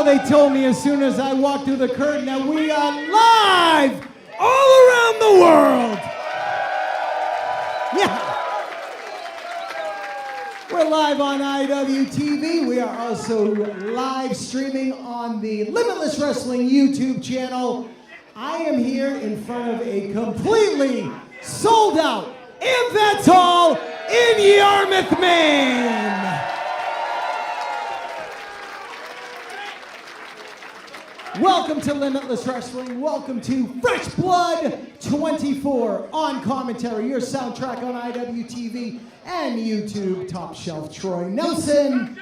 they told me as soon as I walked through the curtain that we are live all around the world. Yeah. We're live on IWTV. We are also live streaming on the Limitless Wrestling YouTube channel. I am here in front of a completely sold out Impact Hall in Yarmouth, Maine. Welcome to Limitless Wrestling. Welcome to Fresh Blood 24 on commentary, your soundtrack on IWTV and YouTube. Top shelf Troy Nelson.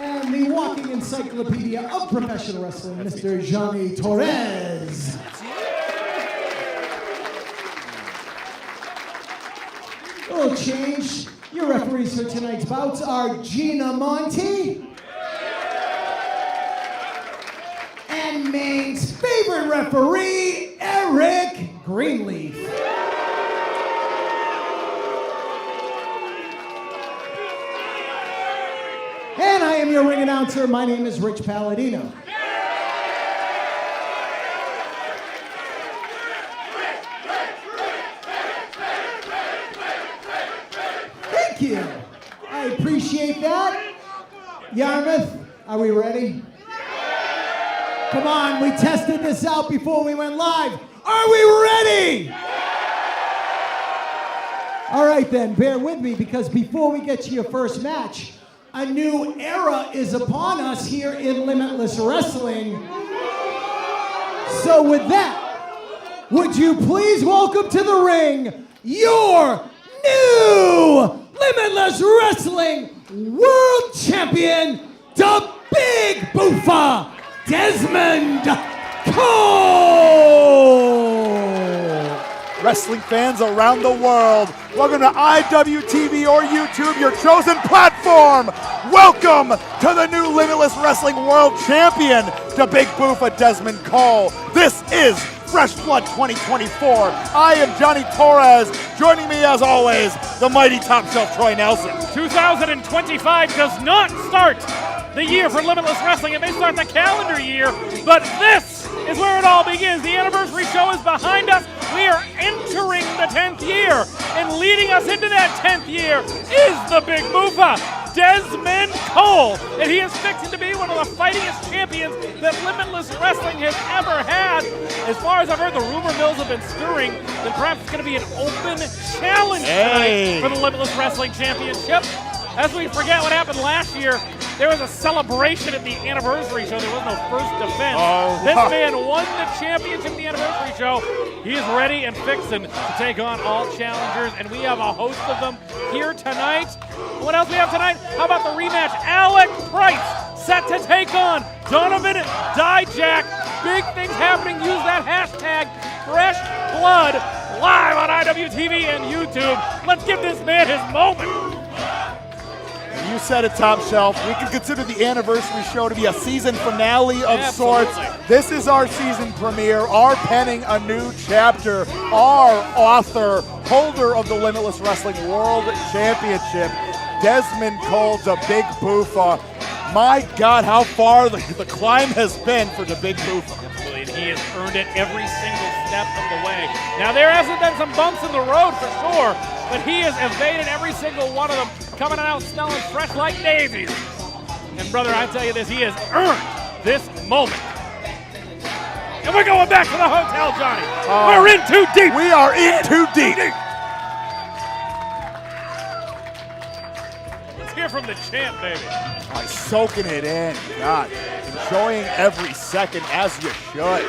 And the walking encyclopedia of professional wrestling, Mr. Johnny Torres. A little change. Your referees for tonight's bouts are Gina Monty. And Maine's favorite referee, Eric Greenleaf. And I am your ring announcer. My name is Rich Palladino. Thank you. I appreciate that. Yarmouth, are we ready? Come on, we tested this out before we went live. Are we ready? All right then, bear with me because before we get to your first match, a new era is upon us here in Limitless Wrestling. So with that, would you please welcome to the ring your new Limitless Wrestling World Champion, the Big Boofa, Desmond Cole! Wrestling fans around the world, welcome to IWTV or YouTube, your chosen platform. Welcome to the new Limitless Wrestling World Champion, the Big Boofa, Desmond Cole. This is Fresh Blood 2024. I am Johnny Torres. Joining me as always, the mighty top shelf Troy Nelson. 2025 does not start the year for Limitless Wrestling. It may start the calendar year, but this is where it all begins. The anniversary show is behind us. We are entering the 10th year, and leading us into that 10th year is the Big Boofa, Desmond Cole, and he is fixing to be one of the fightingest champions that Limitless Wrestling has ever had. As far as I've heard, the rumor mills have been stirring that perhaps it's going to be an open challenge tonight for the Limitless Wrestling Championship. As we forget what happened last year, there was a celebration at the anniversary show. There was no first defense. This man won the championship at the anniversary show. He is ready and fixing to take on all challengers, and we have a host of them here tonight. What else we have tonight? How about the rematch? Alec Price set to take on Donovan Dijak. Big things happening. Use that hashtag Fresh Blood live on IWTV and YouTube. Let's give this man his moment. You said it, top shelf. We can consider the anniversary show to be a season finale of sorts. This is our season premiere, our penning a new chapter, our author, holder of the Limitless Wrestling World Championship, Desmond Cole, the Big Boofa. My God, how far the climb has been for the Big Boofa. Absolutely, and he has earned it every single step of the way. Now, there hasn't been some bumps in the road for sure, but he has evaded every single one of them, coming out smelling fresh like daisies. And brother, I tell you this, he has earned this moment. And we're going back to the hotel, Johnny. We're in too deep. We are in too deep. Let's hear from the champ, baby. Soaking it in, God, enjoying every second as you should.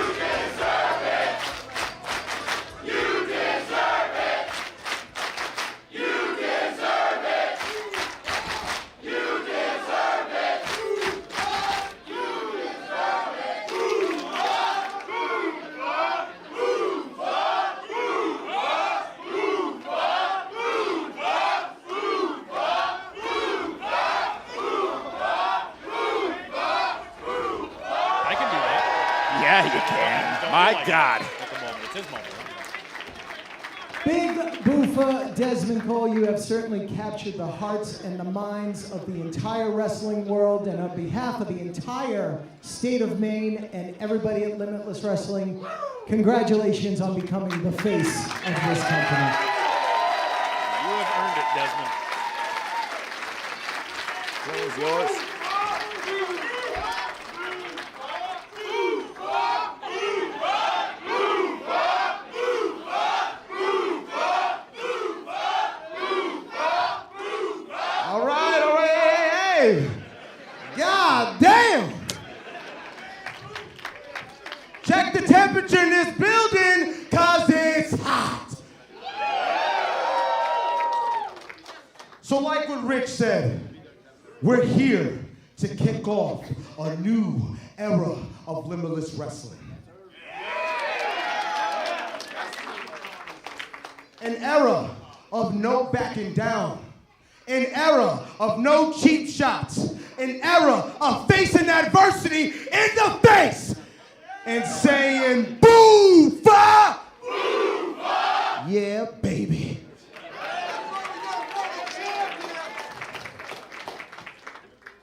Yeah, you can. My God. At the moment, it's his moment. Big Alpha Desmond Cole, you have certainly captured the hearts and the minds of the entire wrestling world, and on behalf of the entire state of Maine and everybody at Limitless Wrestling, congratulations on becoming the face of this company. You have earned it, Desmond. That was yours. All right, hey. God damn. Check the temperature in this building, cause it's hot. So like what Rich said, we're here to kick off a new era of Limitless Wrestling. An era of no backing down. An era of no cheap shots. An era of facing adversity in the face and saying, boo-fa! Boo-fa! Yeah, baby.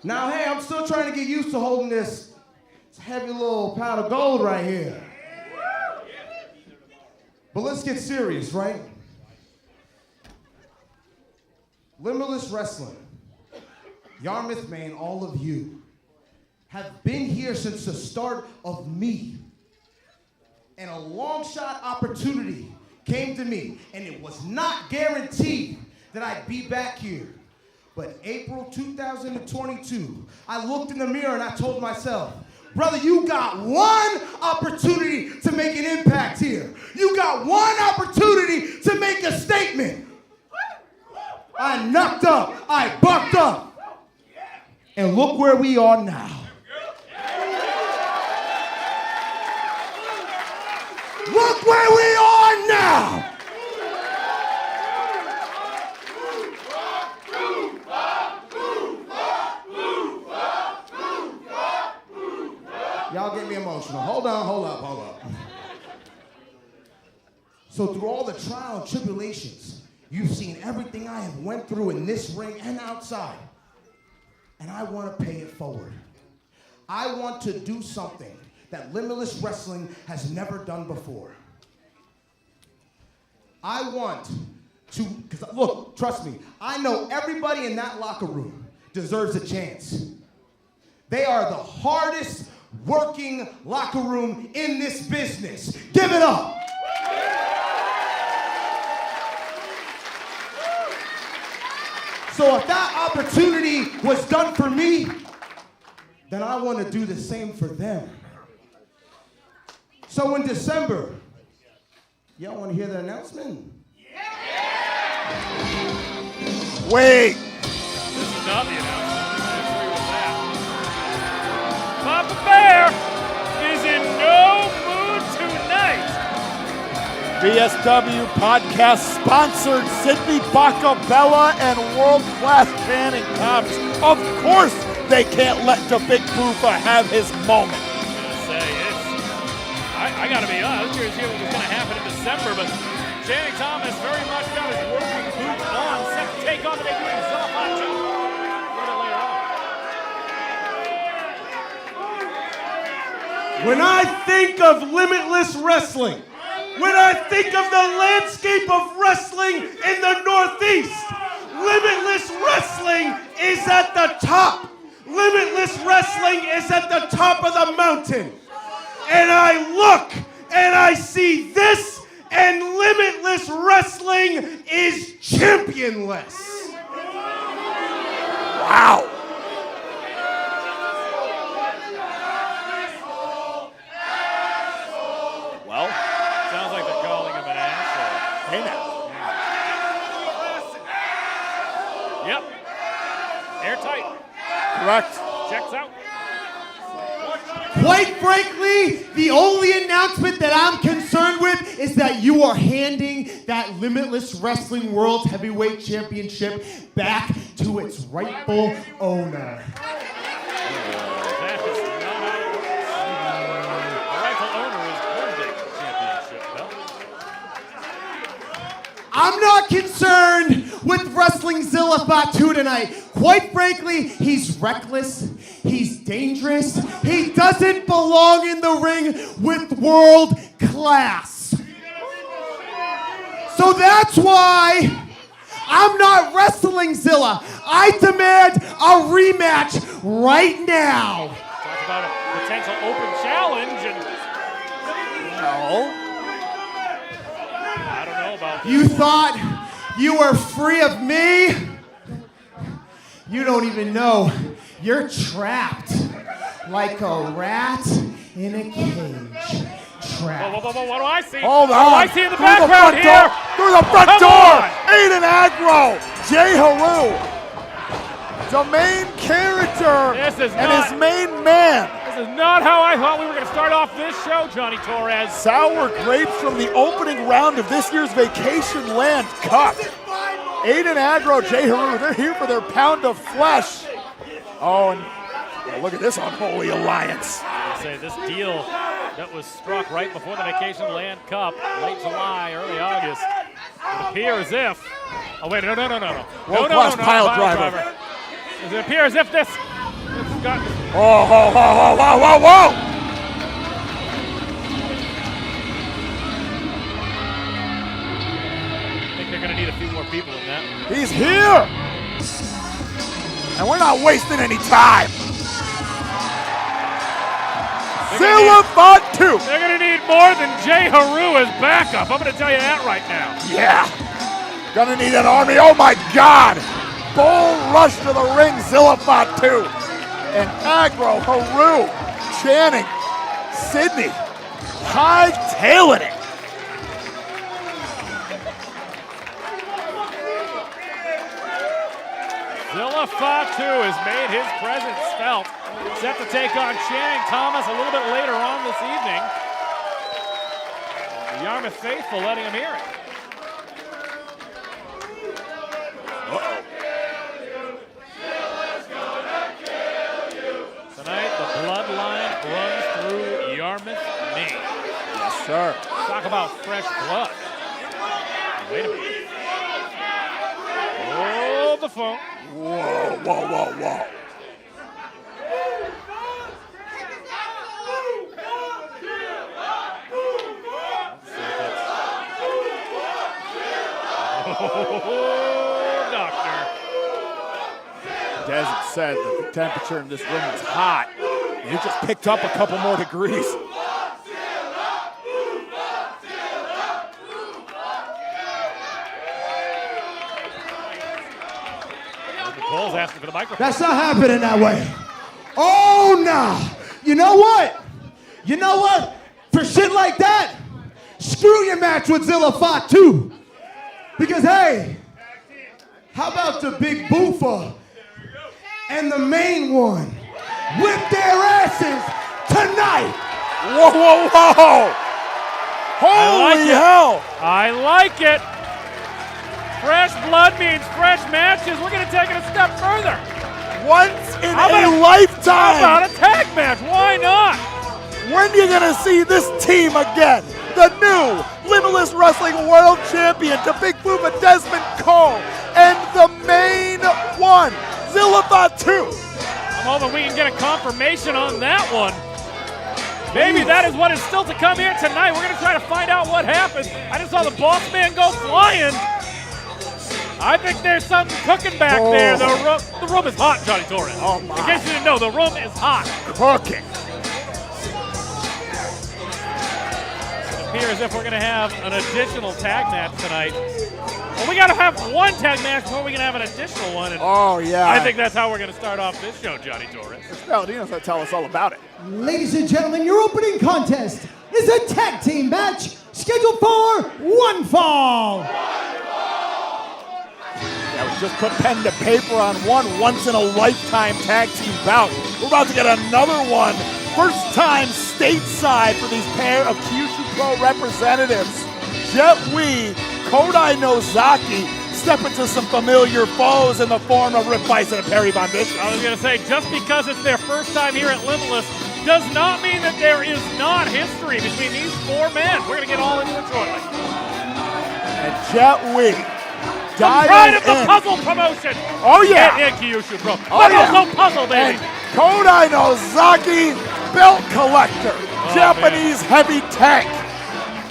Now, hey, I'm still trying to get used to holding this heavy little pound of gold right here. But let's get serious, right? Limitless Wrestling, Yarmouth, Maine, all of you have been here since the start of me. And a long shot opportunity came to me, and it was not guaranteed that I'd be back here. But April 2022, I looked in the mirror and I told myself, brother, you got one opportunity to make an impact here. You got one opportunity to make a statement. I knocked up, I bucked up, and look where we are now. Look where we are now. Y'all get me emotional. Hold up. So through all the trial and tribulations, you've seen everything I have went through in this ring and outside. And I want to pay it forward. I want to do something that Limitless Wrestling has never done before. I want to, because look, trust me, I know everybody in that locker room deserves a chance. They are the hardest working locker room in this business. Give it up. So if that opportunity was done for me, then I want to do the same for them. So in December, y'all want to hear the announcement? Wait. This is not the announcement. I agree with that. Papa Bear is in no mood tonight. BSW podcast sponsored Sidney Bacabella and world-class Channing Cops. Of course they can't let the Big Boofa have his moment. I gotta be honest, I was curious to hear what was gonna happen in December, but Channing Thomas very much got his working boots on, set to take on the debut himself on two. When I think of Limitless Wrestling, when I think of the landscape of wrestling in the Northeast, Limitless Wrestling is at the top. Limitless Wrestling is at the top of the mountain. And I look and I see this, and Limitless Wrestling is championless. Wow. Well, sounds like they're calling him an asshole. Hey now. Yep. Airtight. Correct. Checks out. Quite frankly, the only announcement that I'm concerned with is that you are handing that Limitless Wrestling World Heavyweight Championship back to its rightful owner. That is not how it works. The rightful owner is holding the championship belt. I'm not concerned with WrestlingZilla Fatu tonight. Quite frankly, he's reckless, he's dangerous, he doesn't belong in the ring with world class. So that's why I'm not WrestlingZilla. I demand a rematch right now. Talk about a potential open challenge and No. I don't know about You thought you were free of me? You don't even know. You're trapped like a rat in a cage. Trapped. What do I see? Hold What on. do I see in the Through the background front here? door. Through the front Come door. on. Aiden Agro. Jay Haru. The main character This is and not- his main man. This is not how I thought we were going to start off this show, Johnny Torres. Sour grapes from the opening round of this year's Vacationland Cup. Aiden Agro, Jay Haru, they're here for their pound of flesh. Oh, and look at this unholy alliance. I say this deal that was struck right before the Vacationland Cup, late July, early August. It appears if. Oh wait, no. World-class pile driver. Does it appear as if this got? Whoa. I think they're going to need a few more people in that. He's here. And we're not wasting any time. Zilla Fatu. They're going to need more than Jay Haru as backup. I'm going to tell you that right now. Yeah. Gonna need an army. Oh my God. Bull rush to the ring, Zilla Fatu. And Agro, Haru, Channing, Sydney, hightailing it. Zilla Fatu has made his presence felt. Set to take on Channing Thomas a little bit later on this evening. The Yarmouth faithful letting him hear it. Tonight, the bloodline runs through Yarmouth, Maine. Yes, sir. Talk about fresh blood. Wait a minute. Oh, the phone. Whoa. Oh, doctor. Des said that the temperature in this room is hot. He just picked up a couple more degrees. Cole's asking for the microphone. That's not happening that way. Oh, no. You know what? For shit like that, screw your match with Zilla Fatu. Because, hey, how about the big boofer and the main one whip their asses tonight? Whoa. Holy hell. I like it. Fresh blood means fresh matches. We're going to take it a step further. Once in How a about lifetime. a tag match? Why not? When are you going to see this team again? The new Limitless Wrestling World Champion to Big Booba Desmond Cole and the main one, Zilla Fatu. I'm hoping we can get a confirmation on that one. Maybe that is what is still to come here tonight. We're going to try to find out what happened. I just saw the boss man go flying. I think there's something cooking back there. The room is hot, Johnny Torres. Oh, my. In case you didn't know, the room is hot. Cooking. It appears as if we're going to have an additional tag match tonight. Well, we got to have one tag match before we can have an additional one. And Oh, yeah. I think that's how we're going to start off this show, Johnny Torres. Paladino's going to tell us all about it. Ladies and gentlemen, your opening contest is a tag team match scheduled for one fall. Yeah, we just put pen to paper on one once-in-a-lifetime tag team bout. We're about to get another one. First time stateside for these pair of Kyushu Pro representatives. Jet Li, Kodai Nozaki step into some familiar foes in the form of Rip Bison and Perry Von Bishop. I was going to say, just because it's their first time here at Limitless does not mean that there is not history between these four men. We're going to get all into it shortly. And Jet Li Pride of the in. puzzle promotion. Oh, yeah. And Kyushu Pro. Oh, But yeah. also puzzle, baby. And Kodai Nozaki, belt collector, Japanese heavy tank.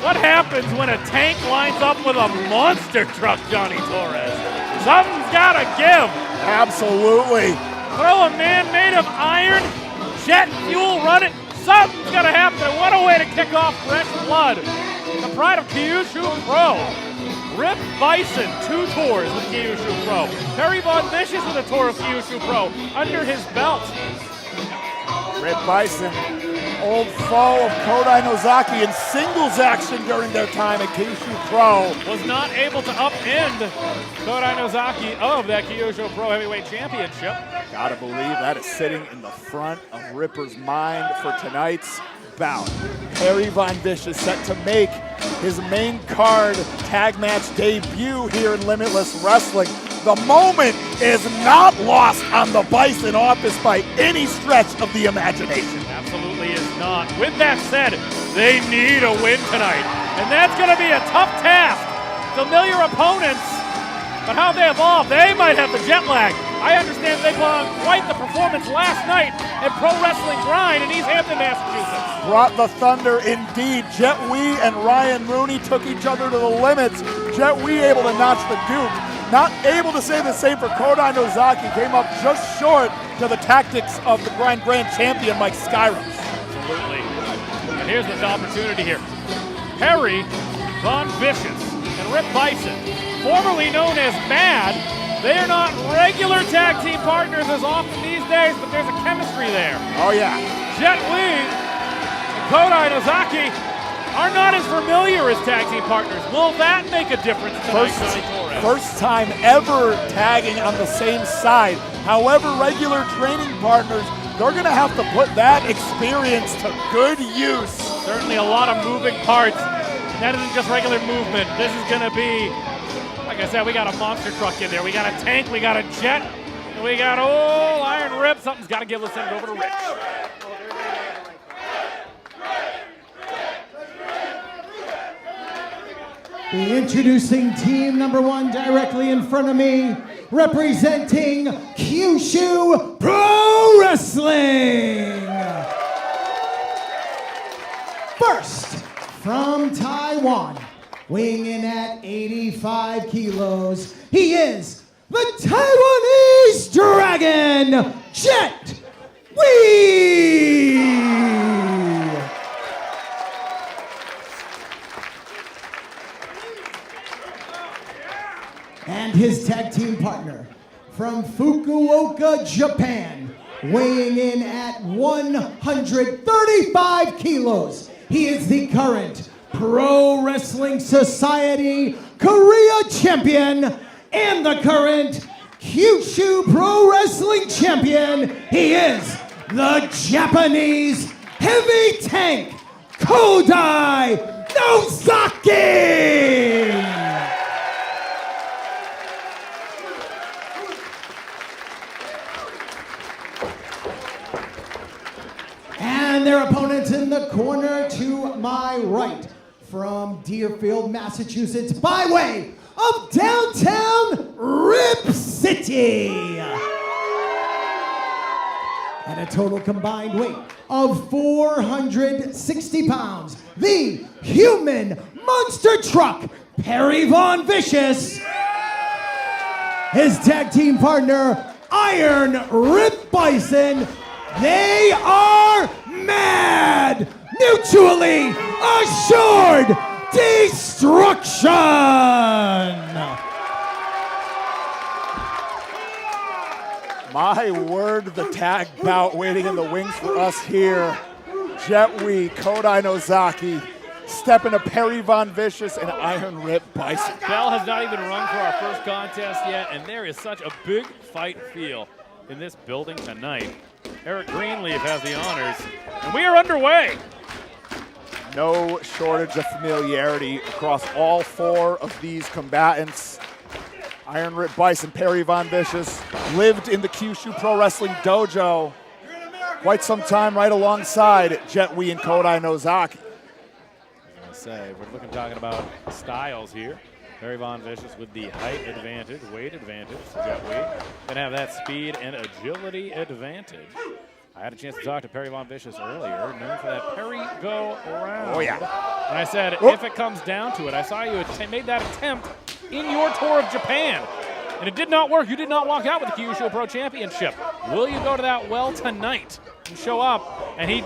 What happens when a tank lines up with a monster truck, Johnny Torres? Something's got to give. Absolutely. Throw a man made of iron, jet fuel, run it. Something's got to happen. What a way to kick off fresh blood. The pride of Kyushu Pro. Rip Bison, 2 tours with Kyushu Pro. Perry Von Vicious with a tour of Kyushu Pro under his belt. Rip Bison, old foe of Kodai Nozaki in singles action during their time at Kyushu Pro. Was not able to upend Kodai Nozaki of that Kyushu Pro Heavyweight Championship. Gotta believe that is sitting in the front of Ripper's mind for tonight's bout. Perry Von Vicious set to make his main card tag match debut here in Limitless Wrestling. The moment is not lost on the Bison office by any stretch of the imagination. Absolutely is not. With that said, they need a win tonight. And that's going to be a tough task. Familiar opponents, but how they evolve, they might have the jet lag. I understand they put on quite the performance last night at Pro Wrestling Grind in East Hampton, Massachusetts. Brought the thunder indeed. Jet Li and Ryan Rooney took each other to the limits. Jet Li able to notch the Duke. Not able to say the same for Kodai Nozaki. Came up just short to the tactics of the Grand Champion, Mike Skyrim. Absolutely. And here's this opportunity here. Perry Von Vicious and Rip Bison, formerly known as Mad, they are not regular tag team partners as often these days, but there's a chemistry there. Oh, yeah. Jet Li and Kodai Nozaki are not as familiar as tag team partners. Will that make a difference tonight, Johnny Torres? First time ever tagging on the same side. However, regular training partners, they're going to have to put that experience to good use. Certainly a lot of moving parts. That isn't just regular movement. This is going to be, like I said, we got a monster truck in there. We got a tank, we got a jet, and we got old Iron Rip. Something's got to give. Let's send it over to Rich. Introducing team number 1 directly in front of me, representing Kyushu Pro Wrestling. First, from Taiwan, weighing in at 85 kilos, he is the Taiwanese Dragon, Jet Li. And his tag team partner from Fukuoka, Japan, weighing in at 135 kilos. He is the current Pro Wrestling Society Korea champion and the current Kyushu Pro Wrestling champion. He is the Japanese heavy tank, Kodai Nozaki. And their opponents in the corner to my right, from Deerfield, Massachusetts, by way of downtown Rip City. At a total combined weight of 460 pounds, the human monster truck, Perry Von Vicious. His tag team partner, Iron Rip Bison. They are mad, mutually assured destruction. My word, the tag bout waiting in the wings for us here. Jet Li, Kodai Nozaki, step into Perry Von Vicious and Iron Rip Bison. Bell has not even run for our first contest yet, and there is such a big fight feel in this building tonight. Eric Greenleaf has the honors, and we are underway. No shortage of familiarity across all 4 of these combatants. Iron Rip Bison, Perry Von Vicious, lived in the Kyushu Pro Wrestling Dojo quite some time right alongside Jet Li and Kodai Nozaki. We're talking about styles here. Perry Von Vicious with the height advantage, weight advantage. Jet Li gonna have that speed and agility advantage. I had a chance to talk to Perry Von Vicious earlier, known for that Perry go around. Oh, yeah. And I said, if it comes down to it, I saw you made that attempt in your tour of Japan, and it did not work. You did not walk out with the Kyushu Pro Championship. Will you go to that well tonight and show up? And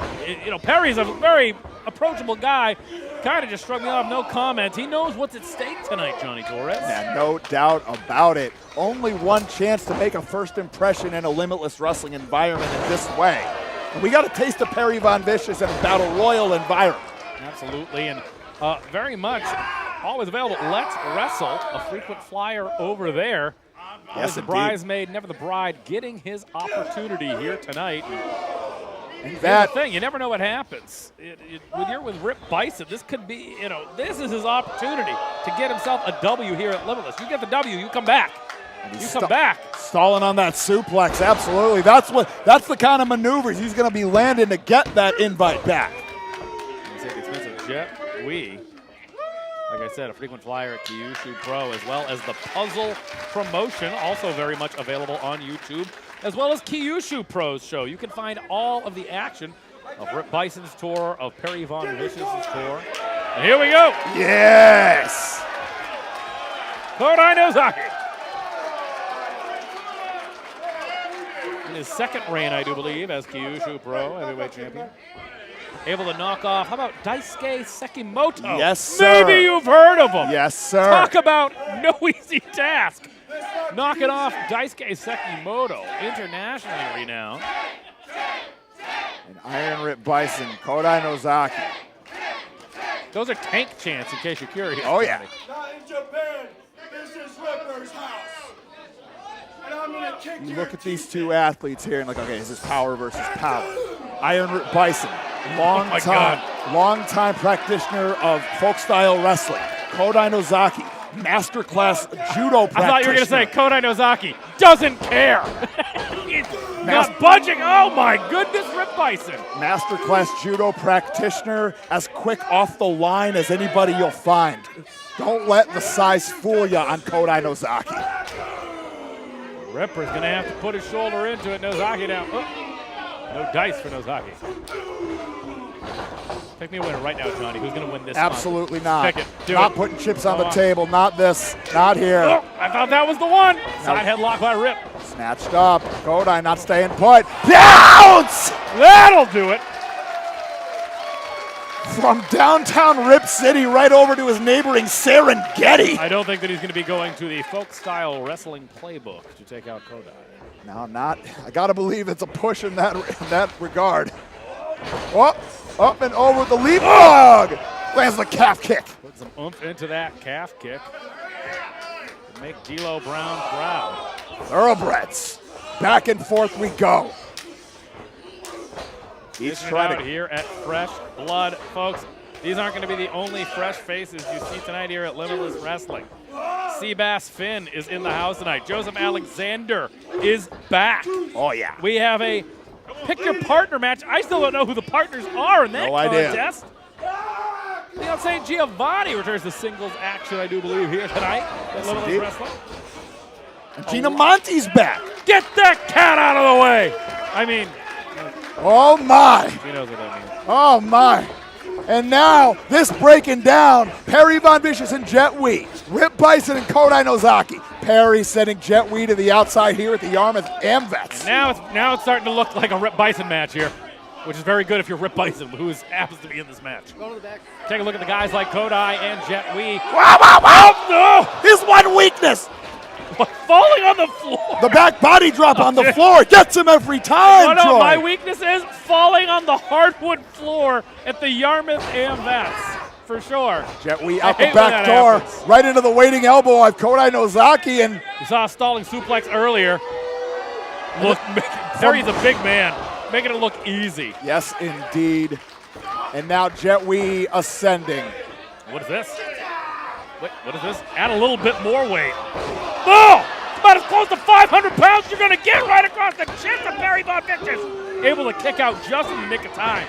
Perry's a very approachable guy. Kind of just shrugged me off, no comment. He knows what's at stake tonight, Johnny Torres. Yeah, no doubt about it. Only one chance to make a first impression in a Limitless wrestling environment in this way. And we got a taste of Perry Von Vicious in a battle royal environment. Absolutely, and very much always available. Let's Wrestle, a frequent flyer over there. Yes, the indeed. bridesmaid, never the bride, getting his opportunity here tonight. And Here's that, the thing, you never know what happens. When you're with Rip Bison, this could be, this is his opportunity to get himself a W here at Limitless. You get the W, you come back. You come back. Stalling on that suplex, absolutely. That's the kind of maneuvers he's going to be landing to get that invite back. Expensive Jet Li. Like I said, a frequent flyer at Kyushu Pro, as well as the Puzzle promotion, also very much available on YouTube, as well as Kyushu Pro's show. You can find all of the action of Rip Bison's tour, of Perry Von Vicious's tour. And here we go. Yes! Kodai Nozaki. In his second reign, I do believe, as Kyushu Pro Heavyweight Champion. Able to knock off, how about Daisuke Sekimoto? Yes, sir. Maybe you've heard of him. Yes, sir. Talk about no easy task. Knocking off Daisuke Sekimoto, internationally renowned. And Iron Rip Bison, Kodai Nozaki. Those are tank chants, in case you're curious. Oh, yeah. Not in Japan. This is Ripper's house. And I'm going to kick You look at these two athletes here and like, okay, is this power versus power? Iron Rip Bison, long time practitioner of folk style wrestling. Kodai Nozaki, masterclass judo practitioner. I thought you were going to say Kodai Nozaki doesn't care. He's not budging. Oh my goodness, Rip Bison. Masterclass judo practitioner, as quick off the line as anybody you'll find. Don't let the size fool you on Kodai Nozaki. Ripper's going to have to put his shoulder into it. Nozaki down. Oh. No dice for Nozaki. Pick me a winner right now, Johnny. Who's going to win this? Absolutely not. Pick it. Not putting chips on the table. Not this. Not here. Oh, I thought that was the one. Side headlock by Rip. Snatched up. Kodai not staying put. Bounce! That'll do it. From downtown Rip City right over to his neighboring Serengeti. I don't think that he's going to be going to the folk-style wrestling playbook to take out Kodai. No, not. I got to believe it's a push in that regard. Up and over the leapfrog. Lands the calf kick. Put some oomph into that calf kick to make D'Lo Brown proud. Thoroughbreds. Back and forth we go. He's Dishing trying out here at Fresh Blood, folks. These aren't going to be the only fresh faces you see tonight here at Limitless Wrestling. Seabass Finn is in the house tonight. Joseph Alexander is back. Oh, yeah. We have a pick your partner match. I still don't know who the partners are in that contest. Leon St. Giovanni returns to singles action, I do believe, here tonight at Limitless Wrestling. And Gina Monte's back. Get that cat out of the way. I mean, oh, my. he knows what that means. Oh, my. And now, this breaking down, Perry Von Vicious and Jet Li, Rip Bison and Kodai Nozaki. Perry sending Jet Li to the outside here at the Yarmouth Amvets. Now it's starting to look like a Rip Bison match here, which is very good if you're Rip Bison, who happens to be in this match. Go to the back. Take a look at the guys like Kodai and Jet Li. Wow, wow, wow! Oh, His one weakness, no! Falling on the floor. the back body drop on the floor, gets him every time, No, Troy. my weakness is falling on the hardwood floor at the Yarmouth Amvets, for sure. Jet Li out I the hate when back that door, happens. right into the waiting elbow of Kodai Nozaki, and You saw a stalling suplex earlier. Look, Perry's a big man, making it look easy. yes, indeed. And now Jet Li ascending. What is this? Wait, what is this? Add a little bit more weight. Oh! It's about as close to 500 pounds you're going to get right across the chest of Perry Von Vicious. Able to kick out just in the nick of time.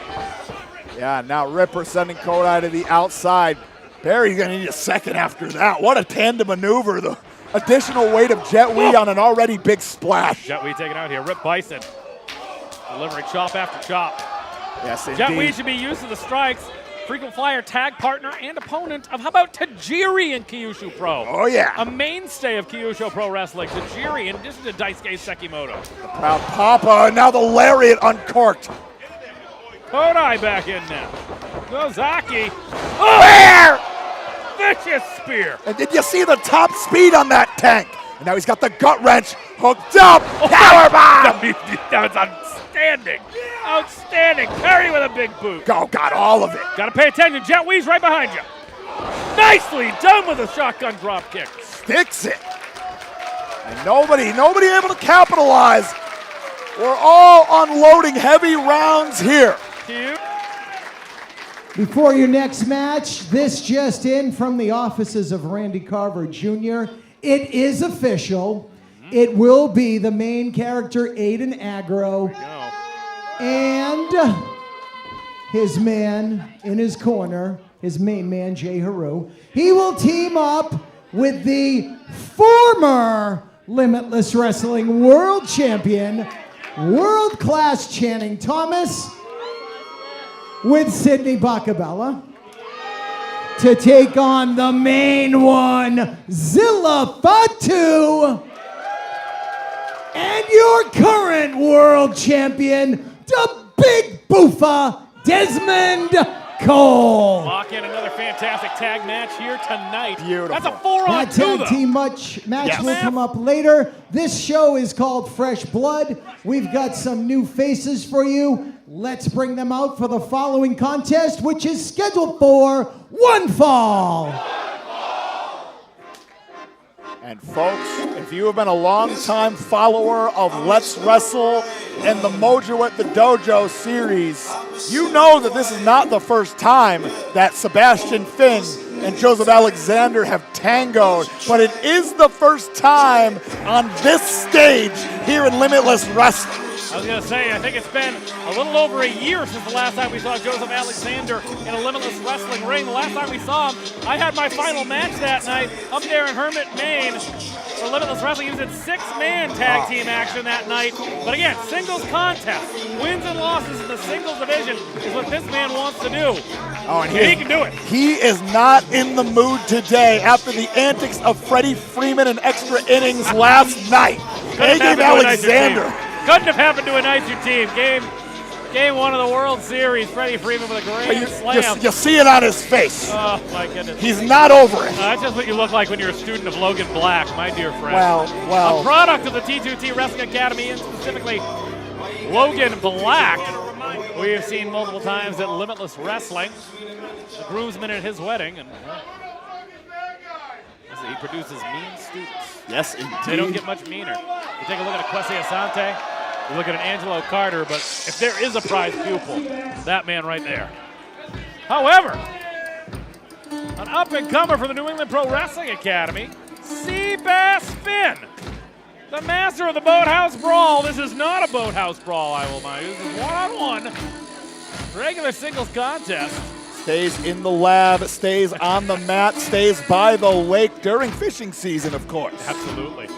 Yeah, now Ripper sending Kodai to the outside. Barry's going to need a second after that. What a tandem maneuver. The additional weight of Jet Li on an already big splash. Jet Li taken out here. Rip Bison delivering chop after chop. Yes, indeed. Jet Li should be used to the strikes. Frequent flyer, tag partner, and opponent of, how about Tajiri in Kyushu Pro? Oh, yeah. A mainstay of Kyushu Pro Wrestling. Tajiri, in addition to Daisuke Sekimoto. The proud Papa, and now the lariat uncorked. Kodai back in now. Nozaki. Where? Vicious spear. And did you see the top speed on that tank? And now he's got the gut wrench hooked up. Powerbomb! That was outstanding. Outstanding. Parry with a big boot. Got all of it. Got to pay attention. Jet Li's right behind you. Nicely done with a shotgun drop kick. Sticks it. And nobody able to capitalize. We're all unloading heavy rounds here. Cute. Before your next match, this just in from the offices of Randy Carver Jr. It is official. It will be the main character, Aiden Agro, and his man in his corner, his main man, Jay Haru. He will team up with the former Limitless Wrestling World Champion, world-class Channing Thomas, with Sydney Bacabella, to take on the main one, Zilla Fatu, and your current world champion, the Big Boofa, Desmond Cole. Lock in another fantastic tag match here tonight. Beautiful. That's a 4-on-2, That tag though. team match will come up later. This show is called Fresh Blood. We've got some new faces for you. Let's bring them out for the following contest, which is scheduled for one fall. And folks, if you have been a long-time follower of Let's Wrestle and the Mojo at the Dojo series, you know that this is not the first time that Sebastian Finn and Joseph Alexander have tangoed, but it is the first time on this stage here in Limitless Wrestling. I was going to say, I think it's been a little over a year since the last time we saw Joseph Alexander in a Limitless Wrestling ring. The last time we saw him, I had my final match that night up there in Hermit, Maine. For Limitless Wrestling, he was in 6-man tag team action that night. But again, singles contest, wins and losses in the singles division is what this man wants to do. Oh, and he can do it. He is not in the mood today after the antics of Freddie Freeman and extra innings last night. A.J. Alexander. Couldn't have happened to a nicer team. Game one of the World Series. Freddie Freeman with a grand slam. You see it on his face. Oh, my goodness. He's not over it. That's just what you look like when you're a student of Logan Black, my dear friend. Well. A product of the T2T Wrestling Academy, and specifically Logan Black, we have seen multiple times at Limitless Wrestling. The groomsman at his wedding, and he produces mean students. Yes, indeed. They don't get much meaner. You take a look at a Kwesi Asante, you look at an Angelo Carter, but if there is a prize pupil, that man right there. However, an up-and-comer for the New England Pro Wrestling Academy, Seabass Finn, the master of the Boathouse Brawl. This is not a Boathouse Brawl, I will mind you. This is one-on-one, regular singles contest. Stays in the lab, stays on the mat, stays by the lake during fishing season, of course. Absolutely.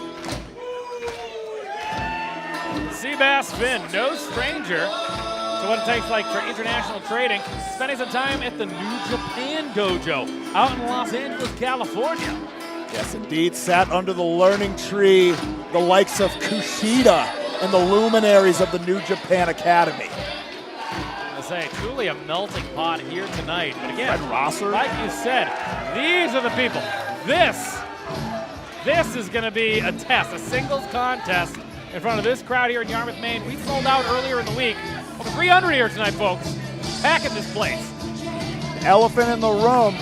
Seabass Finn, no stranger to what it takes like for international trading, spending some time at the New Japan Dojo out in Los Angeles, California. Yes, indeed, sat under the learning tree, the likes of Kushida and the luminaries of the New Japan Academy. Say, truly a melting pot here tonight. But again, Fred Rosser. Like you said, these are the people. This is going to be a test, a singles contest in front of this crowd here in Yarmouth, Maine. We sold out earlier in the week. Over 300 here tonight, folks. Packing this place. Elephant in the room.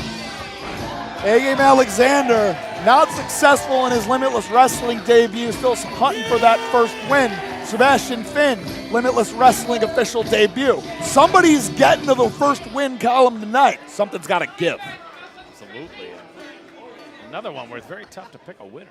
A.J. Alexander, not successful in his Limitless Wrestling debut, still hunting for that first win. Sebastian Finn, Limitless Wrestling official debut. Somebody's getting to the first win column tonight. Something's got to give. Absolutely. Another one where it's very tough to pick a winner.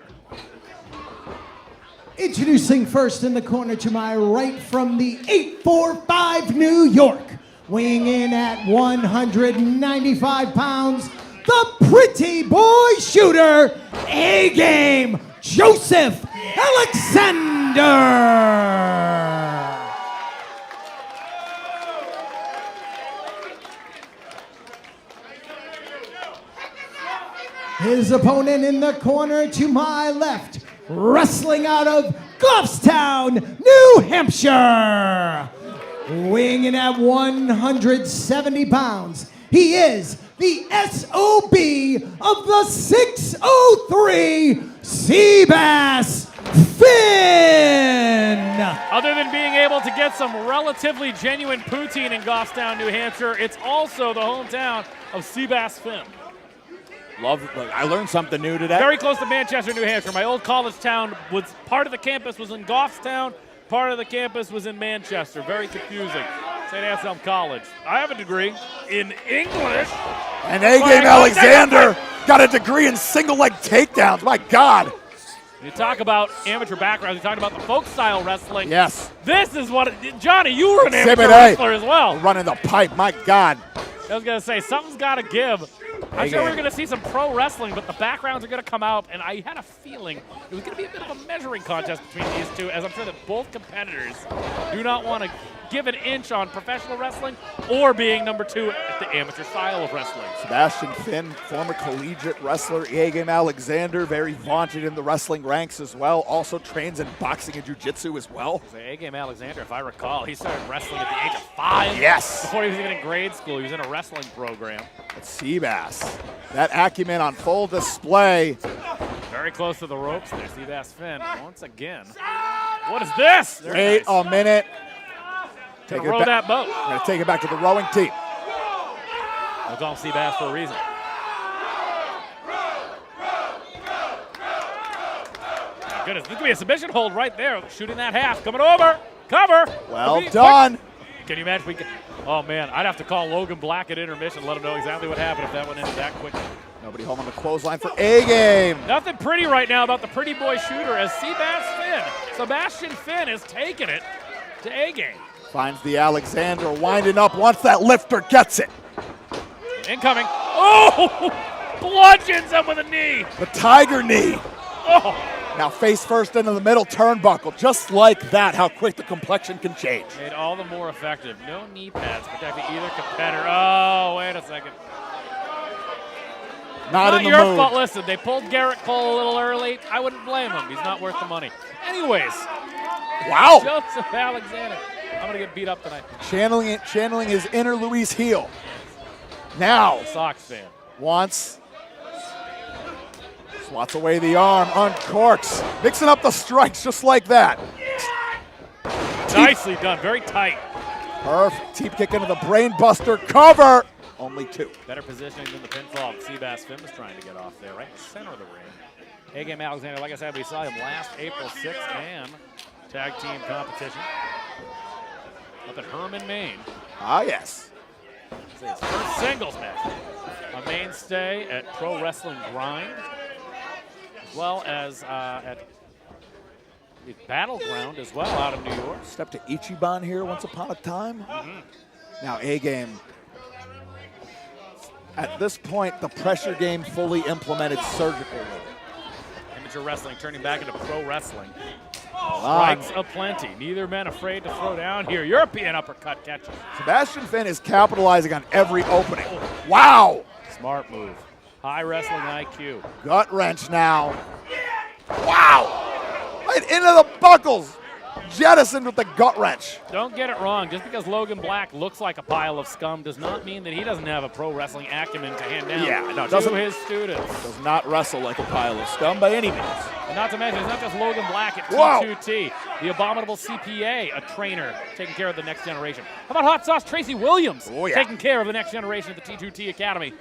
Introducing first in the corner to my right from the 845 New York, weighing in at 195 pounds, the pretty boy shooter, A-Game, Joseph Alexander. His opponent in the corner to my left, wrestling out of Goffstown, New Hampshire. Weighing in at 170 pounds, he is the SOB of the 603 Seabass Finn. Other than being able to get some relatively genuine poutine in Goffstown, New Hampshire, it's also the hometown of Seabass Finn. I learned something new today. Very close to Manchester, New Hampshire. My old college town was part of the campus was in Goffstown, part of the campus was in Manchester. Very confusing. St. Anselm College. I have a degree in English. And A-Game Alexander got a degree in single leg takedowns. My God. You talk about amateur backgrounds. You talk about the folk style wrestling. Yes. This is what Johnny. You were an amateur wrestler as well. Running the pipe. My God. I was gonna say something's got to give. I'm sure we're going to see some pro wrestling, but the backgrounds are going to come out, and I had a feeling it was going to be a bit of a measuring contest between these two, as I'm sure that both competitors do not want to give an inch on professional wrestling or being number two at the amateur style of wrestling. Sebastian Finn, former collegiate wrestler. A-Game Alexander, very vaunted in the wrestling ranks as well. Also trains in boxing and jiu-jitsu as well. A-Game Alexander, if I recall, he started wrestling at the age of 5. Yes. Before he was even in grade school, he was in a wrestling program. But Seabass, that acumen on full display. Very close to the ropes there, Seabass Finn. Once again. What is this? Wait a minute. Take row that boat. We're going to take it back to the rowing team. We'll call him Seabass for a reason. My goodness, this could be a submission hold right there. Shooting that half, coming over. Cover. Well done. Can you imagine? Oh man, I'd have to call Logan Black at intermission, let him know exactly what happened if that went in that quickly. Nobody home on the clothesline for A-Game. Nothing pretty right now about the pretty boy shooter as Seabass Finn. Sebastian Finn is taking it to A-Game. Finds the Alexander winding up once that lifter gets it. Incoming. Oh! Bludgeons him with a knee. The tiger knee. Oh! Now face first into the middle turnbuckle. Just like that, how quick the complexion can change. Made all the more effective. No knee pads protecting either competitor. Oh, wait a second. Not in the your mood. fault. Listen, they pulled Garrett Cole a little early. I wouldn't blame him. He's not worth the money. Anyways. Wow. Joseph Alexander. I'm going to get beat up tonight. Channeling his inner Luis heel. Now. Sox fan. Once. Swats away the arm, uncorks. Mixing up the strikes just like that. Nicely done, very tight. Perfect. Teep kick into the brain buster. Cover. Only 2. Better positioning than the pinfall. Seabass Finn was trying to get off there, right in the center of the ring. A-Game Alexander, like I said, we saw him last April 6th and tag team competition up at Herman, Maine. Ah, yes. It's his first singles match. A mainstay at Pro Wrestling Grind, as well as at the Battleground as well out of New York. Step to Ichiban here once upon a time. Now A-Game. At this point, the pressure game fully implemented surgical. Amateur wrestling turning back into pro wrestling. Strikes aplenty. Neither men afraid to throw down here. European uppercut catches. Sebastian Finn is capitalizing on every opening. Wow. Smart move. High wrestling IQ. Gut wrench now. Wow. Right into the buckles. Jettisoned with the gut wrench. Don't get it wrong. Just because Logan Black looks like a pile of scum does not mean that he doesn't have a pro wrestling acumen to hand down to his students. Does not wrestle like a pile of scum by any means. And not to mention, it's not just Logan Black at T2T. The abominable CPA, a trainer taking care of the next generation. How about Hot Sauce Tracy Williams taking care of the next generation at the T2T Academy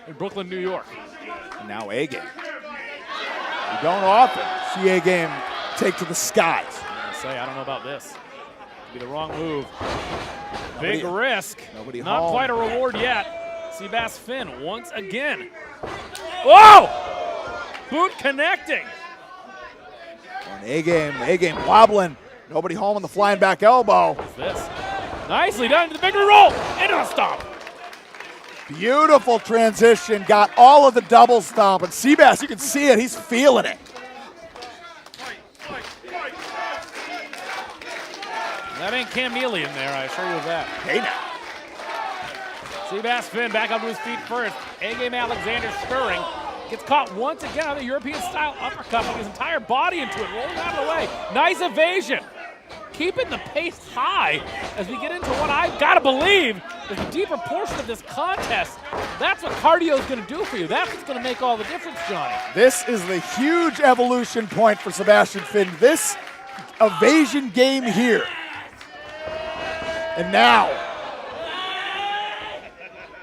in Brooklyn, New York. And now A-Game. You don't often see A-Game take to the skies. I don't know about this. Could be the wrong move. Big risk. Not home. quite a reward yet. Seabass Finn once again. Whoa! Boot connecting. And A-Game wobbling. Nobody home on the flying back elbow. What's this? Nicely done to the victory roll. Into the stomp. Beautiful transition, got all of the double stomp, and Seabass, you can see it, he's feeling it. That ain't chameleon there, I assure you of that. Hey now. Seabass Finn back up to his feet first. A-Game Alexander stirring. Gets caught once again on the European-style uppercut with his entire body into it, rolling out of the way. Nice evasion. Keeping the pace high as we get into what I've got to believe is the deeper portion of this contest. That's what cardio is going to do for you. That's what's going to make all the difference, Johnny. This is the huge evolution point for Sebastian Finn. This evasion game here. And now,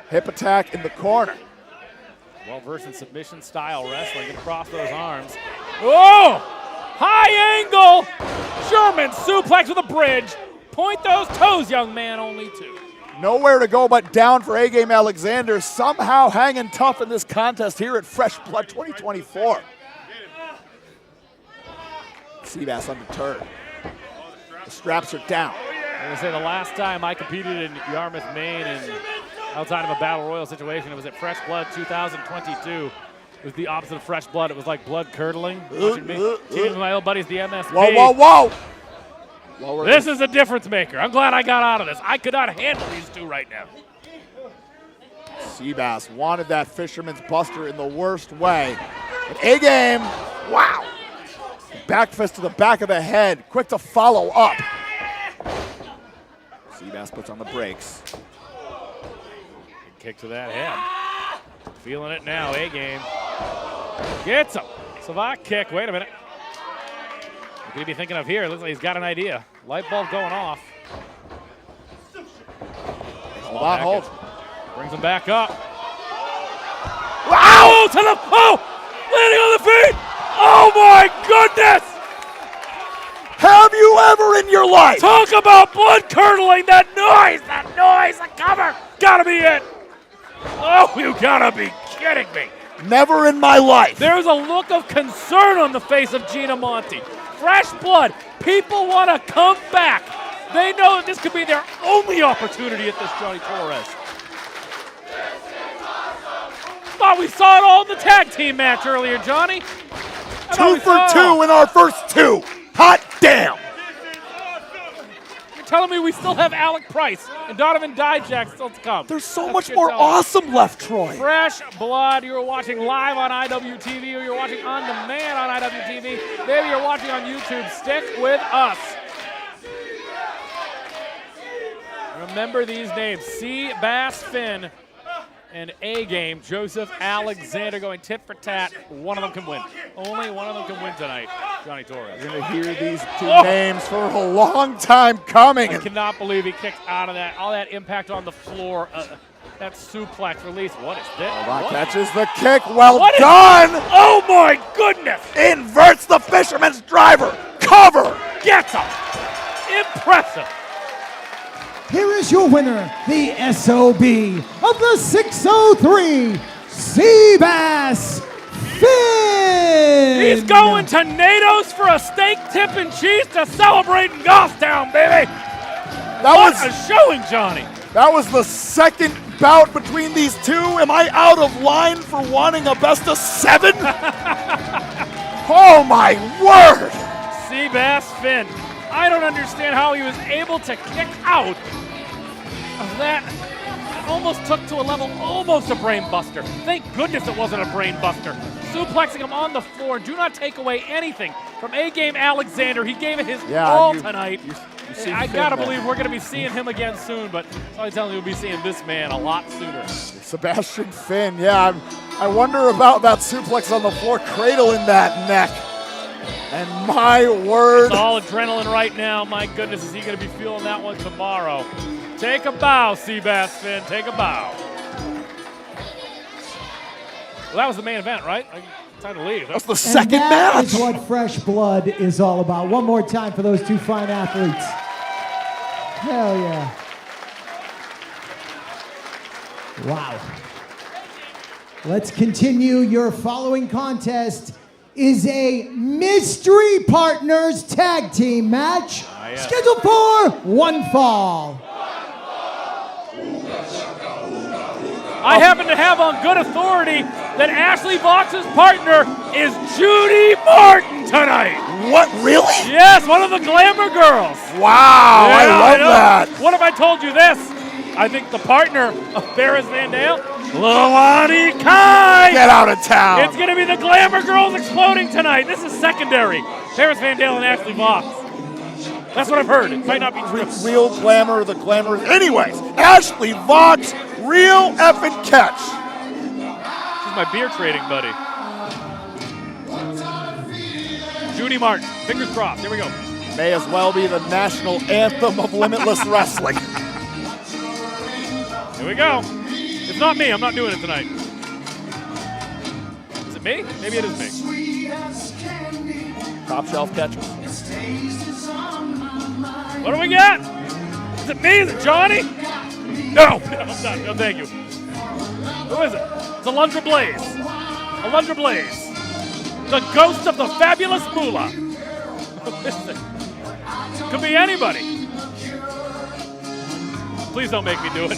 hip attack in the corner. Well-versed in submission-style wrestling. Get across those arms. Oh! High angle! German suplex with a bridge. Point those toes, young man, only two. Nowhere to go but down for A-Game Alexander, somehow hanging tough in this contest here at Fresh Blood 2024. Seabass undeterred. The straps are down. I'm going to say the last time I competed in Yarmouth, Maine, and outside of a battle royal situation, it was at Fresh Blood 2022. It was the opposite of Fresh Blood. It was like blood curdling. Teaming with my old buddies, the MSP. Whoa, whoa, whoa! This is a difference maker. I'm glad I got out of this. I could not handle these two right now. Seabass wanted that Fisherman's Buster in the worst way. But A-Game, wow! Back fist to the back of the head, quick to follow up. Seabass puts on the brakes. Kick to that head. Feeling it now, A-Game. Gets him. Savate kick, wait a minute. What could he be thinking of here? Looks like he's got an idea. Light bulb going off. Hold on, hold. Brings him back up. Wow! Oh, to the, landing on the feet! Oh my goodness! Have you ever in your life? Talk about blood curdling, that noise, the cover, gotta be it. Oh, you gotta be kidding me. Never in my life. There's a look of concern on the face of Gina Monti. Fresh blood, people wanna come back. They know that this could be their only opportunity at this Johnny Torres. Thought we saw it all in the tag team match earlier, Johnny. 2 for 2 in our first two. Hot damn! You're telling me we still have Alec Price and Donovan Dijak still to come. There's so much more awesome left, Troy. Fresh blood. You're watching live on IWTV or you're watching on demand on IWTV. Maybe you're watching on YouTube. Stick with us. Remember these names. Seabass Finn and A-Game, Joseph Alexander going tit for tat. One of them can win. Only one of them can win tonight, Johnny Torres. You're going to hear these two names for a long time coming. I cannot believe he kicked out of that. All that impact on the floor. That suplex release. What is this? What? Catches the kick. Well done. Oh, my goodness. Inverts the Fisherman's driver. Cover. Gets him. Impressive. Here is your winner, the SOB of the 603, Seabass Finn. He's going to NATO's for a steak, tip, and cheese to celebrate in Goffstown, baby. What a showing, Johnny. That was the second bout between these two. Am I out of line for wanting a best of 7? Oh, my word. Seabass Finn. I don't understand how he was able to kick out of that. It almost took to a level, almost a brain buster. Thank goodness it wasn't a brain buster. Suplexing him on the floor. Do not take away anything from A-Game Alexander. He gave it his all tonight. I gotta believe we're gonna be seeing him again soon, but I'm telling you, we'll be seeing this man a lot sooner. Sebastian Finn, yeah, I wonder about that suplex on the floor, cradling that neck. And my word. It's all adrenaline right now. My goodness, is he going to be feeling that one tomorrow? Take a bow, Seabass Finn. Take a bow. Well, that was the main event, right? Time to leave. That's the second match. That is what Fresh Blood is all about. One more time for those two fine athletes. Hell yeah. Wow. Let's continue. Your following contest is a Mystery Partners Tag Team match scheduled for one fall. I happen to have on good authority that Ashley Vox's partner is Judy Martin tonight. What, really? Yes, one of the Glamour girls. Wow, Yeah, I love know. that. What if I told you this? I think the partner of Ferris Van Dale, Lilani Kai. Get out of town. It's going to be the Glamour girls exploding tonight. This is secondary. Ferris Van Dale and Ashley Vox. That's what I've heard. It might not be true. Real glamour, the glamour. Anyways, Ashley Vox, real effing catch. She's my beer trading buddy. Judy Martin, fingers crossed. Here we go. May as well be the national anthem of Limitless Wrestling. Here we go. It's not me. I'm not doing it tonight. Is it me? Maybe it is me. Top shelf catcher. What do we got? Is it me? Is it Johnny? No. I'm done. No, thank you. Who is it? It's Alundra Blaze. Alundra Blaze. The ghost of the fabulous Moolah. Who is it? Could be anybody. Please don't make me do it.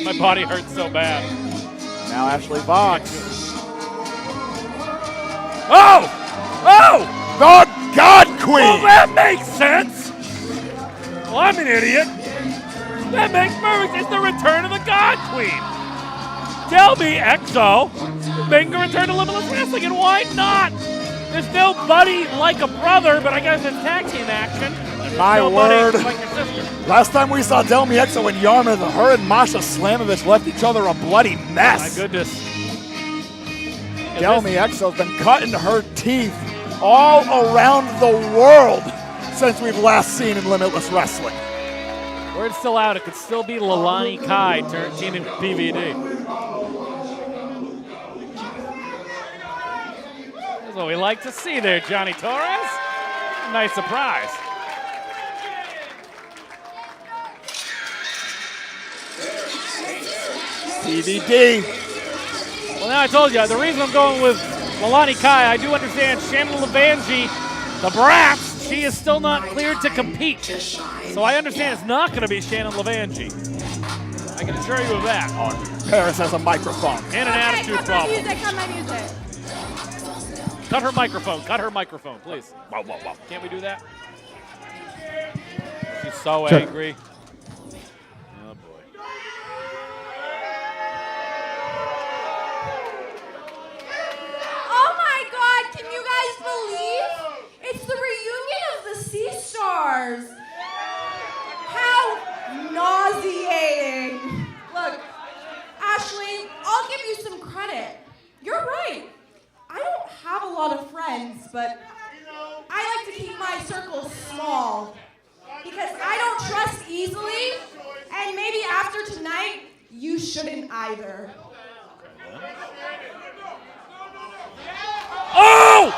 My body hurts so bad. Now Ashley Vox. Oh! Oh! The God Queen! Well, that makes sense. Well, I'm an idiot. That makes perfect. It's the return of the God Queen. Delmi Exo is making a return to Limitless Wrestling, and why not? There's no buddy like a brother, but I guess it's tag team action. My no word. Like your sister. Last time we saw Delmi Exo and Yarmouth, her and Masha Slamovich left each other a bloody mess. My goodness. Delmi Exo's been cut into her teeth all around the world since we've last seen in Limitless Wrestling. Word's still out. It could still be Lilani Kai teaming PVD. That's what we like to see there, Johnny Torres. Nice surprise. PVD. Well, now I told you, the reason I'm going with Lilani Kai, I do understand Shannon Levangie, the Brats, she is still not cleared to compete. So I understand it's not going to be Shannon Levangie. I can assure you of that. Paris has a microphone. And an attitude problem. Cut my music. Cut her microphone. Cut her microphone, please. Whoa, whoa, whoa. Can't we do that? She's so angry. Oh, boy. Oh my God, can you guys believe? It's the reunion of the Sea Stars. How nauseating. Look, Ashley, I'll give you some credit. You're right. I don't have a lot of friends, but I like to keep my circle small because I don't trust easily, and maybe after tonight, you shouldn't either. Oh!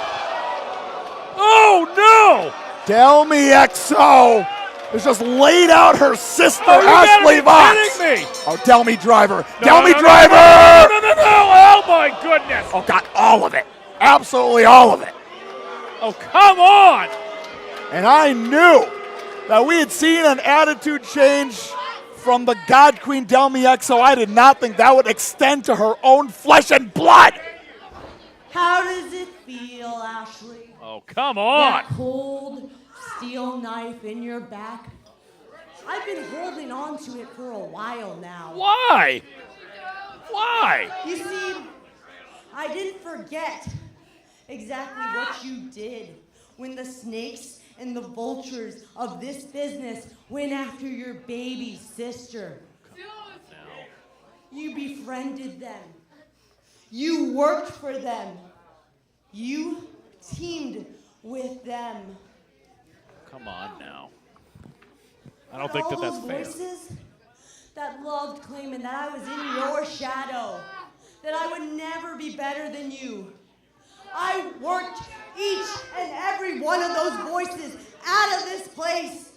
Oh, no! Delmi Exo has just laid out her sister, Oh, you Ashley gotta be Vox. kidding me! Oh, Delmi Driver. No, Delmi no, no, Driver! No, no, no, no! Oh, my goodness! Oh, God, all of it. Absolutely all of it. Oh, come on! And I knew that we had seen an attitude change from the God Queen Delmi Exo. I did not think that would extend to her own flesh and blood. How does it feel, Ashley? Oh, come on! That cold steel knife in your back? I've been holding on to it for a while now. Why? Why? You see, I didn't forget exactly what you did when the snakes and the vultures of this business went after your baby sister. You befriended them. You worked for them. You teamed with them. Come on now. I don't think that that's all fair. those voices that loved claiming that I was in your shadow, that I would never be better than you. I worked each and every one of those voices out of this place.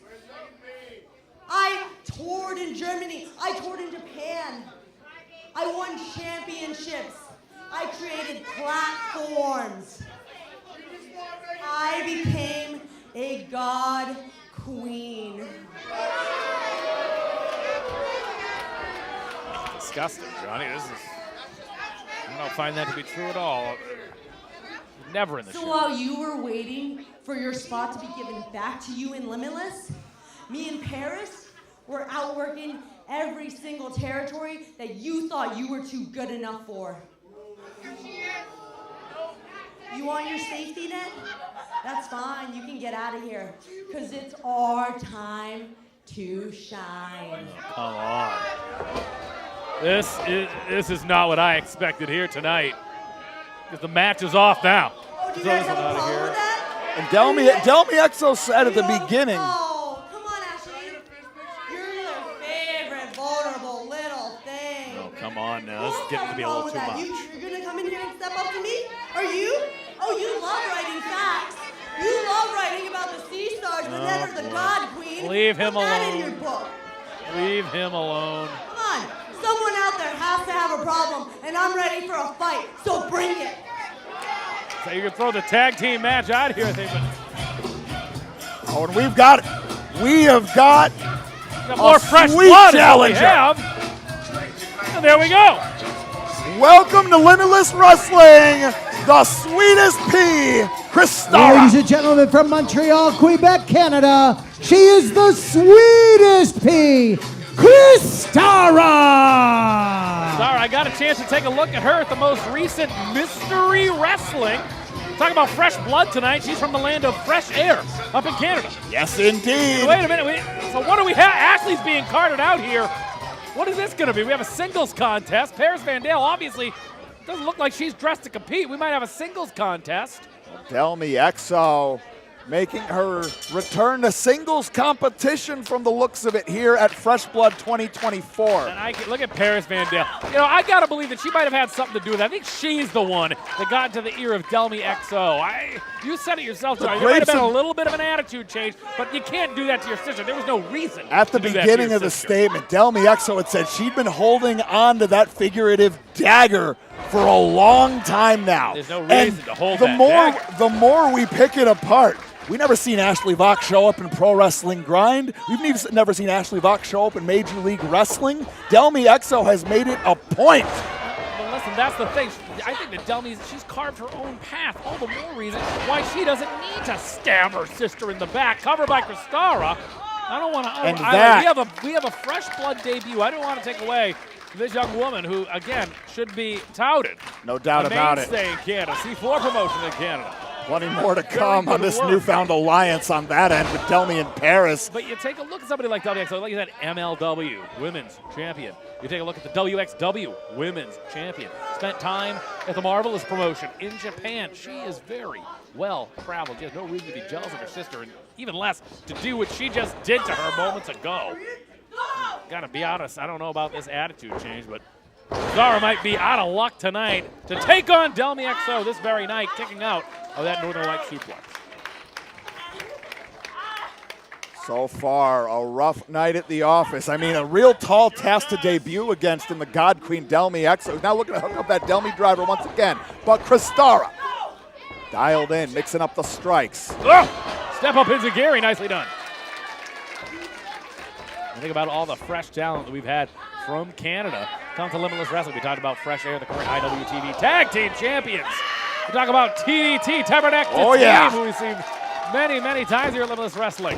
I toured in Germany. I toured in Japan. I won championships. I created platforms. I became a God Queen. disgusting, Johnny. I don't find that to be true at all. Never in the show. So while you were waiting for your spot to be given back to you in Limitless, me and Paris were outworking every single territory that you thought you were too good enough for. You want your safety net? That's fine, you can get out of here. Because it's our time to shine. Oh, come on. This is not what I expected here tonight. Because the match is off now. Oh, do you guys have a problem with that? And Delmi Exo said at the beginning. Oh, come on, Ashley. You're their favorite vulnerable little thing. Oh, come on now. This is getting to be a little too much. You're going to come in here and step up to me? Are you? Oh, you love writing facts. You love writing about the sea stars, but never the God Queen. Leave him Put that alone. in your book. Leave him alone. Come on. Someone out there has to have a problem, and I'm ready for a fight, so bring it. So you can throw the tag team match out here, I think, but Oh, and we have got more fresh sweet blood challenger. is what we have. And there we go. Welcome to Limitless Wrestling, the sweetest pea, Christara. Ladies and gentlemen, from Montreal, Quebec, Canada, she is the sweetest pea, Christara. Sorry, I got a chance to take a look at her at the most recent Mystery Wrestling. Talk about fresh blood tonight. She's from the land of fresh air up in Canada. Yes, indeed. Wait a minute. So what do we have? Ashley's being carted out here. What is this going to be? We have a singles contest. Paris Van Dale obviously doesn't look like she's dressed to compete. We might have a singles contest. Delmi Exo making her return to singles competition from the looks of it here at Fresh Blood 2024. And look at Paris Van Dale. You know, I got to believe that she might have had something to do with it. I think she's the one that got into the ear of Delmi Exo. You said it yourself, Johnny. There might have been a little bit of an attitude change, but you can't do that to your sister. There was no reason. At the beginning of the statement, Delmi Exo had said she'd been holding on to that figurative dagger for a long time now. There's no reason to hold that dagger. The more we pick it apart, we never seen Ashley Vox show up in Pro Wrestling Grind. We've never seen Ashley Vox show up in Major League Wrestling. Delmi Exo has made it a point. Well, listen, that's the thing. I think that she's carved her own path. All the more reason why she doesn't need to stab her sister in the back. Covered by Christara. I don't want to. We have a fresh blood debut. I don't want to take away this young woman who, again, should be touted. No doubt about it. Mainstay in Canada. C4 promotion in Canada. Plenty more to come on this newfound alliance on that end with Delmi and Paris. But you take a look at somebody like Delmi Exo, like you said, MLW, women's champion. You take a look at the WXW, women's champion. Spent time at the Marvelous promotion in Japan. She is very well traveled. She has no reason to be jealous of her sister, and even less to do what she just did to her moments ago. Gotta be honest, I don't know about this attitude change, but Zara might be out of luck tonight to take on Delmi Exo this very night, kicking out of that Northern Light suplex. So far, a rough night at the office. I mean, a real tall task to debut against in the God Queen Delmi Exo. Now looking to hook up that Delmi driver once again. But Christara dialed in, mixing up the strikes. Oh, step up Enziguri, nicely done. And think about all the fresh talent that we've had from Canada. Come to Limitless Wrestling. We talked about Fresh Air, the current IWTV Tag Team Champions. We talk about TDT, Tabernacle Team, who we've seen many, many times here at Limitless Wrestling.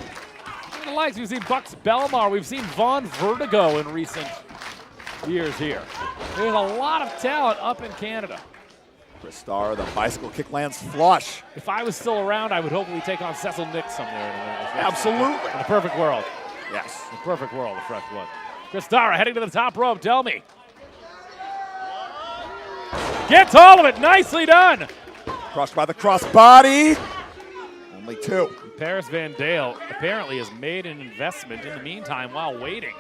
The likes, we've seen Bucks Belmar, we've seen Von Vertigo in recent years here. There's a lot of talent up in Canada. Christara, the bicycle kick lands flush. If I was still around, I would hopefully take on Cecil Nix somewhere. Absolutely. In the perfect world. Yes. The perfect world of Fresh Blood. Christara heading to the top rope. Delmi gets all of it. Nicely done. Crushed by the crossbody. Only two. Paris Van Dale apparently has made an investment in the meantime while waiting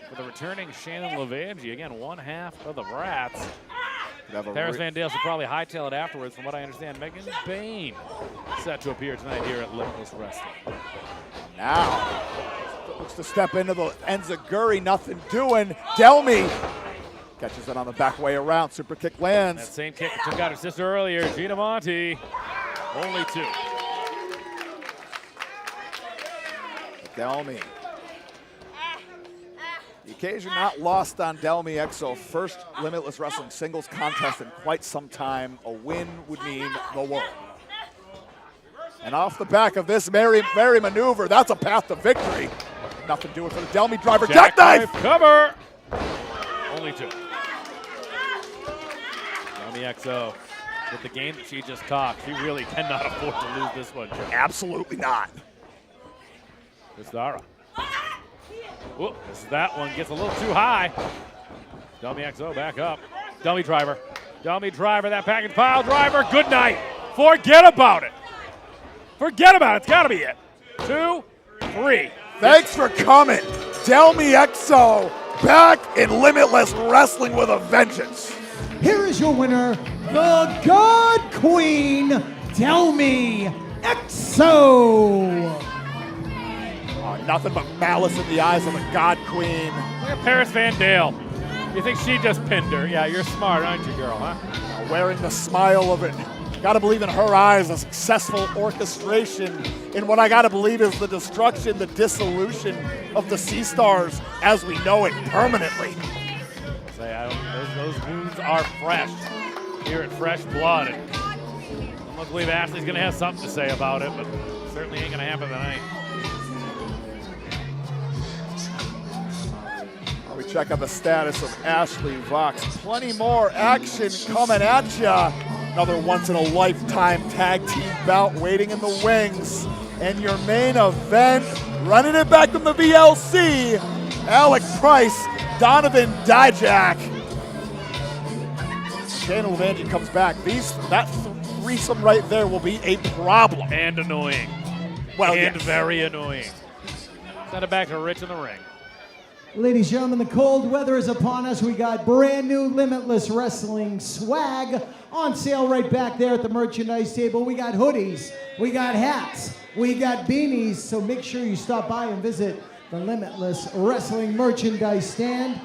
for the returning Shannon Levangie. Again, one half of the Brats. Paris Van Dale should probably hightail it afterwards. From what I understand, Megan Bane set to appear tonight here at Limitless Wrestling. Now, looks to step into the Enziguri, nothing doing. Delmi catches it on the back way around. Super kick lands. That same kick that took out her sister earlier, Gina Monti. Only two. Delmi. He occasion not lost on Delmi Exo. First Limitless Wrestling singles contest in quite some time. A win would mean the world. And off the back of this merry maneuver, that's a path to victory. Nothing doing for the Delmi driver. Jackknife! Cover! Only 2. Delmi Exo with the game that she just talked. She really cannot afford to lose this one, Joe. Absolutely not. Zara. Whoop, that one gets a little too high. Delmi Exo back up. Delmi driver. Delmi driver, that package pile driver. Good night. Forget about it. Forget about it. It's got to be it. 2, 3. Thanks for coming. Delmi Exo back in Limitless Wrestling with a vengeance. Here is your winner, the God Queen, Delmi Exo. Nothing but malice in the eyes of the God Queen. Look at Paris Van Dale. You think she just pinned her? Yeah, you're smart, aren't you, girl, huh? Wearing the smile of it. Gotta believe in her eyes, a successful orchestration in what I gotta believe is the destruction, the dissolution of the Sea Stars as we know it permanently. Those wounds are fresh. Here at Fresh Blood. And I'm gonna believe Ashley's gonna have something to say about it, but certainly ain't gonna happen tonight. We check on the status of Ashley Vox. Plenty more action coming at ya. Another once-in-a-lifetime tag team bout waiting in the wings. And your main event, running it back from the VLC, Alec Price, Donovan Dijak. Shayna Levangie comes back. That threesome right there will be a problem. And annoying. Well, and yes. very annoying. Send it back to Rich in the ring. Ladies and gentlemen, the cold weather is upon us. We got brand new Limitless Wrestling swag on sale right back there at the merchandise table. We got hoodies, we got hats, we got beanies. So make sure you stop by and visit the Limitless Wrestling merchandise stand.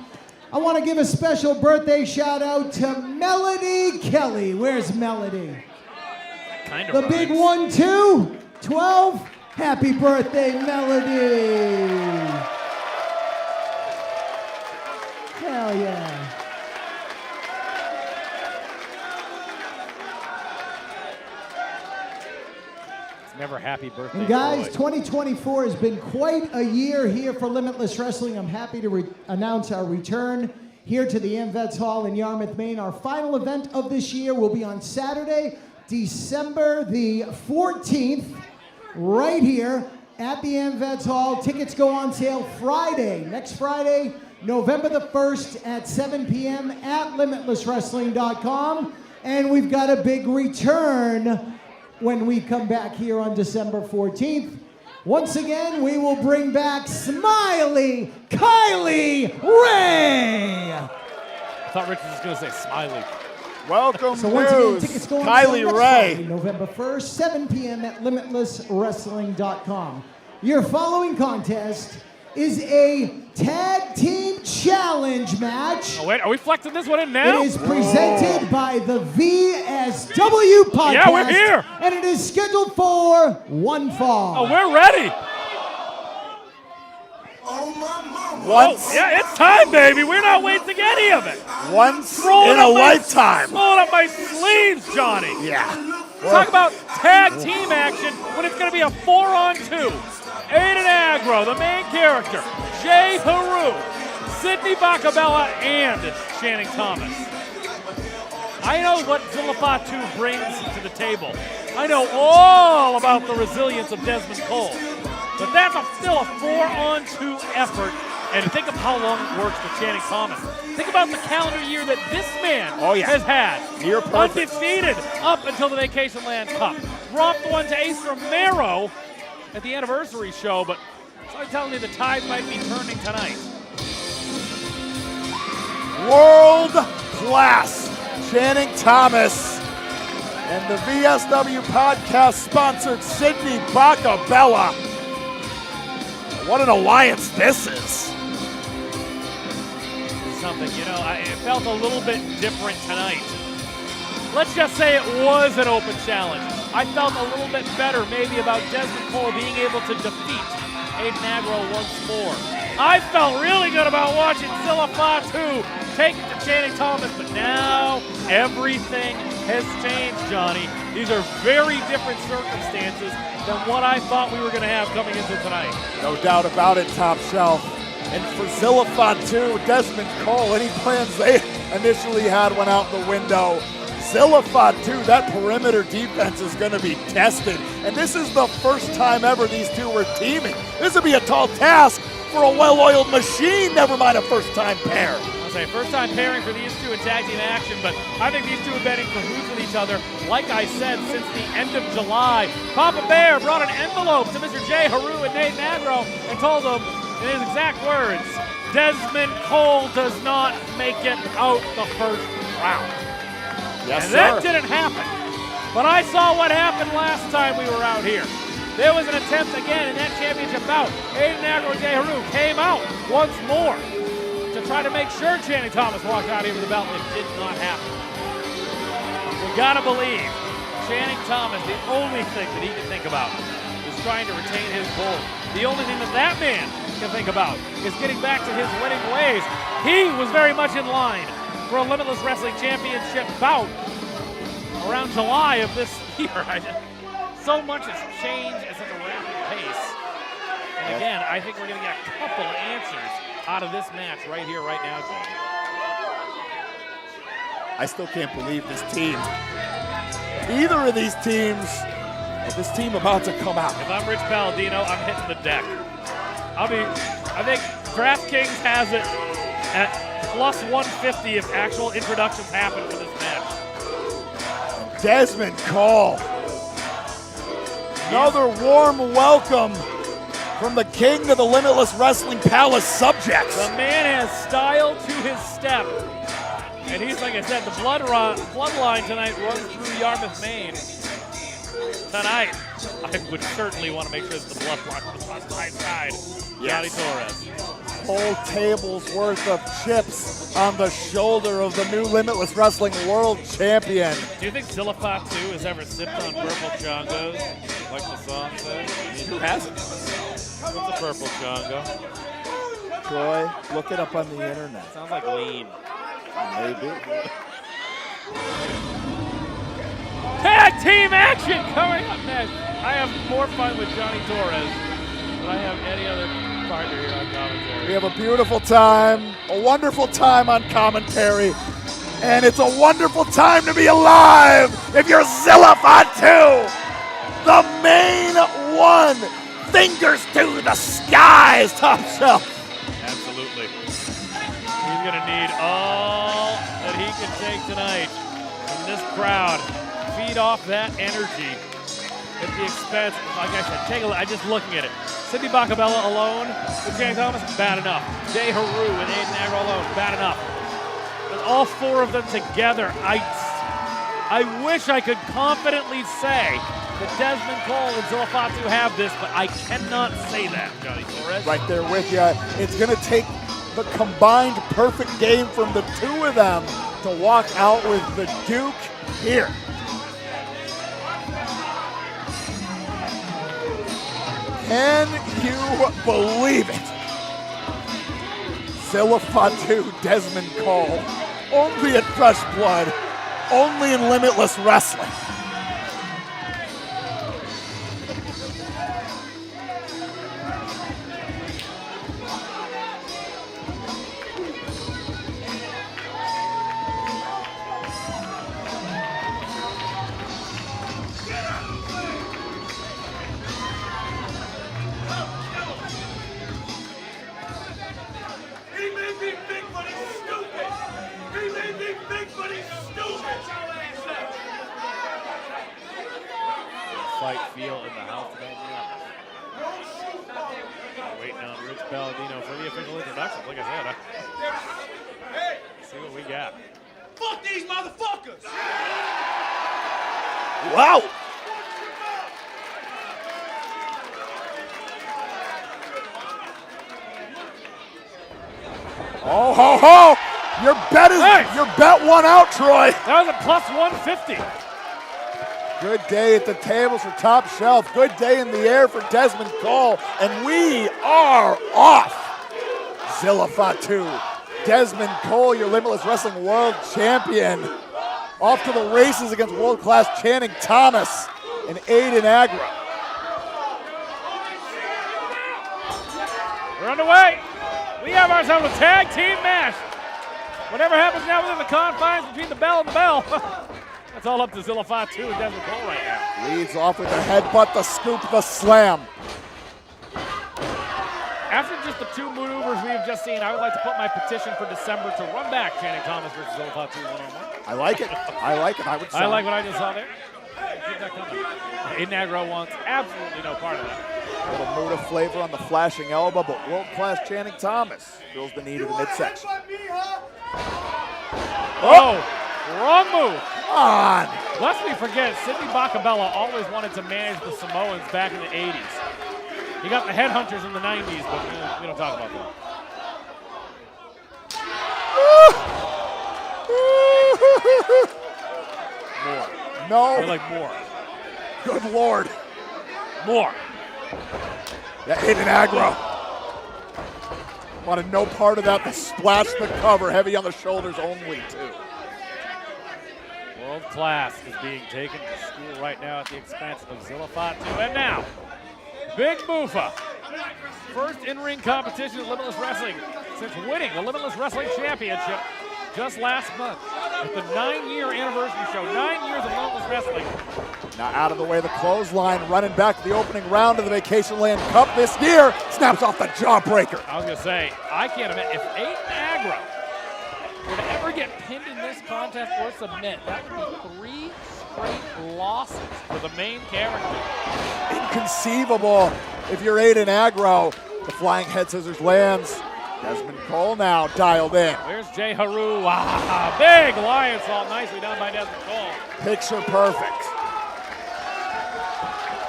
I want to give a special birthday shout out to Melody Kelly. Where's Melody? Kind of The big 1, 2, 12. Happy birthday, Melody. Hell yeah. It's never happy birthday. And guys, boy. 2024 has been quite a year here for Limitless Wrestling. I'm happy to announce our return here to the Vets Hall in Yarmouth, Maine. Our final event of this year will be on Saturday, December the 14th, right here at the Vets Hall. Tickets go on sale Friday, next Friday, November the 1st at 7 p.m. at limitlesswrestling.com. And we've got a big return when we come back here on December 14th. Once again, we will bring back Smiley Kylie Ray. I thought Rich was going to say Smiley. Welcome So once again, news, tickets go on Kylie sale next Ray. Friday, November 1st, 7 p.m. at limitlesswrestling.com. Your following contest is a tag team challenge match. Oh, wait, are we flexing this one in now? It is presented by the VSW podcast. Yeah, we're here. And it is scheduled for one fall. Oh, we're ready. Once, Yeah, it's time, baby. We're not wasting any of it. once Rolling in a up my- lifetime. Rolling up my sleeves, Johnny. Yeah. Talk about tag team action when it's going to be a 4-on-2. Aiden Agro, the main character, Jay Haru, Sydney Bacabella, and Channing Thomas. I know what Zilla Fatu brings to the table. I know all about the resilience of Desmond Cole. But that's still a 4-on-2 effort. And think of how long it works for Channing Thomas. Think about the calendar year that this man has had. Near perfect. Undefeated up until the Vacationland Cup. Dropped one to Ace Romero at the anniversary show, but I'm telling you the tide might be turning tonight. World class Channing Thomas and the VSW podcast sponsored Sydney Bacabella. What an alliance this is. Something, you know, it felt a little bit different tonight. Let's just say it was an open challenge. I felt a little bit better maybe about Desmond Cole being able to defeat Aiden Agro once more. I felt really good about watching Zilla Fatu take it to Channing Thomas, but now everything has changed, Johnny. These are very different circumstances than what I thought we were going to have coming into tonight. No doubt about it, Top Shelf. And for Zilla Fatu, Desmond Cole, any plans they initially had went out the window. Zilla Fatu, that perimeter defense is going to be tested. And this is the first time ever these two were teaming. This would be a tall task for a well-oiled machine, never mind a first-time pair. I'll say first-time pairing for these two in tag team action, but I think these two have been in cahoots with each other, like I said, since the end of July. Papa Bear brought an envelope to Mr. J. Haru and Nate Magro and told them, in his exact words, Desmond Cole does not make it out the first round. Yes, and sir. that didn't happen. But I saw what happened last time we were out here. There was an attempt again in that championship bout. Aiden Agro and Jay Haru came out once more to try to make sure Channing Thomas walked out here with the belt. It did not happen. We gotta believe Channing Thomas, the only thing that he can think about is trying to retain his gold. The only thing that that man can think about is getting back to his winning ways. He was very much in line for a Limitless Wrestling Championship bout around July of this year. So much has changed at such a rapid pace. And again, I think we're going to get a couple of answers out of this match right here, right now, Joe. I still can't believe this team. Either of these teams, or this team about to come out. If I'm Rich Palladino, I'm hitting the deck. I think DraftKings has it at plus 150 if actual introductions happen for this match. Desmond Cole. Another warm welcome from the king of the Limitless Wrestling Palace subjects. The man has style to his step. And he's, like I said, the bloodline tonight runs through Yarmouth, Maine. Tonight, I would certainly want to make sure that the bloodline was on my side. Johnny Torres. Whole table's worth of chips on the shoulder of the new Limitless Wrestling World Champion. Do you think Zilla Fatu has ever sipped on purple chongos, like the song says? Who hasn't? What's a purple chongo? Troy, look it up on the internet. Sounds like lean. Maybe. Tag team action coming up next. I have more fun with Johnny Torres than I have any other partner here on commentary. We have a beautiful time, a wonderful time on commentary, and it's a wonderful time to be alive if you're Zilla Fatu, the main one. Fingers to the skies, Top Shelf. Absolutely. He's going to need all that he can take tonight from this crowd. Feed off that energy at the expense. Like I said, take a look. I'm just looking at it. Sidney Bacabella alone with Channing Thomas, bad enough. Jay Haru and Aiden Agro alone, bad enough. But all four of them together, I wish I could confidently say that Desmond Cole and Zilla Fatu have this, but I cannot say that, Johnny Torres. Right there with you. It's going to take the combined perfect game from the two of them to walk out with the Duke here. Can you believe it? Zilla Fatu, Desmond Cole, only at Fresh Blood, only in Limitless Wrestling. Fight feel in the house. Waiting on Rich Palladino for the official introduction. Like I said, see what we got. Fuck these motherfuckers! Wow! Oh, ho, ho! Your bet won out, Troy. That was a plus 150. Good day at the tables for Top Shelf. Good day in the air for Desmond Cole. And we are off. Zilla Fatu. Desmond Cole, your Limitless Wrestling World Champion. Off to the races against world-class Channing Thomas and Aiden Agra. We're underway. We have ourselves a tag team match. Whatever happens now within the confines between the bell and the bell, that's all up to Zilla Fatu and Desmond Cole right now. Leads off with the headbutt, the scoop, the slam. After just the two maneuvers we have just seen, I would like to put my petition for December to run back Channing Thomas versus Zilla Fatu one-on-one. I like it. I like it. I would say. I like what I just saw there. Keep that coming. Aiden Agra wants absolutely no part of that. A little Muda flavor on the flashing elbow, but world-class Channing Thomas fills the need of the midsection. Oh, wrong move. Come on. Lest we forget, Sidney Bacabella always wanted to manage the Samoans back in the 80s. He got the headhunters in the 90s, but we don't talk about that. More. No. I like more. Good Lord. More. Yeah, Aiden Agra. Wanted no part of that. The splash, the cover, heavy on the shoulders only, too. World class is being taken to school right now at the expense of Zilla Fatu. And now, Big Mufa. First in-ring competition in Limitless Wrestling since winning the Limitless Wrestling Championship just last month. At the 9-year anniversary show, 9 years of Limitless Wrestling. Now out of the way, the clothesline, running back to the opening round of the Vacationland Cup this year. Snaps off the jawbreaker. I was going to say, I can't imagine, if Aiden Agra were to ever get pinned in this contest or submit, that would be 3 straight losses for the main character. Inconceivable if you're Aiden Agra. The flying head scissors lands. Desmond Cole now dialed in. There's Jay Haru. Wow, big lion salt, nicely done by Desmond Cole. Picture perfect.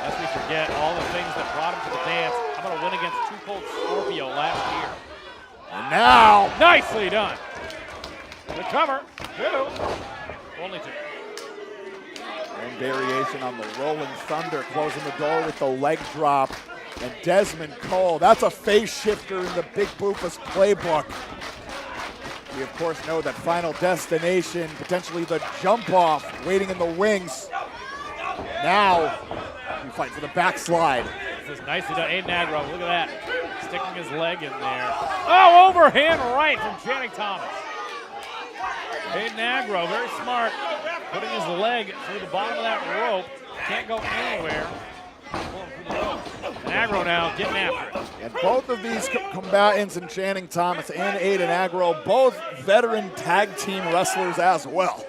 Lest we forget all the things that brought him to the dance. How about a win against Too Cold Scorpio last year? And now, Nicely done. The cover, 2. Only 2. one variation on the Rolling Thunder, closing the door with the leg drop. And Desmond Cole, that's a phase shifter in the Big Boofa's playbook. We, of course, know that Final Destination, potentially the jump-off, waiting in the wings. Now, we fight for the backslide. This is nicely done. Aiden Agra, look at that. Sticking his leg in there. Oh, overhand right from Channing Thomas. Aiden Agra, very smart, putting his leg through the bottom of that rope. Can't go anywhere. And Agra now getting after it. And both of these combatants, in Channing Thomas and Aiden Agra, both veteran tag team wrestlers as well.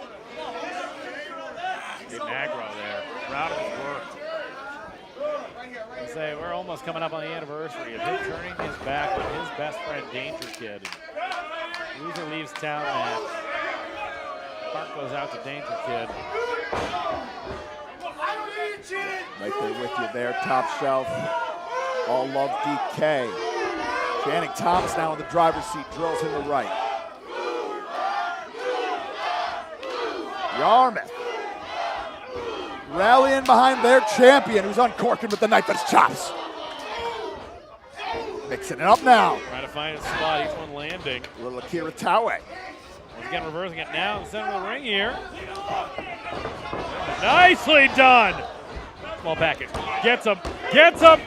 Aiden Agra there, proud of his work. I say we're almost coming up on the anniversary of him turning his back on his best friend Danger Kid. Loser leaves town match. Park goes out to Danger Kid. Right there with you there, top shelf. All love DK. Channing Thomas now in the driver's seat, drills him to right. Yarmouth rallying behind their champion, who's uncorking with the knife at his chops. Mixing it up now. Trying to find a spot, each one landing. Little Akira Taue. Once again, reversing it now in the center of the ring here. Nicely done. Small package. Gets him. Gets him.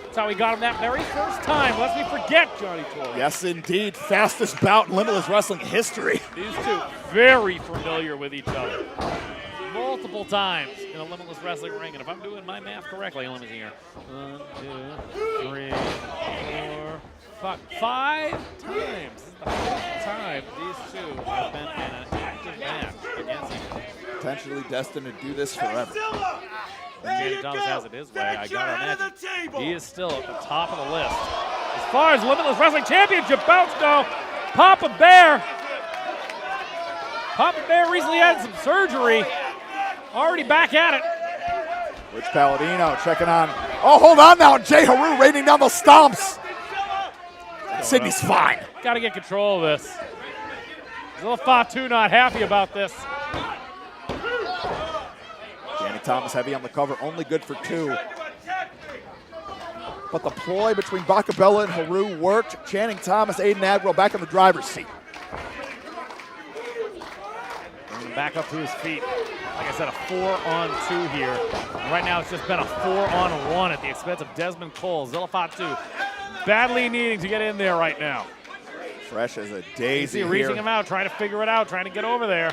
That's how he got him that very first time. Lest we forget Johnny Torres. Yes, indeed. Fastest bout in Limitless Wrestling history. These two very familiar with each other. Multiple times in a Limitless Wrestling ring. And if I'm doing my math correctly, let me see here. 1, 2, 3, 4, 5. 5 times. This is the 5th time these two have been in an active match against each other. Potentially destined to do this forever. Channing Thomas has it his way. I got to imagine he is still at the top of the list. As far as Limitless Wrestling Championship bouts go, Papa Bear recently had some surgery. Already back at it. Rich Palladino checking on. Oh, hold on now. Jay Haru raining down the stomps. Sydney's fine. Got to get control of this. Zilla Fatu not happy about this. Channing Thomas heavy on the cover, only good for 2. but the ploy between Bacabella and Haru worked. Channing Thomas, Aiden Agro back in the driver's seat. Back up to his feet. Like I said, a 4-on-2 here. And right now it's just been a 4-on-1 at the expense of Desmond Cole. Zillafatu badly needing to get in there right now. Fresh as a daisy here. Reaching him out, trying to figure it out, trying to get over there.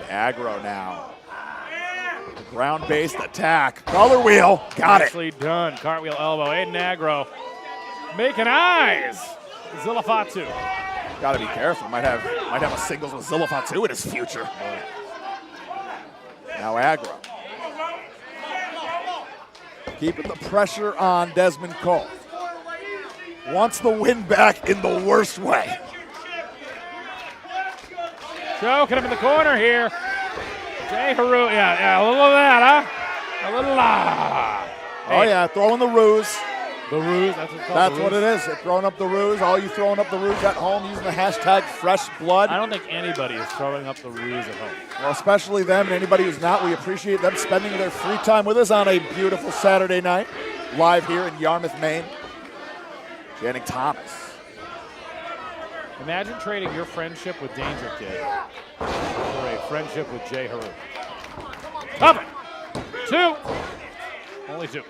Agro now. The ground-based attack. Color wheel. Got it. Nicely done. Cartwheel elbow. Aiden Agro making eyes. Zillafatu. Got to be careful. Might have a singles with Zillafatu in his future. Now Agro. Keeping the pressure on Desmond Cole. Wants the win back in the worst way. Choking him in the corner here. Jay Haru, yeah, a little of that, huh? A little, Oh yeah, throwing the ruse. The ruse, that's what it's called. That's what it is. They're throwing up the ruse. All you throwing up the ruse at home using the hashtag FreshBlood. I don't think anybody is throwing up the ruse at home. Well, especially them and anybody who's not. We appreciate them spending their free time with us on a beautiful Saturday night, live here in Yarmouth, Maine. Channing Thomas. Imagine trading your friendship with Danger Kid for a friendship with Jay Haru. Cover. 2. Only 2.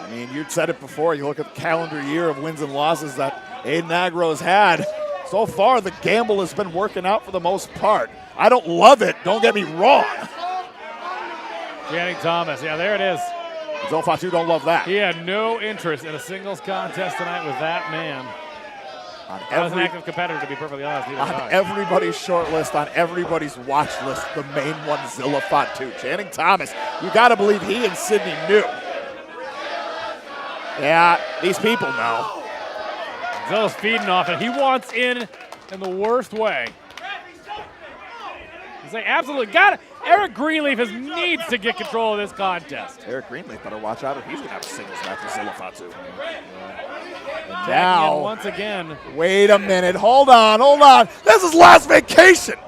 I mean, you'd said it before. You look at the calendar year of wins and losses that Aiden Agro has had. So far, the gamble has been working out for the most part. I don't love it. Don't get me wrong. Channing Thomas. Yeah, there it is. Zillafatu don't love that. He had no interest in a singles contest tonight with that man. I was an active competitor, to be perfectly honest. On everybody's short list, on everybody's watch list, the main one, Zillafatu. Channing Thomas, you got to believe he and Sydney knew. Yeah, these people know. Zilla's feeding off it. He wants in the worst way. He's like, absolutely got it. Eric Greenleaf needs to get control of this contest. Eric Greenleaf better watch out or he's going to have a singles match with Zillafatu. And now, once again. Wait a minute. Hold on. This is last vacation.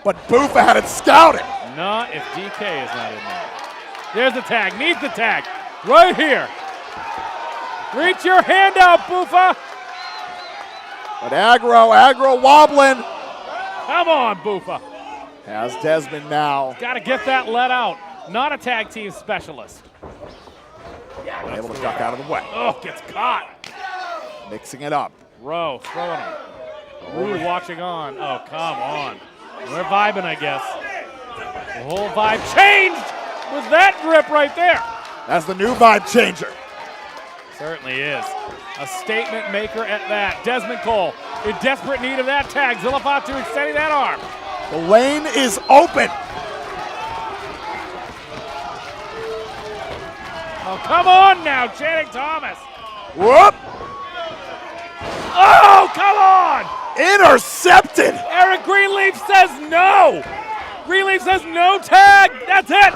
But Buffa had it scouted. Not if DK is not in there. There's the tag. Needs the tag. Right here. Reach your hand out, Buffa. But Agro wobbling. Come on, Buffa. Has Desmond now. Got to get that let out. Not a tag team specialist. Able to duck out of the way. Oh, gets caught. Mixing it up. Rowe throwing him. Rude watching on. Oh, come on. We're vibing, I guess. The whole vibe changed with that grip right there. That's the new vibe changer. Certainly is. A statement maker at that. Desmond Cole in desperate need of that tag. Zillafatu extending that arm. The lane is open. Oh, come on now, Channing Thomas. Whoop. Oh, come on. Intercepted. Eric Greenleaf says no. Greenleaf says no tag. That's it.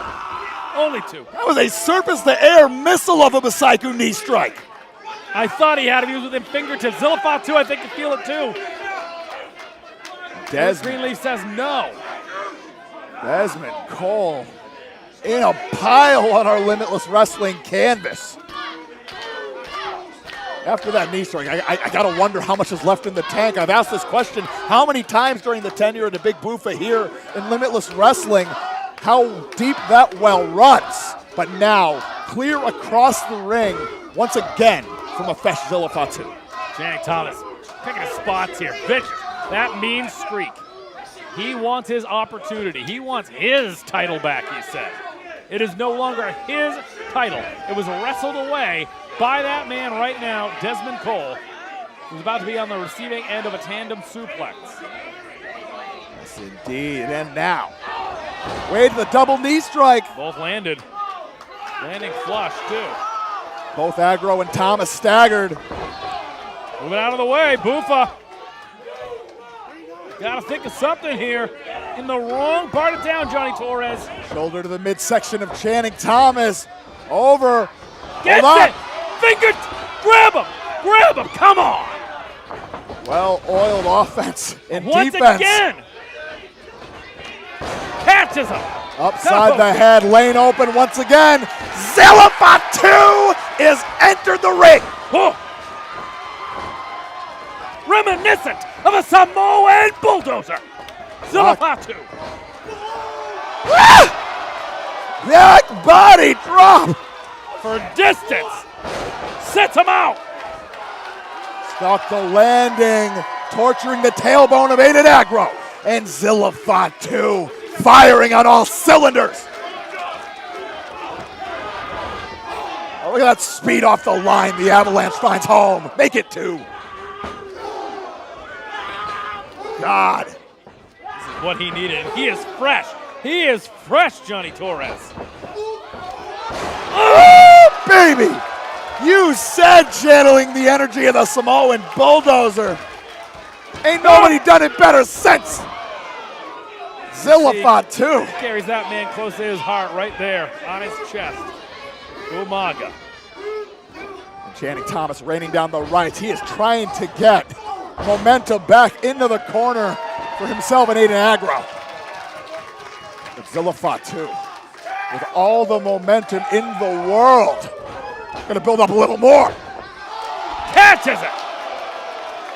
Only 2. That was a surface-to-air missile of a Masaiku knee strike. I thought he had it. He was within fingertips. Zillafatu, I think, could feel it too. Greenleaf says no. Desmond Cole in a pile on our Limitless Wrestling canvas. After that knee strike, I got to wonder how much is left in the tank. I've asked this question how many times during the tenure of the Big Buffa here in Limitless Wrestling, how deep that well runs. But now, clear across the ring, once again, from a fresh Zillafatu. Channing Thomas picking his spots here. Vicious. That mean streak. He wants his opportunity. He wants his title back, he said. It is no longer his title. It was wrestled away by that man right now, Desmond Cole, who's about to be on the receiving end of a tandem suplex. Yes, indeed. And now, wait, the double knee strike. Both landed. Landing flush, too. Both Agro and Thomas staggered. Moving out of the way, Buffa. Got to think of something here. In the wrong part of town, Johnny Torres. Shoulder to the midsection of Channing Thomas. Over. Gets it. Finger. Grab him. Grab him. Come on. Well-oiled offense and Once defense. Again. Catches him. Upside the head. Lane open once again. Zilla Fatu is entered the ring. Oh. Reminiscent of a Samoan bulldozer. Zilla Fatu. That body drop. For distance. Sets him out. Stuck the landing, torturing the tailbone of Aiden Agro. And Zilla Fatu firing on all cylinders. Oh, look at that speed off the line. The Avalanche finds home. Make it 2. God. This is what he needed. He is fresh. He is fresh, Johnny Torres. Oh, baby! You said channeling the energy of the Samoan bulldozer. Ain't nobody done it better since. Zilla Fatu. Carries that man close to his heart right there on his chest. Umaga. And Channing Thomas raining down the right. He is trying to get momentum back into the corner for himself and Aiden Agro. But Zilla Fatu, with all the momentum in the world, gonna build up a little more. Catches it.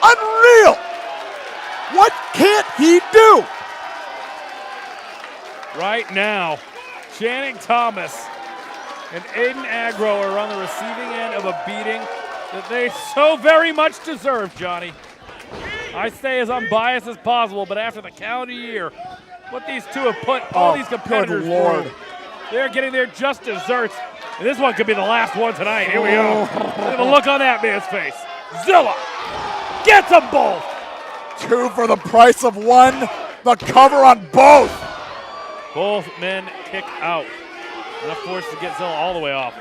Unreal! What can't he do? Right now, Channing Thomas and Aiden Agro are on the receiving end of a beating that they so very much deserve, Johnny. I stay as unbiased as possible, but after the calendar year, what these two have put all these competitors through, they're getting their just desserts. And this one could be the last one tonight. Here we go. Look at the look on that man's face. Zilla gets them both. 2 for the price of 1. The cover on both. Both men kick out. Enough force to get Zilla all the way off.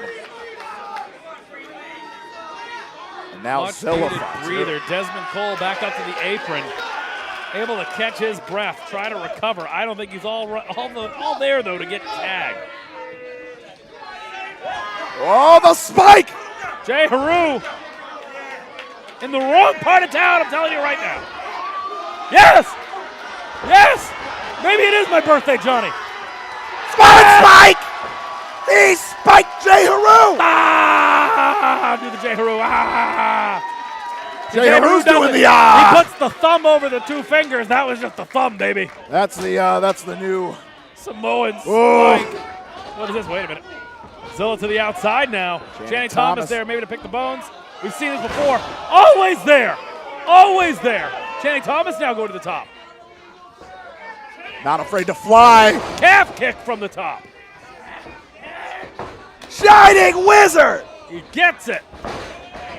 And now Much Zilla needed breather. Desmond Cole back up to the apron, able to catch his breath, try to recover. I don't think he's all there though to get tagged. Oh, the spike! Jay Haru in the wrong part of town, I'm telling you right now. Yes! Yes! Maybe it is my birthday, Johnny. Spike! He spiked Jay Haru! Ah! Do the Jay Haru. Ah! Jay Haru's doing the He ah! puts the thumb over the 2 fingers. That was just the thumb, baby. That's the new Samoan oh. spike. What is this? Wait a minute. Zilla to the outside now. Channing Thomas there, maybe to pick the bones. We've seen this before. Always there. Always there. Channing Thomas now going to the top. Not afraid to fly. Calf kick from the top. Shining Wizard! He gets it.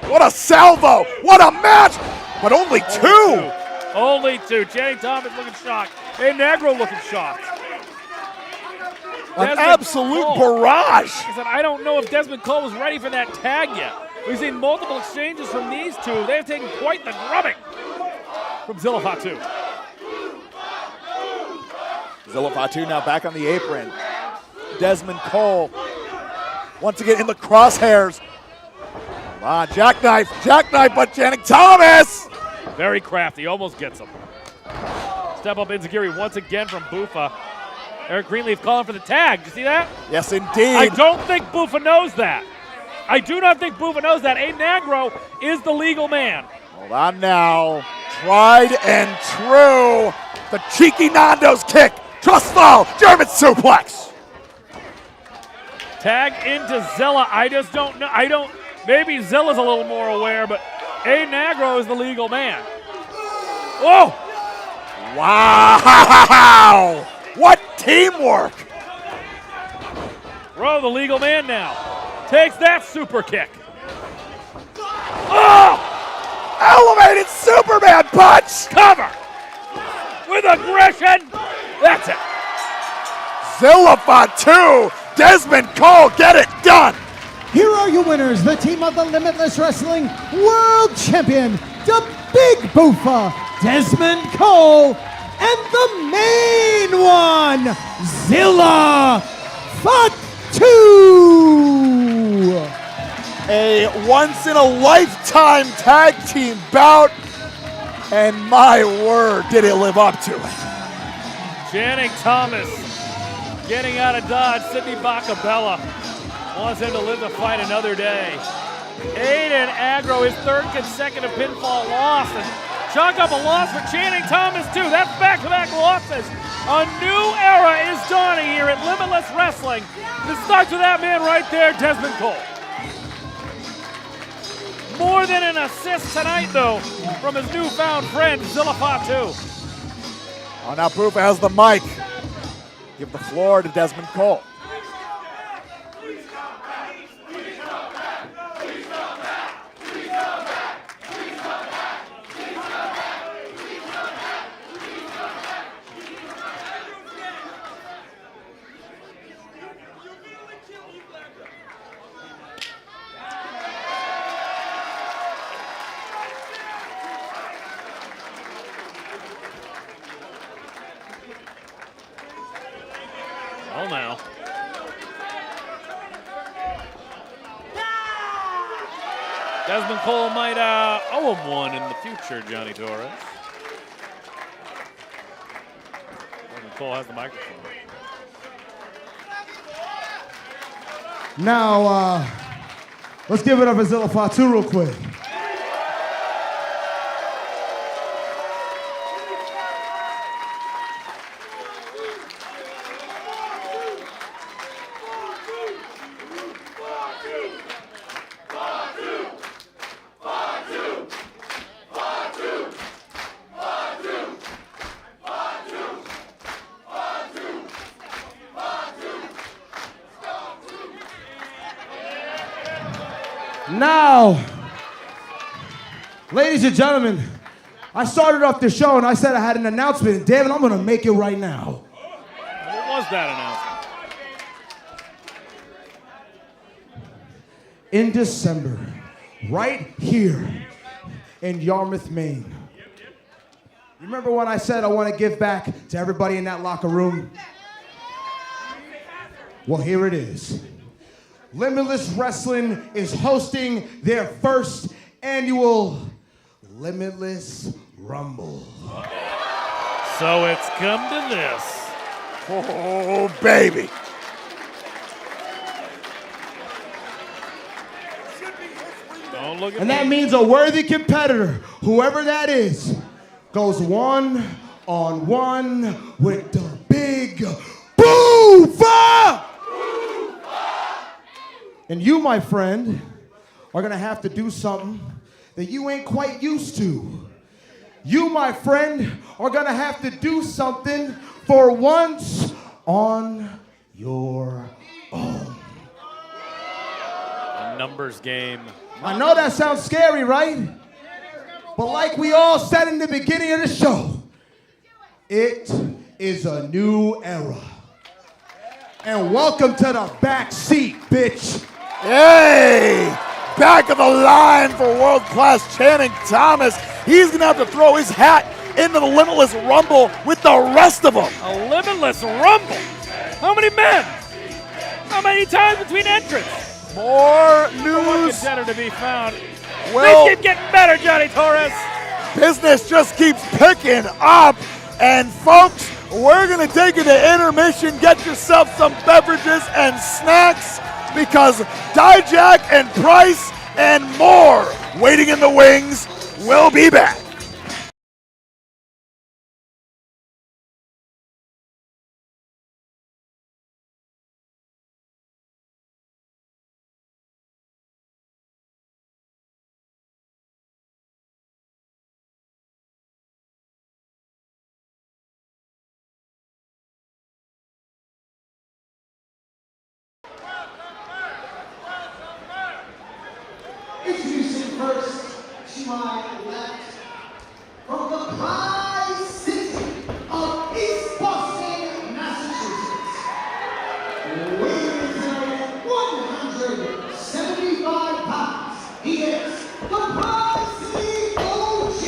What a salvo! What a match! But only 2! Only 2. Channing Thomas looking shocked. And Negro looking shocked. An absolute barrage! I said, I don't know if Desmond Cole was ready for that tag yet. We've seen multiple exchanges from these two. They've taken quite the drubbing from Zilla Fatu. Zilla Fatu now back on the apron. Desmond Cole once again in the crosshairs. Come on, jackknife, but Channing Thomas! Very crafty, almost gets him. Step up Inzagiri once again from Bufa. Eric Greenleaf calling for the tag. You see that? Yes, indeed. I don't think Bufa knows that. I do not think Bufa knows that. Aiden Agro is the legal man. Hold on now. Tried and true. The cheeky Nando's kick. Trust fall. German suplex. Tag into Zilla. I just don't know. Maybe Zilla's a little more aware, but Aiden Agro is the legal man. Oh! Wow! What teamwork! Bro, the legal man now. Takes that super kick. Oh! Elevated Superman punch! Cover! With aggression! That's it. Zilla Fatu! Desmond Cole, get it done! Here are your winners, the team of the Limitless Wrestling World Champion, the Big Boofa, Desmond Cole, and the main one, Zilla Fatu! A once-in-a-lifetime tag team bout, and my word, did it live up to it. Channing Thomas getting out of Dodge. Sidney Bacabella Wants him to live to fight another day. Aiden aggro, his third consecutive pinfall loss. And chalk up a loss for Channing Thomas, too. That's back-to-back losses. A new era is dawning here at Limitless Wrestling. It starts with that man right there, Desmond Cole. More than an assist tonight, though, from his newfound friend, Zilla Fatu. Oh, now Poofa has the mic. Give the floor to Desmond Cole. Oh, now. Desmond Cole might owe him one in the future, Johnny Torres. Desmond Cole has the microphone. Now, let's give it up for Zilla Fatu real quick. Now, ladies and gentlemen, I started off the show and I said I had an announcement. David, I'm gonna make it right now. What was that announcement? In December, right here in Yarmouth, Maine. Remember when I said I want to give back to everybody in that locker room? Well, here it is. Limitless Wrestling is hosting their first annual Limitless Rumble. So it's come to this. Oh, baby. Don't look at And me. that means a worthy competitor, whoever that is, goes one-on-one with the big Boofa! And you, my friend, are gonna have to do something that you ain't quite used to. You, my friend, are gonna have to do something for once on your own. A numbers game. I know that sounds scary, right? But like we all said in the beginning of the show, it is a new era. And welcome to the back seat, bitch. Hey! Back of the line for world-class Channing Thomas. He's going to have to throw his hat into the Limitless Rumble with the rest of them. A Limitless Rumble. How many men? How many times between entrants? More One news. contender to be found. Well, Things keep getting better, Johnny Torres. business just keeps picking up. And folks, we're going to take you to intermission. Get yourself some beverages and snacks because Dijak and Price and more waiting in the wings. We'll be back. Introducing first to my left, from the Prize City of East Boston, Massachusetts, weighing in 175 pounds, he is the Prize City OG,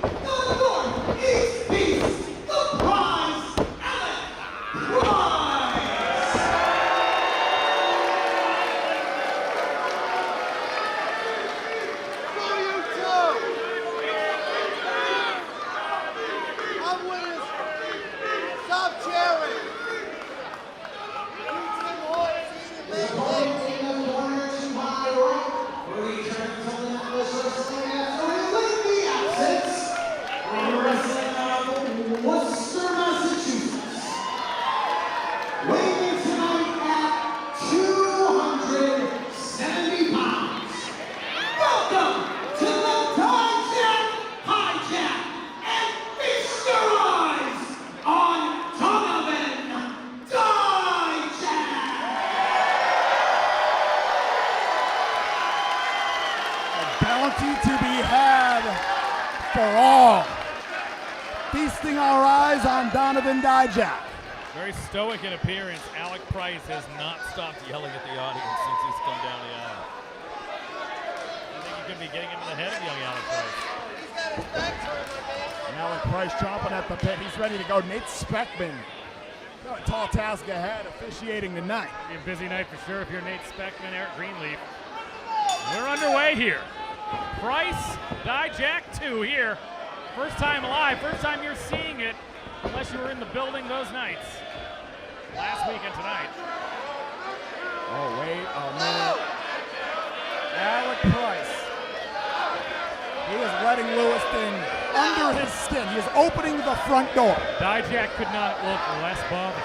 the Northeast Beast, the Prize, Alec Prize. feasting our eyes on Donovan Dijak. Very stoic in appearance. Alec Price has not stopped yelling at the audience since he's come down the aisle. I think he could be getting into the head of young Alec Price. Alec Price chomping at the bit. He's ready to go. Nate Speckman, got a tall task ahead, officiating tonight. Be a busy night for sure if you're Nate Speckman, Eric Greenleaf. We're underway here. Price, Dijak 2 here. First time live, first time you're seeing it, unless you were in the building those nights. Last week and tonight. Oh, wait a minute. Alec Price. He is letting Lewis in under his skin. He is opening the front door. Dijak could not look less bothered.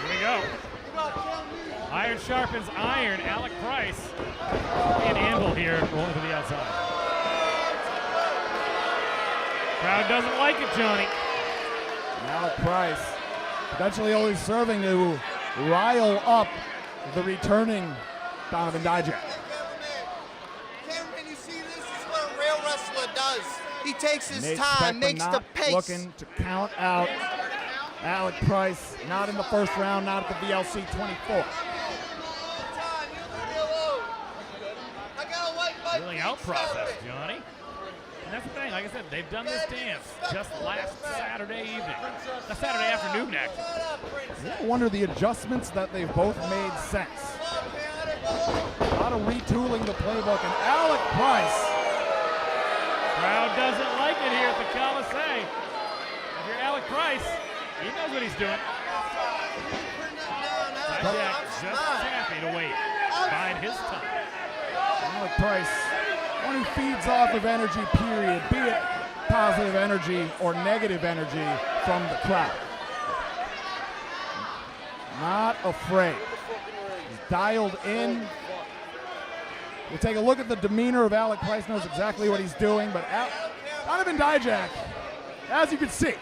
Here we go. Iron sharpens iron. Alec Price. An anvil here rolling to the outside. Crowd doesn't like it, Johnny. Alec Price potentially only serving to rile up the returning Donovan Dijak. Cameraman, you see, this is what a real wrestler does. He takes his Nate time, Speckman makes the not pace. looking to count out Alec Price, not in the first round, not at the VLC 24. Really out process, Johnny. And that's the thing, like I said, they've done this dance just last Saturday evening. That's Saturday afternoon, actually. I wonder the adjustments that they've both made since. A lot of retooling the playbook, and Alec Price. Crowd doesn't like it here at the Coliseum. If you're Alec Price, he knows what he's doing. Dijak just as happy to wait, bide his time. Alec Price, one who feeds off of energy, period, be it positive energy or negative energy from the crowd. Not afraid. He's dialed in. We'll take a look at the demeanor of Alec Price, knows exactly what he's doing, but Donovan Dijak, as you can see,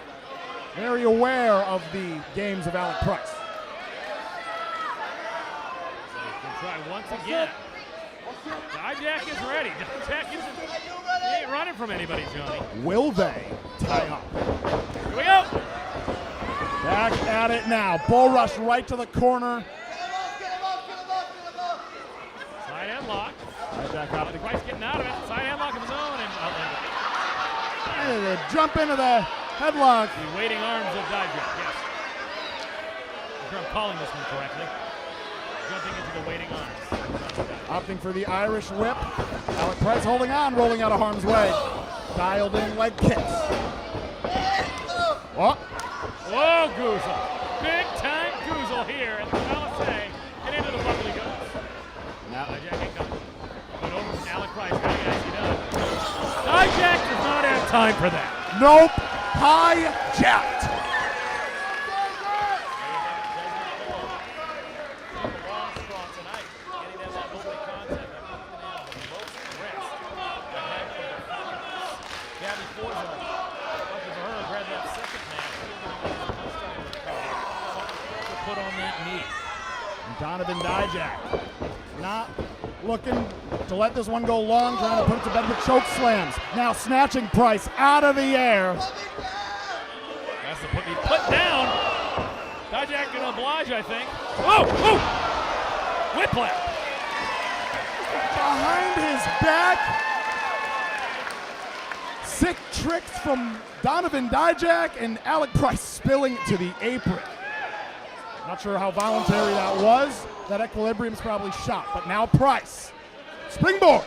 very aware of the games of Alec Price. So he's going to try once again. Dijak is ready. Dijak he ain't running from anybody, Johnny. Will they tie up? Here we go. Back at it now. Bull rush right to the corner. Side headlock. Dijak out to Price getting out of it. Side headlock of his own and outlanded. and jump into the headlock. The waiting arms of Dijak, yes. I'm sure I'm calling this one correctly. Jumping into the waiting arms. Opting for the Irish whip. Alec Price holding on, rolling out of harm's way. Dialed in leg kicks. Oh. Whoa, Goozle. Big time Goozle here at the Coliseum. Get into the bubbly goes. Now Dijak ain't coming. But over from Alec Price. How you guys see that? Dijak does not have time for that. nope. Hijacked. Donovan Dijak not looking to let this one go long, trying to put it to bed with choke slams. Now snatching Price out of the air. Has to be put down. Dijak gonna oblige, I think. Whoa! Whoa! Whiplash. Behind his back. Sick tricks from Donovan Dijak, and Alec Price spilling to the apron. Not sure how voluntary that was. That equilibrium's probably shot, but now Price. Springboard.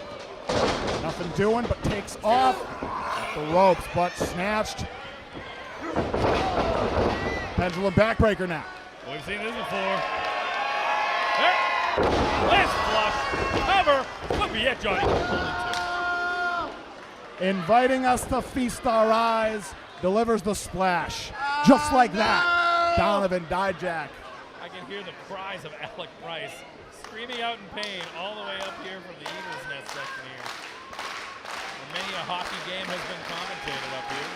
Nothing doing, but takes off at the ropes, but snatched. Pendulum backbreaker now. We've seen this before. There. Last flush. Cover. Look me yet, Johnny. Inviting us to feast our eyes. Delivers the splash. Just like that. Donovan Dijak. I can hear the cries of Alec Price screaming out in pain all the way up here from the Eagles Nest section here. And many a hockey game has been commentated up here.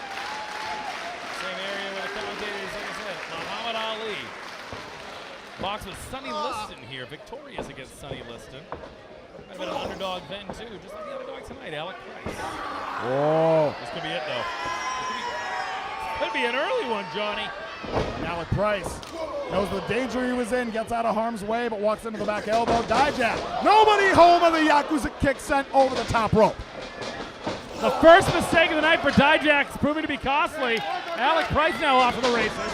Same area where the commentators, like I said, Muhammad Ali. Box with Sonny Liston here, victorious against Sonny Liston. Might have been an underdog then, too, just like the underdog tonight, Alec Price. Whoa. This could be it, though. Could be an early one, Johnny. Alec Price knows the danger he was in, gets out of harm's way, but walks into the back elbow. Dijak. Nobody home on the Yakuza kick sent over the top rope. The first mistake of the night for Dijak is proving to be costly. Alec Price now off of the races.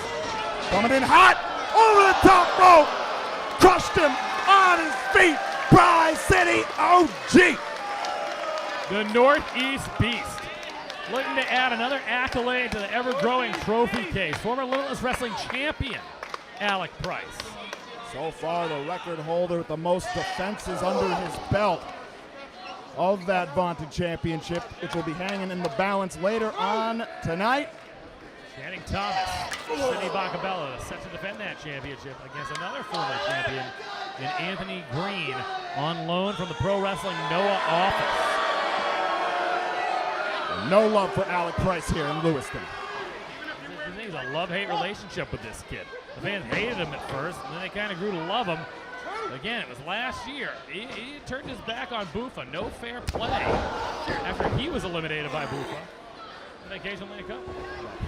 Coming in hot, over the top rope. Crushed him on his feet. Prize City OG. The Northeast Beast. Looking to add another accolade to the ever-growing trophy case. Former Limitless Wrestling champion, Alec Price. So far, the record holder with the most defenses under his belt of that vaunted championship, which will be hanging in the balance later on tonight. Channing Thomas, Sidney Bacabella, set to defend that championship against another former champion in Anthony Green, on loan from the Pro Wrestling Noah office. No love for Alec Price here in Lewiston. There's a love-hate relationship with this kid. The fans hated him at first, and then they kind of grew to love him. Again, it was last year. He turned his back on Buffa. No fair play after he was eliminated by Buffa. The Vacationland Cup.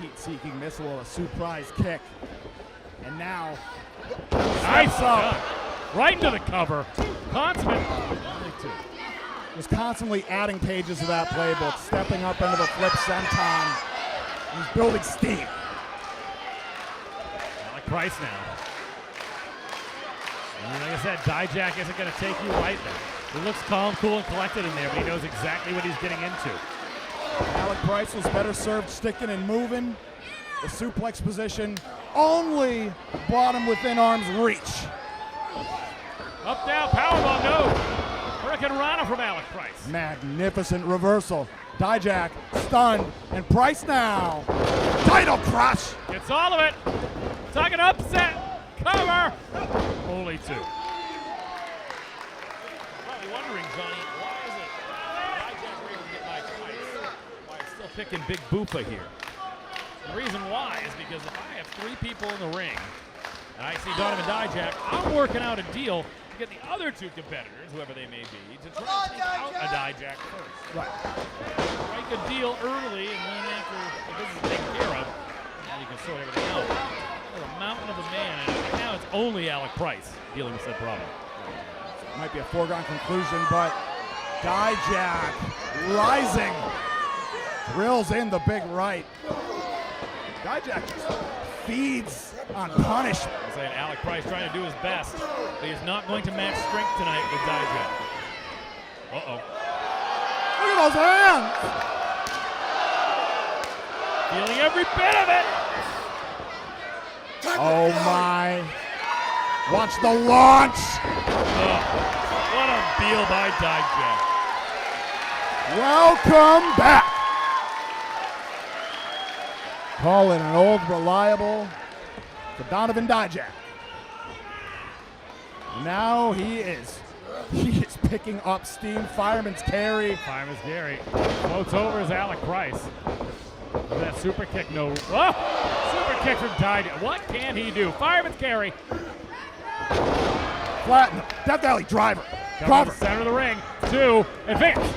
Heat-seeking missile, a surprise kick. And now, nice up. Right into the cover. Consummate. Just constantly adding pages to that playbook, stepping up into the flip senton. He's building steam. Alec Price now. And like I said, Dijak isn't going to take you right there. He looks calm, cool, and collected in there, but he knows exactly what he's getting into. Alec Price was better served sticking and moving. The suplex position only brought him within arm's reach. Up, down, powerbomb, no. Hurricane Rana from Alec Price. Magnificent reversal. Dijak stunned, and Price now. Title crush. Gets all of it. Talking upset. Cover. Only two. Probably wondering, Johnny, why is it Dijak able to get by Price while he's still picking Big Boopa here? The reason why is because if I have three people in the ring and I see Donovan Dijak, I'm working out a deal to get the other two competitors, whoever they may be, to try to take out a Dijak first. Right. Strike a deal early, and then after the business is taken care of, now you can sort everything out. There's a mountain of a man, and right now it's only Alec Price dealing with that problem. It might be a foregone conclusion, but Dijak rising, drills in the big right. Dijak just feeds on punishment. I'm saying Alec Price trying to do his best, but he's not going to match strength tonight with Dijak. Uh-oh. Look at those hands! Feeling every bit of it! Oh my. Watch the launch! Oh, what a deal by Dijak. Welcome back! Call it an old reliable for Donovan Dijak. Now he is picking up steam. Fireman's carry. Fireman's carry. Floats over is Alec Price. Look at that super kick. No. Oh! Super kick from Dijak. What can he do? Fireman's carry. Flatten. Death Valley driver. Cover. Center of the ring. Two. Advance.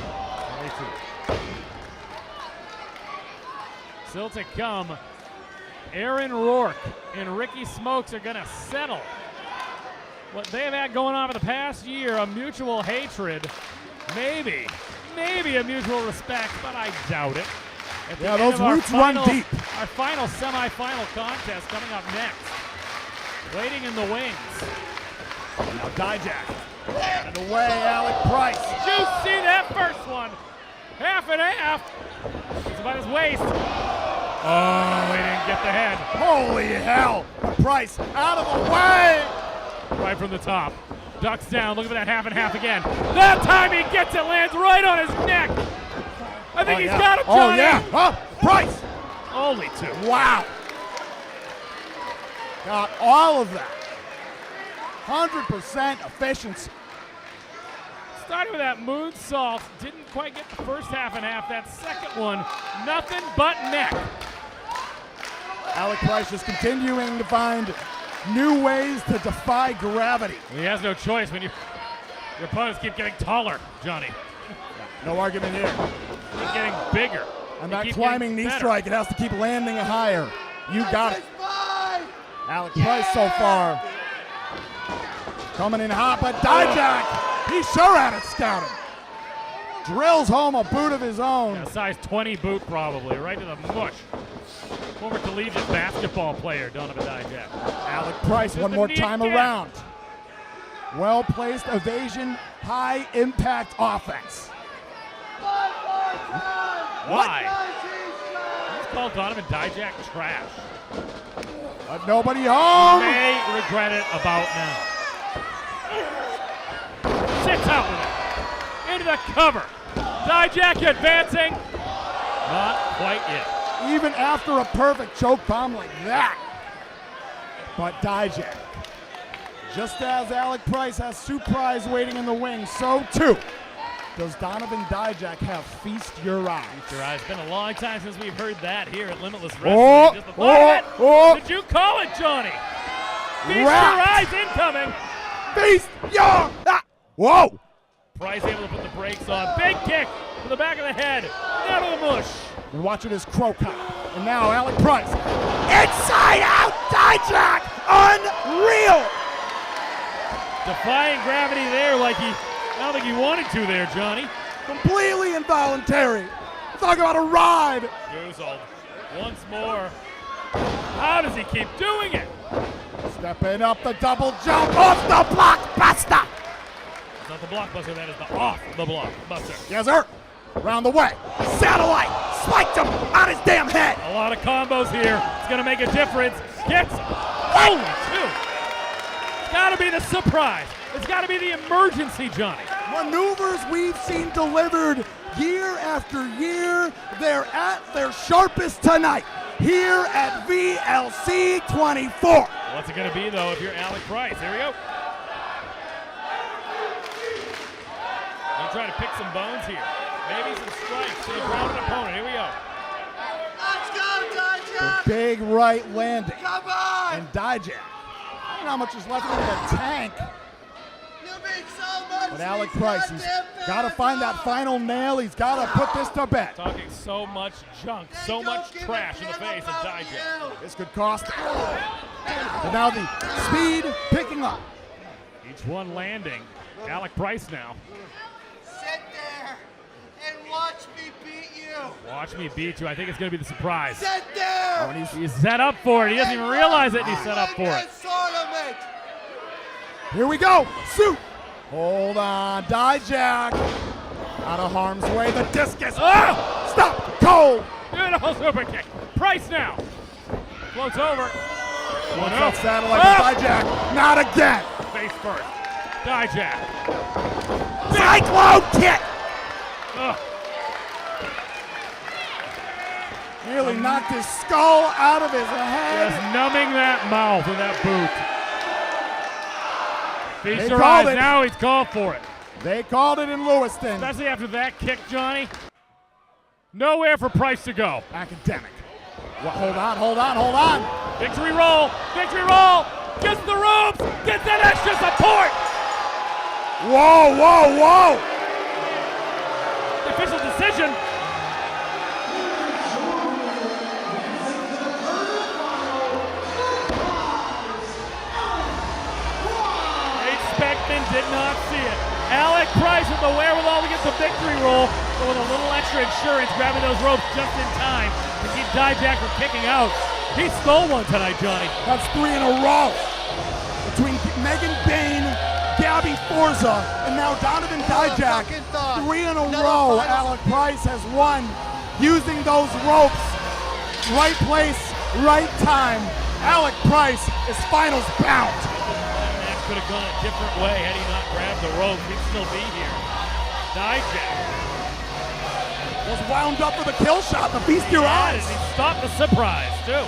Still to come, Aaron Rourke and Ricky Smokes are going to settle what they've had going on for the past year, a mutual hatred, maybe a mutual respect, but I doubt it. Yeah, those roots run deep. Our final semifinal contest coming up next. Waiting in the wings. Now Dijak. And away, Alec Price. Did you see that first one? Half and half. It's about his waist. Oh, he didn't get the head. Holy hell. Price out of the way. Right from the top. Ducks down. Look at that half and half again. That time he gets it, lands right on his neck. I think he's got him, Johnny. Oh, yeah. Oh, Price. Only two. Wow. Got all of that. 100% efficiency. Started with that moonsault. Didn't quite get the first half and half. That second one, nothing but neck. Alec Price just continuing to find new ways to defy gravity. He has no choice when you Your opponents keep getting taller, Johnny. No argument here. Keep getting bigger. And They that keep climbing getting knee better. strike, it has to keep landing higher. You got it. Alec Price so far. Coming in hot, but Dijak, he's sure at it scouting. Drills home a boot of his own. A size 20 boot probably, right to the mush. Former collegiate basketball player, Donovan Dijak. Alec Price one the more knee time again. around. Well-placed evasion, high impact offense. Why? Let's call Donovan Dijak trash. But nobody home. May regret it about now. Sits out with it. Into the cover. Dijak advancing. Not quite yet. Even after a perfect choke bomb like that. But Dijak, just as Alec Price has surprise waiting in the wings, so too does Donovan Dijak have Feast Your Eyes. It's been a long time since we've heard that here at Limitless Oh, Wrestling. Just the thought of it. oh. Did you call it, Johnny? Feast your Wrapped. eyes incoming. Feast Your Eyes. Whoa. Price able to put the brakes on. Big kick to the back of the head. Down to the mush. You're watching his crow cop. And now Alec Price. Inside out Dijak. Unreal. Defying gravity there like I don't think he wanted to there, Johnny. Completely involuntary. Talk about a ride. Goozled. Once more. How does he keep doing it? Stepping up the double jump off the blockbuster. It's not the blockbuster, that is the off the blockbuster. Yes, sir. Round the way. Satellite. Spiked him on his damn head. A lot of combos here. It's going to make a difference. Gets only two. It's got to be the surprise. It's got to be the emergency, Johnny. Maneuvers we've seen delivered year after year. They're at their sharpest tonight here at VLC 24. What's it going to be, though, if you're Alec Price? Here we go. Gonna try to pick some bones here. Maybe some strikes to the grounded opponent. Here we go. Let's go, The Dijak! big right landing. Come on! And Dijak. I don't know how much is left in the tank. You mean so much! But Alec these Price, he's goddamn got to find that final nail. He's got to put this to bed. Talking so much junk, They so don't much give a trash in the damn face of about Dijak. you. This could cost him. But now the speed picking up. Each one landing. Alec Price now. Sit there and watch me beat you! Watch me beat you. I think it's going to be the surprise. Sit there! And He's set up for it. He doesn't even realize it, and he's set up for it. Tournament. Here we go. Suit. Hold on. Dijak. Out of harm's way. The discus. Oh! Stop. Cole. Beautiful super kick. Price now. Floats over. What's that satellite with Dijak? Not again. Face first. Dijak. Cyclone kick. Ugh. Nearly knocked his skull out of his head. Just numbing that mouth with that boot. Feast They your called eyes. it. Now he's called for it. They called it in Lewiston. Especially after that kick, Johnny. Nowhere for Price to go. Academic. Hold on, hold on, hold on. Victory roll. Victory roll. Gets the ropes. Gets that extra support. Whoa, whoa, whoa. Official decision. Nate Speckman did not see it. Alec Price with the wherewithal to get the victory roll, but with a little extra insurance, grabbing those ropes just in time to keep Dijak from kicking out. He stole one tonight, Johnny. That's 3 in a row. Between Megan Bane, Gabby Forza, and now Donovan Dijak. fucking thought. 3 in a Another row. final- Alec Price has won using those ropes. Right place, right time. Alec Price is finals bound. That match could have gone a different way had he not grabbed the rope. He'd still be here. Dijak. Was wound up for the kill shot, the Feast Your Eyes. He stopped the surprise, too.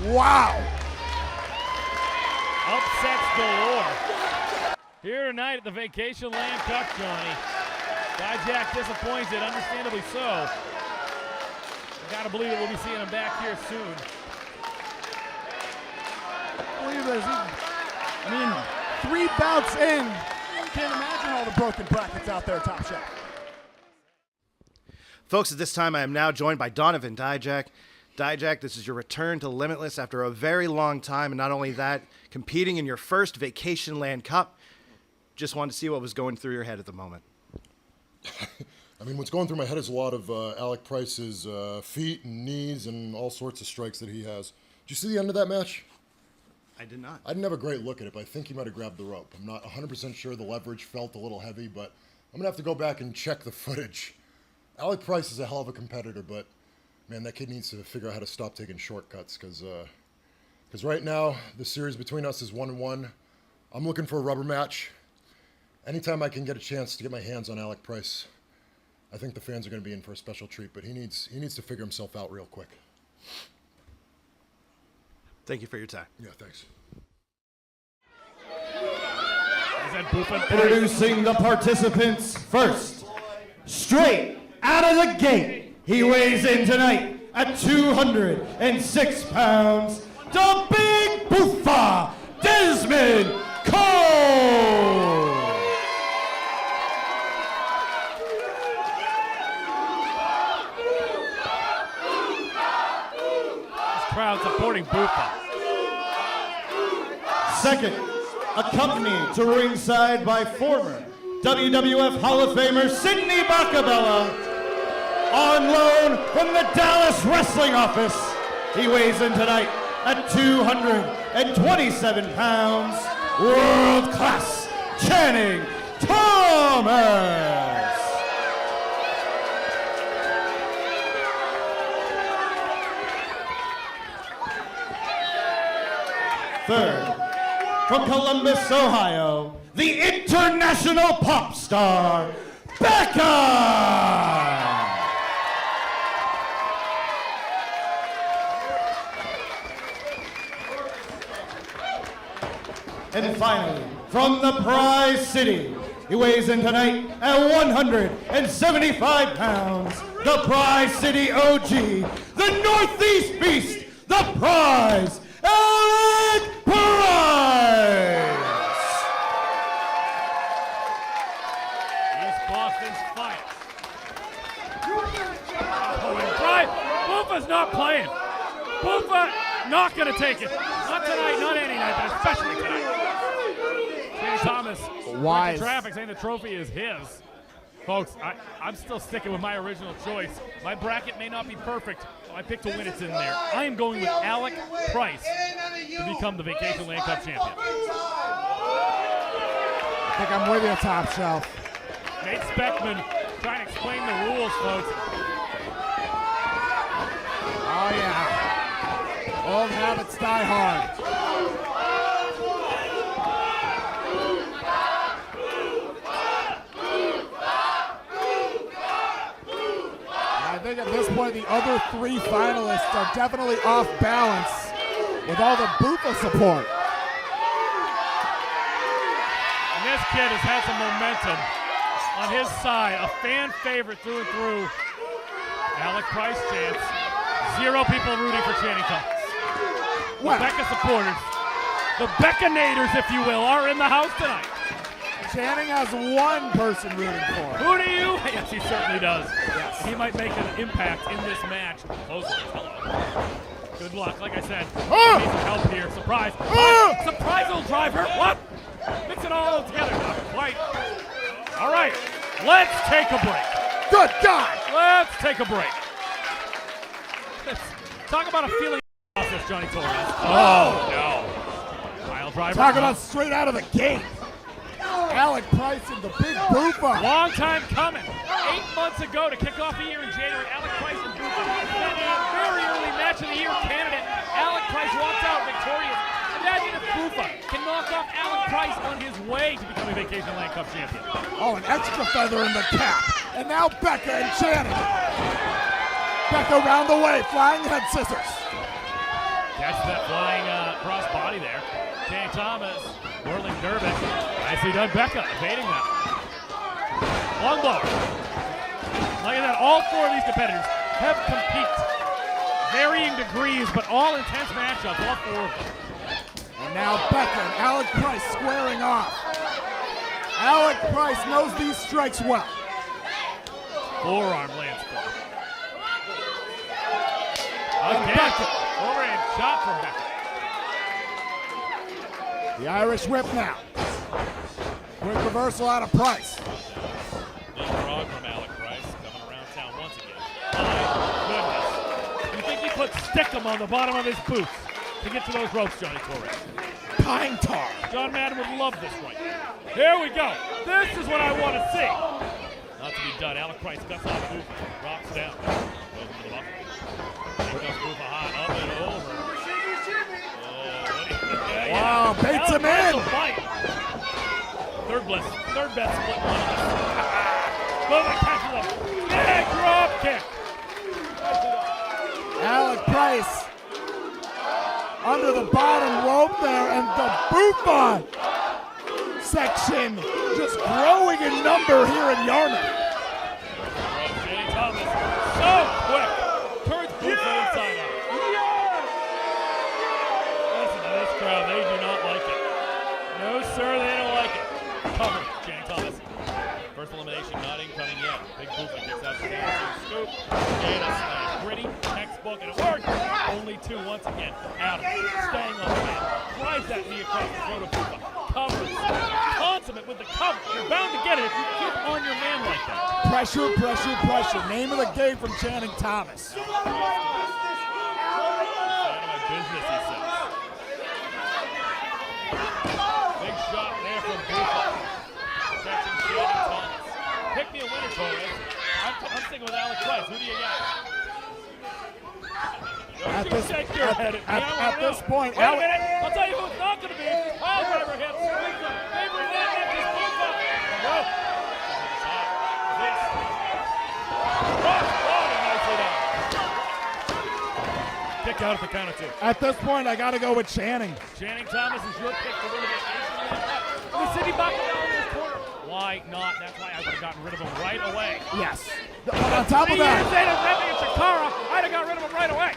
Wow. Upsets galore. Here tonight at the Vacationland Cup, Johnny. Dijak disappointed, understandably so. I gotta believe that we'll be seeing him back here soon. I believe there's, I mean, 3 bouts in. Can't imagine all the broken brackets out there, Top Chef. Folks, at this time I am now joined by Donovan Dijak. Dijak, this is your return to Limitless after a very long time, and not only that, competing in your first Vacationland Cup. Just wanted to see what was going through your head at the moment. I mean, what's going through my head is a lot of Alec Price's feet and knees and all sorts of strikes that he has. Did you see the end of that match? I did not. I didn't have a great look at it, but I think he might have grabbed the rope. I'm not 100% sure. The leverage felt a little heavy, but I'm going to have to go back and check the footage. Alec Price is a hell of a competitor, but, man, that kid needs to figure out how to stop taking shortcuts because right now the series between us is 1-1. I'm looking for a rubber match. Anytime I can get a chance to get my hands on Alec Price, I think the fans are going to be in for a special treat, but he needs to figure himself out real quick. Thank you for your time. Yeah, thanks. Introducing the participants first. Straight out of the gate, he weighs in tonight at 206 pounds, the Big Boofa, Desmond Cole. This crowd supporting Boofa. Second, accompanied to ringside by former WWF Hall of Famer Sidney Bacabella, on loan from the Dallas Wrestling Office. He weighs in tonight at 227 pounds, world-class Channing Thomas. Third, from Columbus, Ohio, the international pop star, Becca! And finally, from the Prize City, he weighs in tonight at 175 pounds, the Prize City OG, the Northeast Beast, the Prize, Alec Price! He's Boston's fight. Boofa's not playing. Boofa not going to take it. Not tonight, not any night, but especially tonight. Danny Thomas, Wise. traffic saying the trophy is his. Folks, I'm still sticking with my original choice. My bracket may not be perfect, but I picked to win. It's in there. I am going with Alec Price to become the Vacationland Cup champion. I think I'm with you, Top Shelf. Nate Speckman trying to explain the rules, folks. Oh, yeah. Old habits die hard. I think at this point the other 3 finalists are definitely off balance with all the Boofa support. And this kid has had some momentum on his side. A fan favorite through and through. Alec Price chants. 0 people rooting for Channing Thomas. What? Becca supporters, the Beccanators, if you will, are in the house tonight. Channing has 1 person rooting for him. Who do you? Yes, he certainly does. Yes. He might make an impact in this match. Hello. Good luck. Like I said, need some help here. Surprise. Surprise will drive her. What? Mix it all together. Not quite. All right. Let's take a break. Good God. Let's take a break. Let's talk about a feeling process, Johnny Torres. Oh, no. Pile driver. Talk about straight out of the gate. Alec Price and the Big Boofa. Long time coming. 8 months ago to kick off the year in January, Alec Price and Boofa. Then a very early match of the year candidate. Alec Price walks out victorious. Imagine if Boofa can knock off Alec Price on his way to becoming Vacationland Cup champion. Oh, an extra feather in the cap. And now Becca and Channing. Becca around the way, flying head scissors. Catch that flying cross body there. Channing Thomas, whirling Durbin. Nicely done, Becca, evading that. Long blow. Like I said, all 4 of these competitors have competed. Varying degrees, but all intense matchups, all 4 of them. And Now Becca and Alec Price squaring off. Alec Price knows these strikes well. Forearm lands for him. Again, Becca. overhand shot from Becca. The Irish whip now. Quick reversal out of Price. Big frog from Alec Price coming around town once again. My goodness. You think he put stickum on the bottom of his boots to get to those ropes, Johnny Torres? Pine tar. John Madden would love this right now. Here we go. This is what I want to see. Not to be done. Alec Price cuts off Boofa. Drops down. Goes into the buckle. Here goes Boofa high. Up and over. Oh, Wow, baits him in. Third best split one. Boofa catches him. Big drop kick. Alec Price under the bottom rope there, and the Boofa section just growing in number here in Yarmouth. Jay Thomas, so quick, turns Boofa inside out. Listen to this crowd, they do not like it. No, sir, they don't like it. Cover, Jay Thomas. First elimination not incoming yet. Big Boofa kicks out the down, scoop, and a slam. Gritty, textbook, and it worked. Only two once again. Adam staying on the mat. Drives that knee across the throat of Boofa. Covers. Consummate with the cover. You're bound to get it if you keep on your man like that. Pressure, pressure, pressure. Name of the game from Channing Thomas. Out of my business, he says. Big shot there from Boofa. Catching Channing Thomas. Pick me a winner, Torres. I'm sticking with Alec Price. Who do you got? At this point, Wait a minute. I'll tell you who it's not going to be. Pile driver hits. Favorite man is Boofa. No. This. Nicely done. Kick out at the count of two. At this point, I got to go with Channing. Channing Thomas is your pick to win the Vacationland Cup. With Sidney Bacalao in his corner. Why not? That's why I would have gotten rid of him right away. Yes. On top of 3 years that, later, repping at Chikara, I'd have got rid of him right away.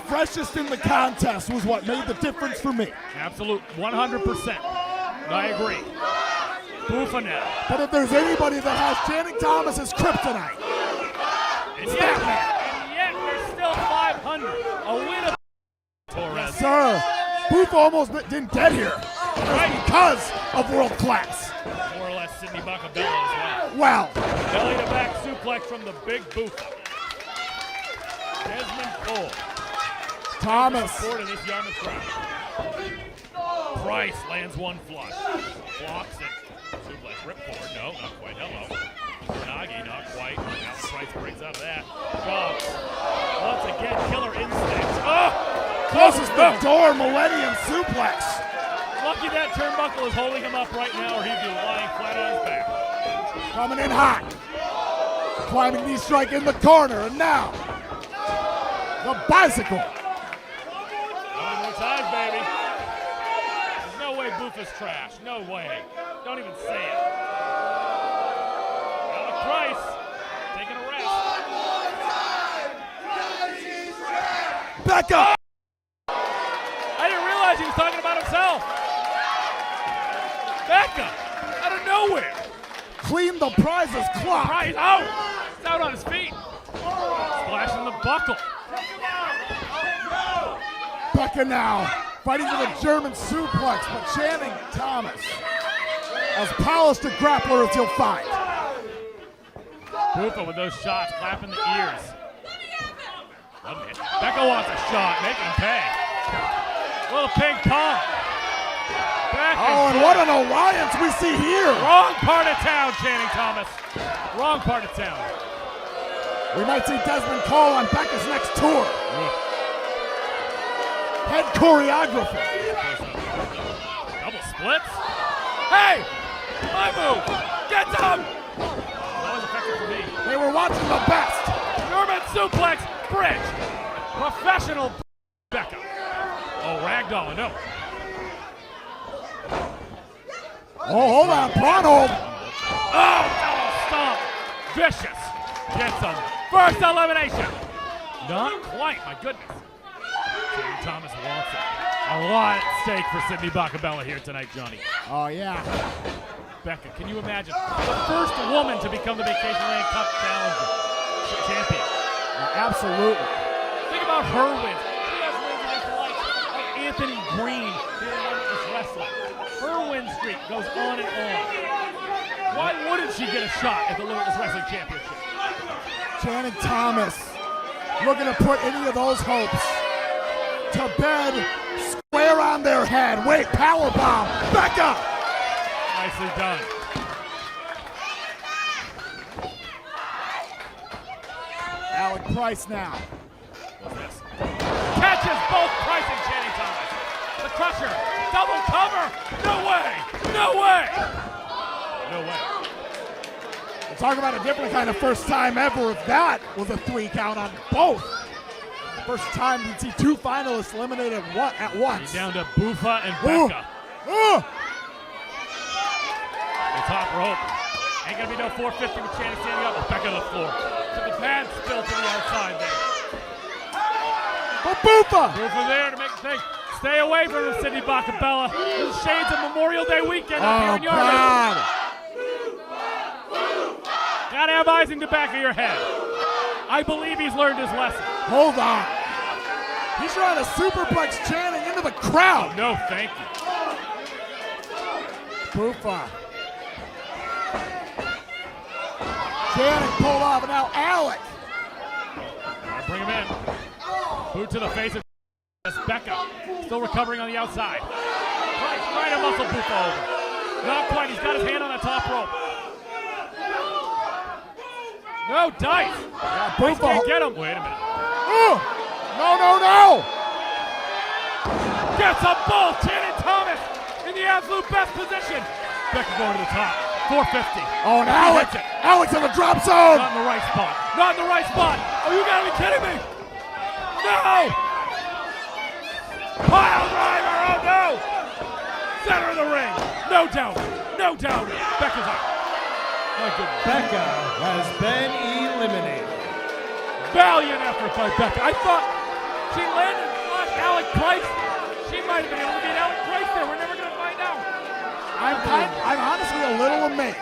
freshest in the contest was what made the difference for me. Absolute 100%. I agree. Boofa now. But if there's anybody that has Channing Thomas as kryptonite, And yet we're still 500. A win of Torres. sir, Boofa almost didn't get here. Right. Because of world class. More or less Sidney Bacalao as well. Wow. Belly to back suplex from the big Boofa. Desmond Cole. Thomas. Support in this Yarmouth crowd. Price lands one flush. Blocks it. Suplex. Rip forward. No, not quite. Hello. Nagi, not quite. Alec Price breaks out of that. Shoves. Once again, killer instincts. Oh! Closes the door, Millennium suplex. Lucky that turnbuckle is holding him up right now, or he'd be lying flat on his back. Coming in hot. Climbing knee strike in the corner, and now the bicycle. How many more times, baby? There's no way Boofa's trash. No way. Don't even say it. Alec Price taking a rest. Back up. I didn't realize he was talking about himself. Becca, out of nowhere. Clean the prizes clock. Price out. He's out on his feet. Splashing the buckle. Becca now fighting for the German suplex, but Channing Thomas, as polished a grappler as you'll find. Boofa with those shots, clapping the ears. Becca wants a shot, make him pay. Little ping pong. Back and what an alliance we see here. Wrong part of town, Channing Thomas. Wrong part of town. We might see Desmond Cole on Becca's next tour. Head choreographer. Double splits. Hey! My move! Get some! That was effective for me. They were watching the best. German suplex, bridge. Professional Becca. Oh, ragdoll, no. Oh, hold on, Braun hold. Oh, double stomp. Vicious. Gets him. First elimination. Not quite, my goodness. Channing Thomas wants it. A lot at stake for Sydney Bacabella here tonight, Johnny. Oh, yeah. Becca, can you imagine? The first woman to become the Vacationland Cup champion. Absolutely. Think about her wins. She has wins against the likes of Anthony Green here in Limitless Wrestling. Her win streak goes on and on. Why wouldn't she get a shot at the Limitless Wrestling Championship? Channing Thomas looking to put any of those hopes to bed, square on their head. Wait, powerbomb. Becca! Nicely done. Alec Price now. What's this? Catches both Price and Channing Thomas. The Crusher, double cover. No way. No way. No way. We're talking about a different kind of first time ever if that was a 3 count on both. First time we see 2 finalists eliminated at once. He's down to Bufa and Becca. The top rope. Ain't gonna be no 450 with Channing standing up with Becca on the floor. So the pad spill to the outside there. But Bufa! Bufa there to make the thing. Stay away from the Sydney Bacabella. There's shades of Memorial Day weekend up here in your God. Gotta have eyes in the back of your head. I believe he's learned his lesson. Hold on. He's trying to superplex Channing into the crowd. No, thank you. Bufa. Channing pulled off, and now Alec. Gotta bring him in. Boot to the face of Becca. Still recovering on the outside. Trying to muscle Bufa over. Not quite. He's got his hand on the top rope. No, dice. Yeah, Price Bufa. can't get him. Wait a minute. No. Gets a both. Channing Thomas in the absolute best position. Becca going to the top. 450. Oh, and Alec. Alec's in the drop zone. Not in the right spot. Not in the right spot. Oh, you gotta be kidding me. No. Pile driver. Oh, no. Center of the ring. No doubt. No doubt. Becca's out. My goodness. Becca has been eliminated. Valiant effort by Becca. I thought she landed on Alec Price. She might have been able to beat Alec Price there. We're never going to find out. I'm honestly a little amazed.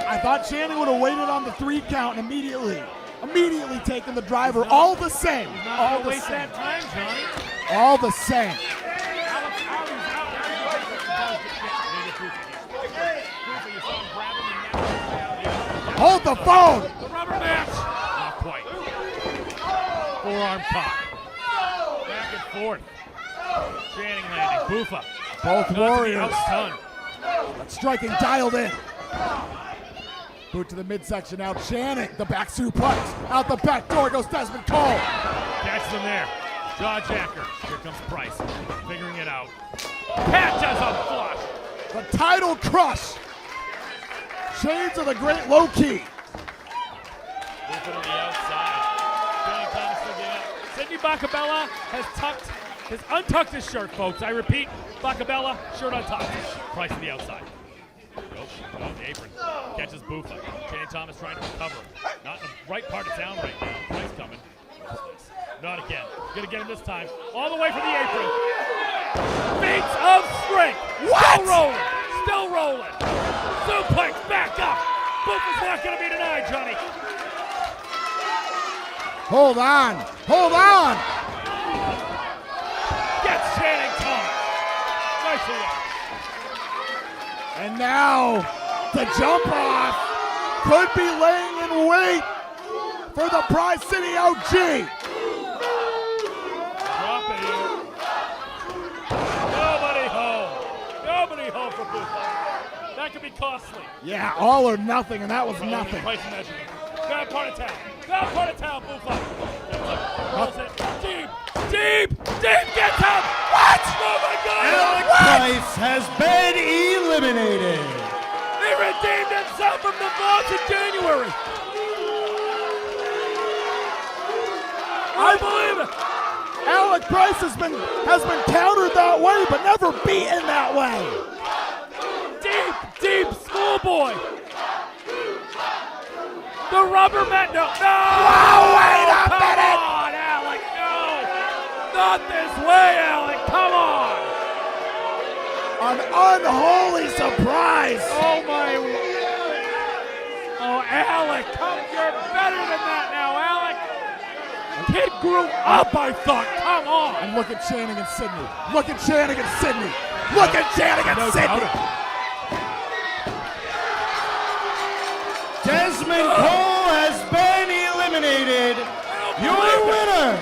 I thought Channing would have waited on the 3 count and immediately taken the driver. All the same. All the waste that time, Johnny. All the same. Alex out. Hold the phone. The rubber match. Not quite. Forearm pop. Back and forth. Channing landing. Bufa. Both warriors. Outstunned. Striking dialed in. Boot to the midsection now. Channing, the back suplex. Out the back door goes Desmond Cole. Catches him there. Jaw jacker. Here comes Price. Figuring it out. Catches a flush. The title crush. Shades of the great low key. Bufa to the outside. Channing Thomas to the out. Sydney Bacabella has untucked his shirt, folks. I repeat, Bacabella, shirt untucked. Price to the outside. Nope, on the apron. Catches Bufa. Channing Thomas trying to recover. Not in the right part of town right now. Price coming. Not again. Gonna get him this time. All the way from the apron. Feats of strength. What? Still rolling. Suplex back up. Bufa's not gonna be denied, Johnny. Hold on. Gets Channing Thomas. Nicely done. And now the jump off could be laying in wait for the Prize City OG. Drop it here. Nobody home for Bufa. That could be costly. Yeah, all or nothing, and that was nothing. Price measurement. Bad part of town, Bufa. Rolls it. Deep, gets him. What? Oh my God. Alec Price has been eliminated. He redeemed himself from the vault in January. I believe it. Alec Price has been countered that way, but never beaten that way. Deep schoolboy. The rubber mat. No. Wow, wait a minute. Come on, Alec. Not this way, Alec. Come on. An unholy surprise. Oh, my. Oh, Alec, you're better than that now, Alec. Kid grew up, I thought. Come on. And look at Channing and Sydney. Look at Channing and Sydney. Look at Channing and Sydney. Desmond Cole has been eliminated. Your winner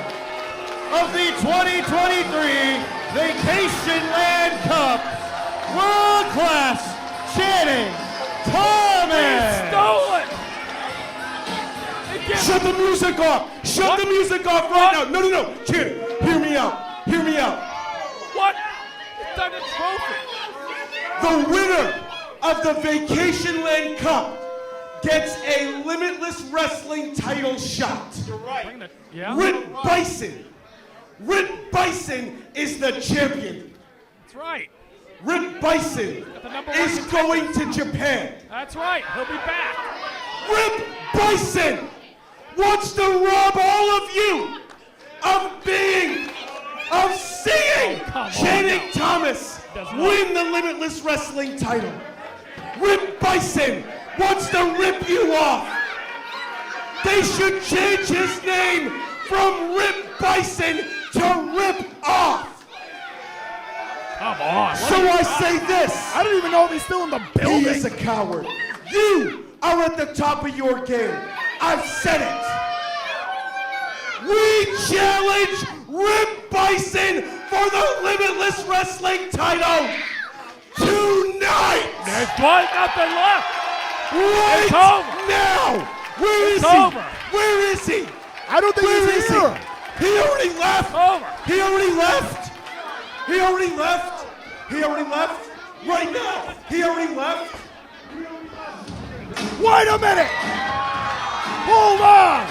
of the 2023 Vacationland Cup World Class Channing Thomas. Stole it. Shut the music off! Shut the music off right now! No, Channing, hear me out. Hear me out. What? It's done a trophy. The winner of the Vacationland Cup gets a Limitless Wrestling title shot. You're right. Yeah. Rip Bison. Rip Bison is the champion. That's right. Rip Bison is going to Japan. That's right. He'll be back. Rip Bison wants to rob all of you of seeing Channing Thomas win the Limitless Wrestling title. Rip Bison wants to rip you off. They should change his name from Rip Bison to Rip Off. Come on. So I say this. I don't even know if he's still in the building. He is a coward. You are at the top of your game. I've said it. We challenge Rip Bison for the Limitless Wrestling title tonight. There's nothing left. Right It's over. now. Where is It's he? over. Where is he? I don't think Where he's is here. he already left. Over. He already left. He already left. He already left. Right now. He already left. Wait a minute. Hold on.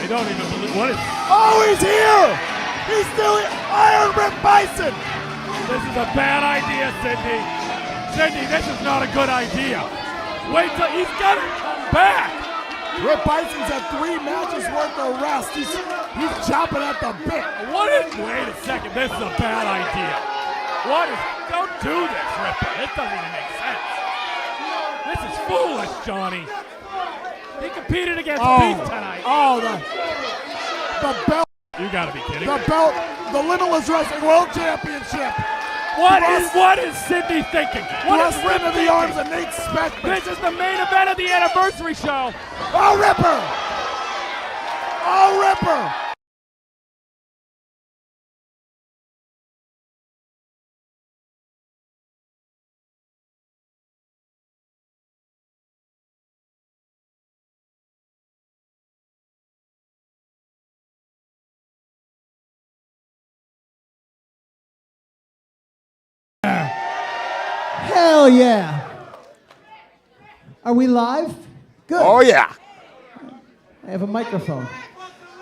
They don't even believe what is. Oh, he's here. He's still here. Iron Rip Bison. This is a bad idea, Sydney. Sydney, this is not a good idea. Wait till he's got to come back. Rip Bison's had 3 matches worth of rest. He's chopping at the bit. Wait a second. This is a bad idea. Don't do this, Ripper. This doesn't even make sense. This is foolish, Johnny. He competed against Beef tonight. Oh, the belt. You gotta be kidding The me. belt. The Limitless Wrestling World Championship. What is Sydney thinking? What is Thrust into the arms of Nate Speckman. This is the main event of the anniversary show. Oh, Ripper. Oh, Ripper. Hell yeah. Are we live? Good. Oh, yeah. I have a microphone.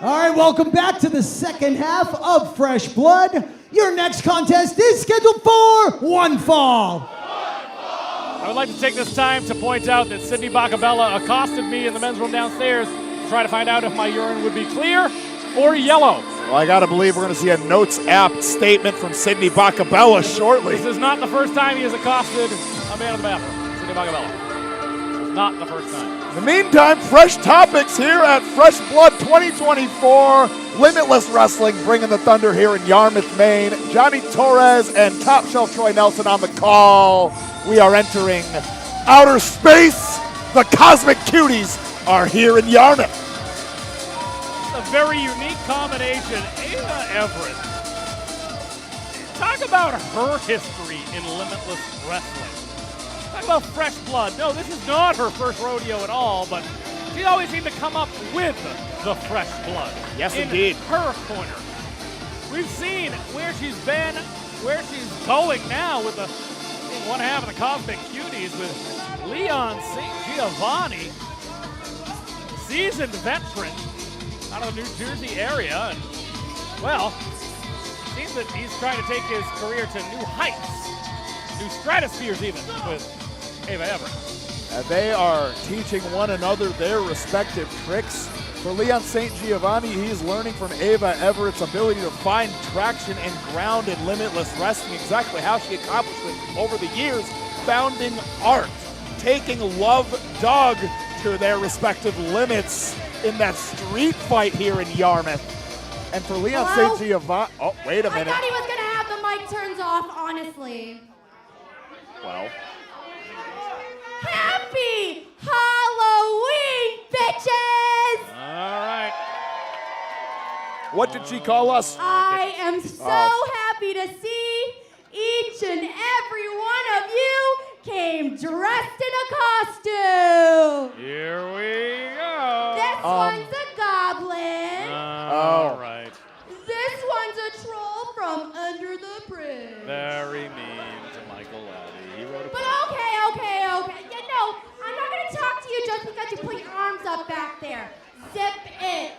All right, welcome back to the second half of Fresh Blood. Your next contest is scheduled for one fall. I would like to take this time to point out that Sydney Bacabella accosted me in the men's room downstairs to try to find out if my urine would be clear or yellow. Well, I got to believe we're going to see a Notes app statement from Sydney Bacabella shortly. This is not the first time he has accosted a man in the bathroom. Sydney Bacabella. Not the first time. In the meantime, fresh topics here at Fresh Blood 2024. Limitless Wrestling bringing the thunder here in Yarmouth, Maine. Johnny Torres and Top Shelf Troy Nelson on the call. We are entering outer space. The Cosmic Cuties are here in Yarmouth. A very unique combination. Ava Everett. Talk about her history in Limitless Wrestling. Talk about fresh blood. No, this is not her first rodeo at all, but she always seemed to come up with the fresh blood. Yes, in indeed. her corner. We've seen where she's been, where she's going now with the one half of the Cosmic Cuties with Leon St. Giovanni, seasoned veteran out of the New Jersey area. And, well, seems that he's trying to take his career to new heights, new stratospheres even, with Ava Everett. They are teaching one another their respective tricks. For Leon St. Giovanni, he's learning from Ava Everett's ability to find traction and ground in Limitless Wrestling, exactly how she accomplished it over the years, founding art, taking Love Doug to their respective limits in that street fight here in Yarmouth. And for Leon St. Giovanni, oh, wait a minute. I thought he was going to have the mic turns off, honestly. Well. Happy Halloween, bitches! All right. What did she call us? I am so happy to see each and every one of you came dressed in a costume. Here we go. This one's a goblin. All right. This one's a troll from under the bridge. Very mean to Michael Laddie. He wrote a But okay. You know, I'm not going to talk to you just because you put your arms up back there. Zip it.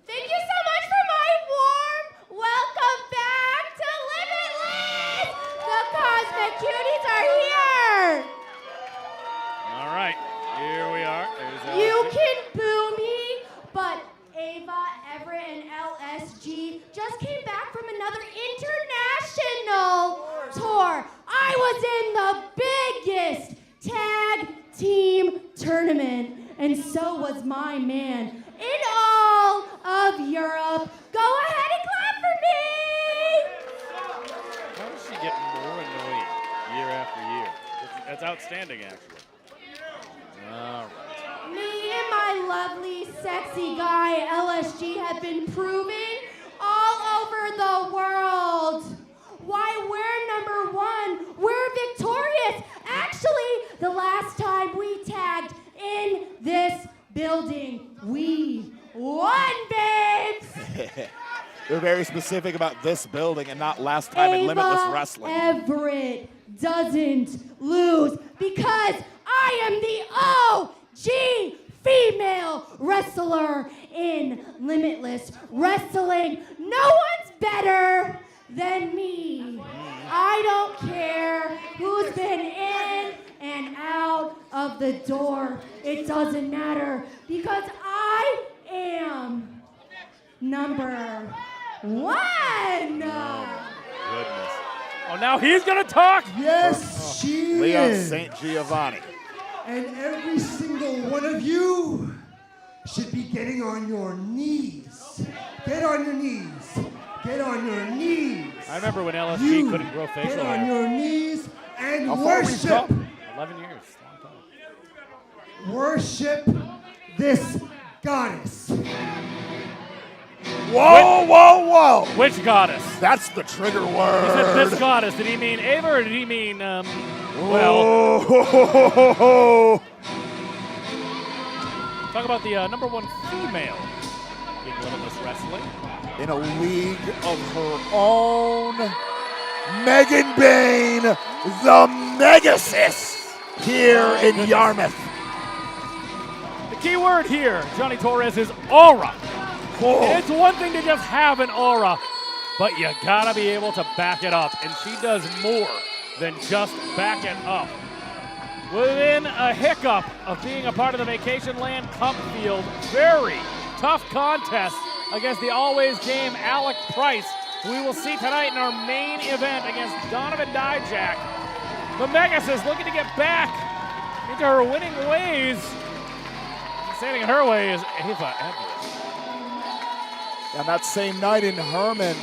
Thank you so much for my warm welcome back to Limitless. The Cosmic Cuties are here. All right. Here we are. There's You LSG. can boo me, but Ava, Everett, and LSG just came back from another international tour. I was in the biggest tag team tournament, and so was my man in all of Europe. Go ahead and clap for me! How does she get more annoying year after year? That's outstanding, actually. All right. Me and my lovely, sexy guy, LSG, have been proving all over the world why we're #1. We're victorious. Actually, the last time we tagged in this building, we won, babes! They're very specific about this building and not last time in Limitless Wrestling. Everett doesn't lose because I am the OG female wrestler in Limitless Wrestling. No one's better than me. I don't care who's been in and out of the door. It doesn't matter because I am #1. Goodness. Oh, now he's going to talk? Yes, she Leon is. St. Giovanni. And every single one of you should be getting on your knees. Get on your knees. Get on your knees. I remember when LSG couldn't grow facial Get on hair. your knees and How far we've worship. come. 11 years. Long time. Worship this goddess. Whoa, whoa, whoa. Which goddess? That's the trigger He word. said this goddess. Did he mean Ava or did he mean, well, Oh. talk about the #1 female in Limitless Wrestling. In a league of her own, Megan Bane, the Megasis, here in Yarmouth. The key word here, Johnny Torres, is aura. Oh. It's one thing to just have an aura, but you gotta be able to back it up, and she does more than just back it up. Within a hiccup of being a part of the Vacationland Cup field, very tough contest against the always game Alec Price, who we will see tonight in our main event against Donovan Dijak. The Megas is looking to get back into her winning ways. Standing in her way is Ava Everett. And that same night in Herman,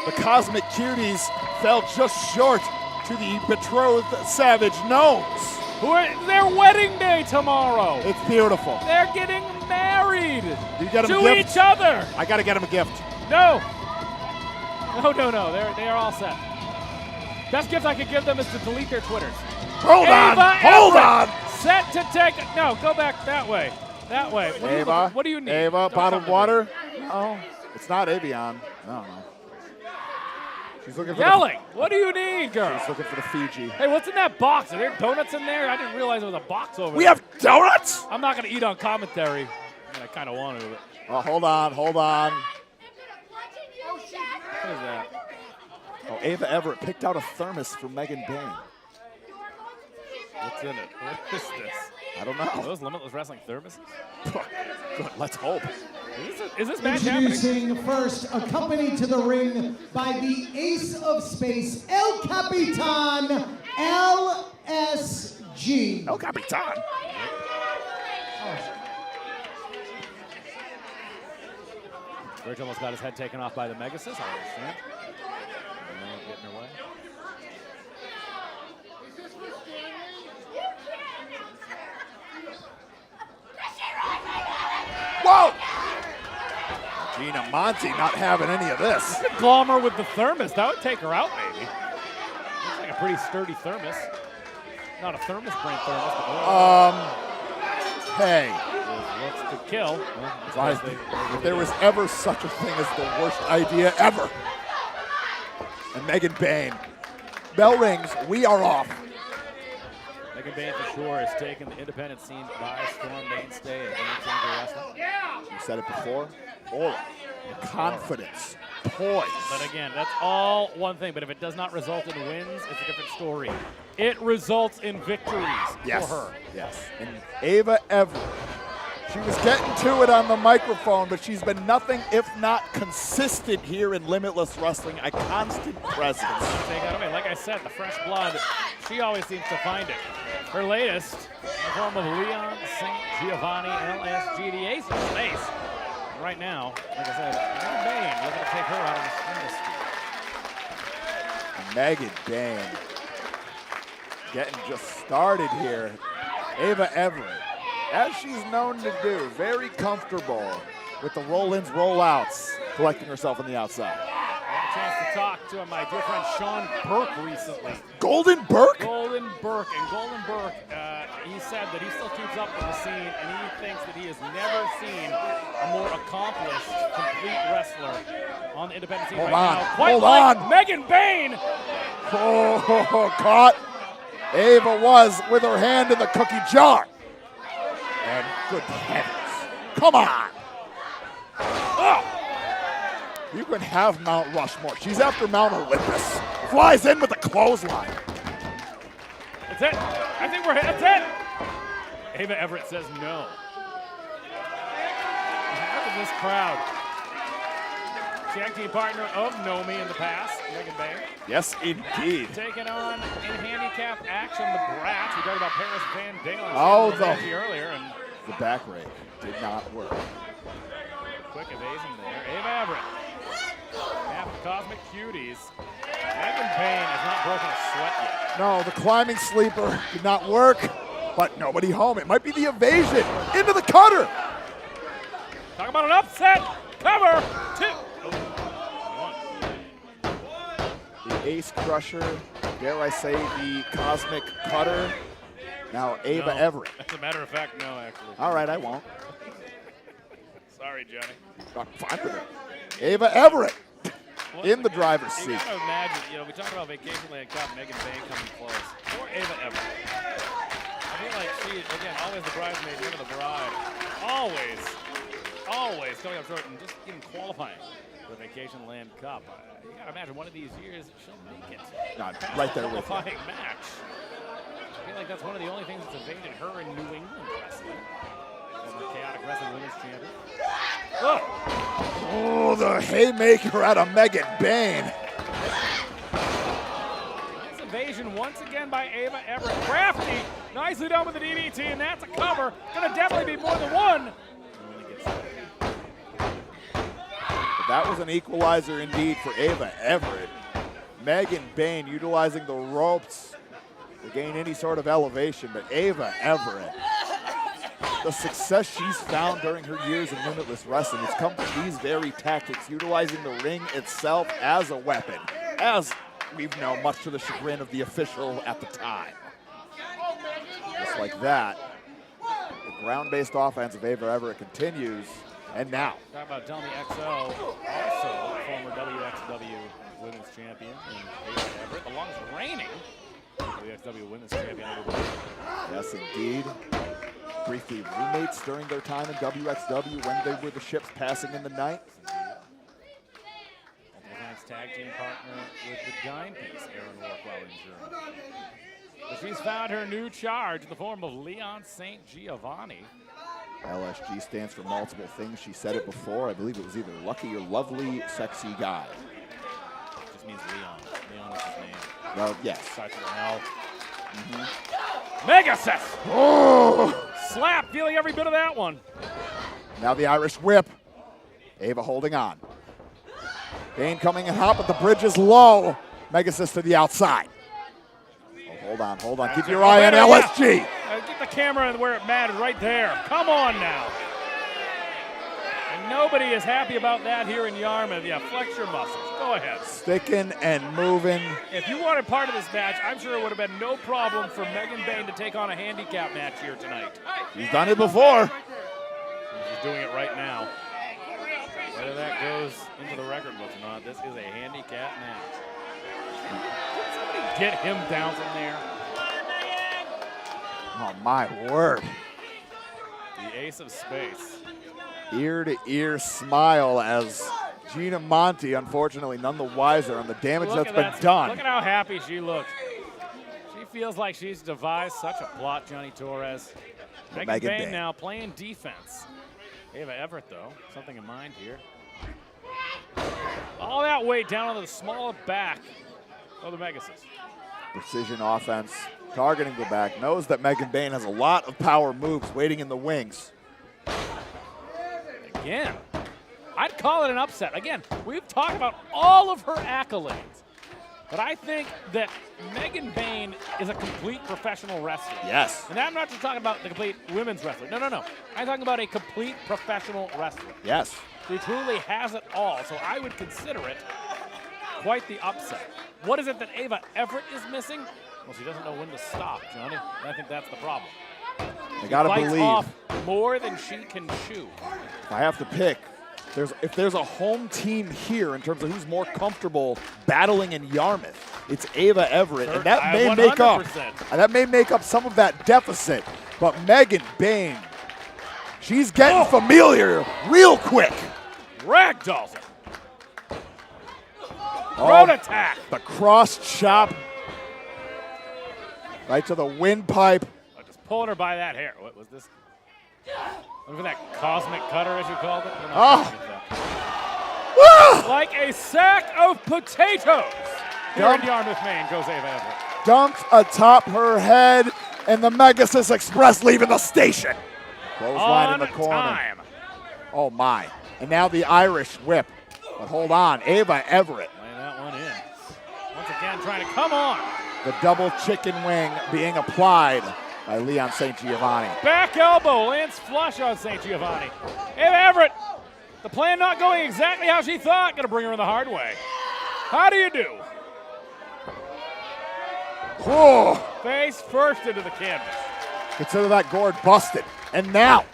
the Cosmic Cuties fell just short to the betrothed Savage Gnomes. Their wedding day tomorrow. It's beautiful. They're getting married You get them to a gift? each other. I got to get them a gift. No. They are all set. Best gift I could give them is to delete their Twitters. Hold on. Set to take. No, go back that way. That way. What do you need? Ava, Don't bottled come to water? No, it's not Avion. No. She's looking for Yelling. What do you need, girl? She's looking for the Fiji. Hey, what's in that box? Are there donuts in there? I didn't realize there was a box over there. We have donuts? I'm not going to eat on commentary. I mean, I kind of wanted it. Oh, hold on. What is that? Oh, Ava Everett picked out a thermos for Megan Bane. What's in it? What is this? I don't know. Are those Limitless Wrestling thermoses? Good, let's hope. Is this match happening? Introducing first, accompanied to the ring by the Ace of Space, El Capitan LSG. El Capitan. Rich almost got his head taken off by the Megasis, I understand. Getting her way. Whoa! Gina Monty not having any of this. You could glom her with the thermos. That would take her out, maybe. Looks like a pretty sturdy thermos. Not a thermos brand thermos, but Hey. looks to kill. Well, If there was ever such a thing as the worst idea ever. And Megan Bane. Bell rings, we are off. Megan Bane for sure is taking the independent scene by storm, mainstay and Game Changer Wrestling. You said it before. Aura, confidence, poise. But again, that's all one thing. But if it does not result in wins, it's a different story. It results in victories Yes. for her. Yes. And Ava Everett. She was getting to it on the microphone, but she's been nothing if not consistent here in Limitless Wrestling, a constant presence. Take that away. Like I said, the fresh blood, she always seems to find it. Her latest, in the form of Leon St. Giovanni, LSG, the Ace of Space. And right now, like I said, Megan Bane looking to take her out of the industry. Megan Bane getting just started here. Ava Everett, as she's known to do, very comfortable with the roll-ins, roll-outs, collecting herself on the outside. I had a chance to talk to my dear friend Sean Burke recently. Golden Burke? Golden Burke. And Golden Burke, he said that he still keeps up with the scene, and he thinks that he has never seen a more accomplished, complete wrestler on the independent scene Hold right on. now. Quite Hold like on. Megan Bane. Oh, caught. Ava was with her hand in the cookie jar. And good heavens. Come on. Oh. You can have Mount Rushmore. She's after Mount Olympus. Flies in with a clothesline. That's it. I think we're hit. That's it. Ava Everett says no. Look at this crowd. Tag team partner of Nomi in the past, Megan Bane. Yes, indeed. Taking on in handicap action the Brats. We talked about Paris Van Dalen. Oh, earlier, and the back rake did not work. quick evasion there. Ava Everett. Half the Cosmic Cuties. Megan Bane has not broken a sweat yet. No, the climbing sleeper did not work, but nobody home. It might be the evasion into the cutter. Talk about an upset. Cover. Two. The Ace Crusher, dare I say the Cosmic Cutter. Now Ava No. Everett. As a matter of fact, no, actually. All right, I won't. Sorry, Johnny. I'm fine with it. Ava Everett in the driver's You seat. gotta imagine, we talk about Vacationland Cup, Megan Bane coming close. Or Ava Everett. I feel like she, again, always the bridesmaid, never the bride. Always coming up short and just even qualifying for the Vacationland Cup. You gotta imagine one of these years she'll make it. Not right there with you. Qualifying match. I feel like that's one of the only things that's evaded her in New England wrestling. Former Chaotic Wrestling Women's Champion. Oh, the haymaker out of Megan Bane. Nice evasion once again by Ava Everett. Crafty, nicely done with the DDT, and that's a cover. Gonna definitely be more than one. But that was an equalizer indeed for Ava Everett. Megan Bane utilizing the ropes to gain any sort of elevation, but Ava Everett, the success she's found during her years in Limitless Wrestling has come from these very tactics, utilizing the ring itself as a weapon, as we've known, much to the chagrin of the official at the time. Just like that, the ground-based offense of Ava Everett continues, and now. Talk about Delmi Exo, also former WXW Women's Champion, and Ava Everett, the longest reigning WXW Women's Champion. Yes, indeed. Briefly roommates during their time in WXW when they were the ships passing in the night. Dyn's tag team partner with the Dime Piece, Aaron Rourke, while in Germany. But she's found her new charge in the form of Leon St. Giovanni. LSG stands for multiple things. She said it before. I believe it was either lucky or lovely, sexy guy. Just means Leon. Leon is his name. Well, yes. Starts with an L. Mega assist! Oh! Slap, feeling every bit of that one. Now the Irish whip. Ava holding on. Bane coming in hot, but the bridge is low. Mega assist to the outside. Oh, hold on. Keep your eye on LSG. Get the camera where it matters, right there. Come on now. And nobody is happy about that here in Yarmouth. Yeah, flex your muscles. Go ahead. Sticking and moving. If you wanted part of this match, I'm sure it would have been no problem for Megan Bane to take on a handicap match here tonight. He's done it before. She's doing it right now. Whether that goes into the record books or not, this is a handicap match. Did somebody get him down from there? Oh, my word. The ace of space. Ear-to-ear smile as Gina Monti, unfortunately, none the wiser on the damage that's been done. Look at how happy she looks. She feels like she's devised such a plot, Johnny Torres. Megan Bane now playing defense. Ava Everett, though, something in mind here. All that weight down on the smaller back of the Megasis. Precision offense, targeting the back, knows that Megan Bane has a lot of power moves waiting in the wings. Again, I'd call it an upset. Again, we've talked about all of her accolades, but I think that Megan Bane is a complete professional wrestler. Yes. And I'm not just talking about the complete women's wrestler. No. I'm talking about a complete professional wrestler. Yes. She truly has it all, so I would consider it quite the upset. What is it that Ava Everett is missing? Well, she doesn't know when to stop, Johnny. I think that's the problem. I gotta bites believe. Off more than she can chew. If I have to pick, if there's a home team here in terms of who's more comfortable battling in Yarmouth, it's Ava Everett, and that may 100%. make up some of that deficit. But Megan Bane, she's getting familiar real quick. Ragdolls her. Road attack. The cross chop right to the windpipe. Just pulling her by that hair. What was this? Look at that cosmic cutter, as you called it. Like a sack of potatoes. Here in Yarmouth, Maine goes Ava Everett. Dumped atop her head, and the Megasis Express leaving the station. Clothesline in the corner. Time. Oh, my. And now the Irish whip. But hold on, Ava Everett. Laying that one in. Once again, trying to come on. The double chicken wing being applied by Leon St. Giovanni. Back elbow lands flush on St. Giovanni. Ava Everett, the plan not going exactly how she thought. Gonna bring her in the hard way. How do you do? Whoa. Face first into the canvas. Consider that gourd busted. And now.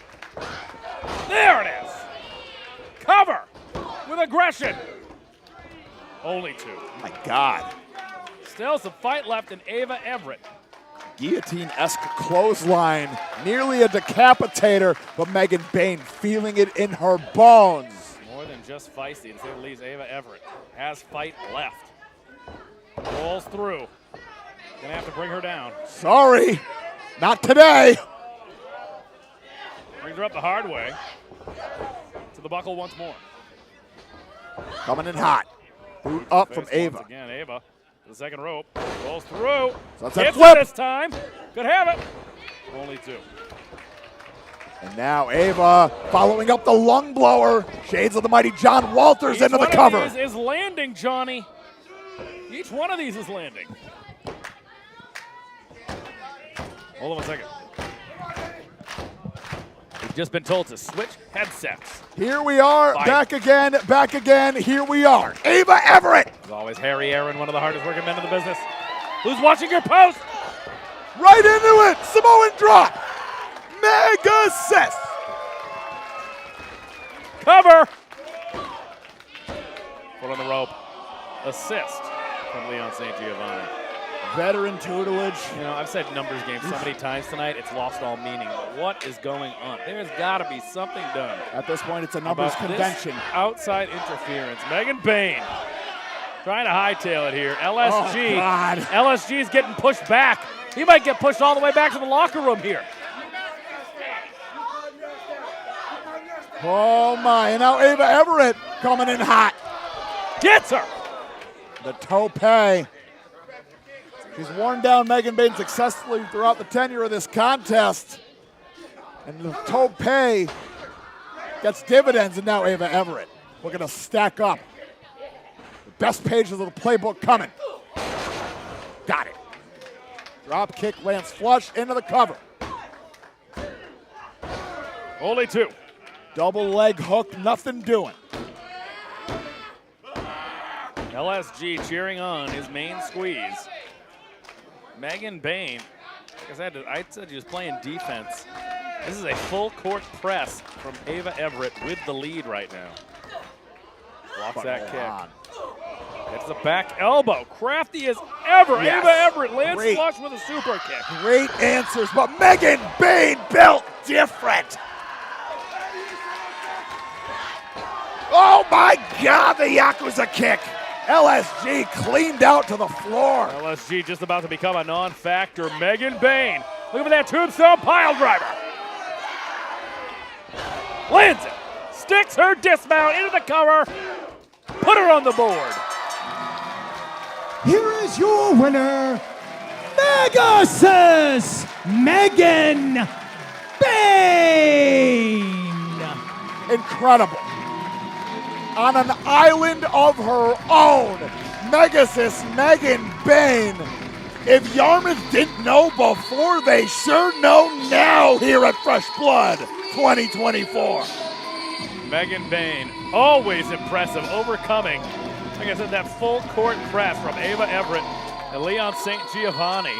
There it is. Cover with aggression. Only two. My God. Still some fight left in Ava Everett. Guillotine-esque clothesline, nearly a decapitator, but Megan Bane feeling it in her bones. More than just feisty, and so leaves Ava Everett. Has fight left. Rolls through. Gonna have to bring her down. Sorry, not today. Brings her up the hard way. To the buckle once more. Coming in hot. Boot up from Ava. Once again, Ava. The second rope. Rolls through. Sunset Hits flip. it this time. Could have it. Only two. And now Ava following up the lung blower. Shades of the mighty John Walters into the cover. Each one of these is landing, Johnny. Each one of these is landing. Hold on a second. We've just been told to switch headsets. Here we are, Fight. back again, here we are. Ava Everett. As always, Harry Aaron, one of the hardest working men in the business. Who's watching your post? Right into it, Samoan drop. Mega assist. Cover. Foot on the rope. Assist from Leon St. Giovanni. Veteran tutelage. You know, I've said numbers game so many times tonight, it's lost all meaning. But what is going on? There's got to be something done. At this point, it's a numbers convention. This outside interference. Megan Bane trying to hightail it here. LSG. Oh, God. LSG is getting pushed back. He might get pushed all the way back to the locker room here. Oh my, and now Ava Everett coming in hot. Gets her. The tope. She's worn down Megan Bane successfully throughout the tenure of this contest. And the tope gets dividends, and now Ava Everett looking to stack up. The best pages of the playbook coming. Got it. Drop kick lands flush into the cover. Only 2. Double leg hook, nothing doing. LSG cheering on his main squeeze. Megan Bane, I said he was playing defense. This is a full court press from Ava Everett with the lead right now. Blocks that kick. It's the back elbow. Crafty as ever. Yes. Ava Everett lands Great. flush with a super kick. Great answers, but Megan Bane built different. Oh my God, the Yakuza kick. LSG cleaned out to the floor. LSG just about to become a non-factor. Megan Bane, look at that tombstone pile driver. Lands it, sticks her dismount into the cover, put her on the board. Here is your winner, Megasis Megan Bane. Incredible. On an island of her own, Megasis Megan Bane. If Yarmouth didn't know before, they sure know now here at Fresh Blood 2024. Megan Bane, always impressive, overcoming, like I said, that full court press from Ava Everett and Leon St. Giovanni.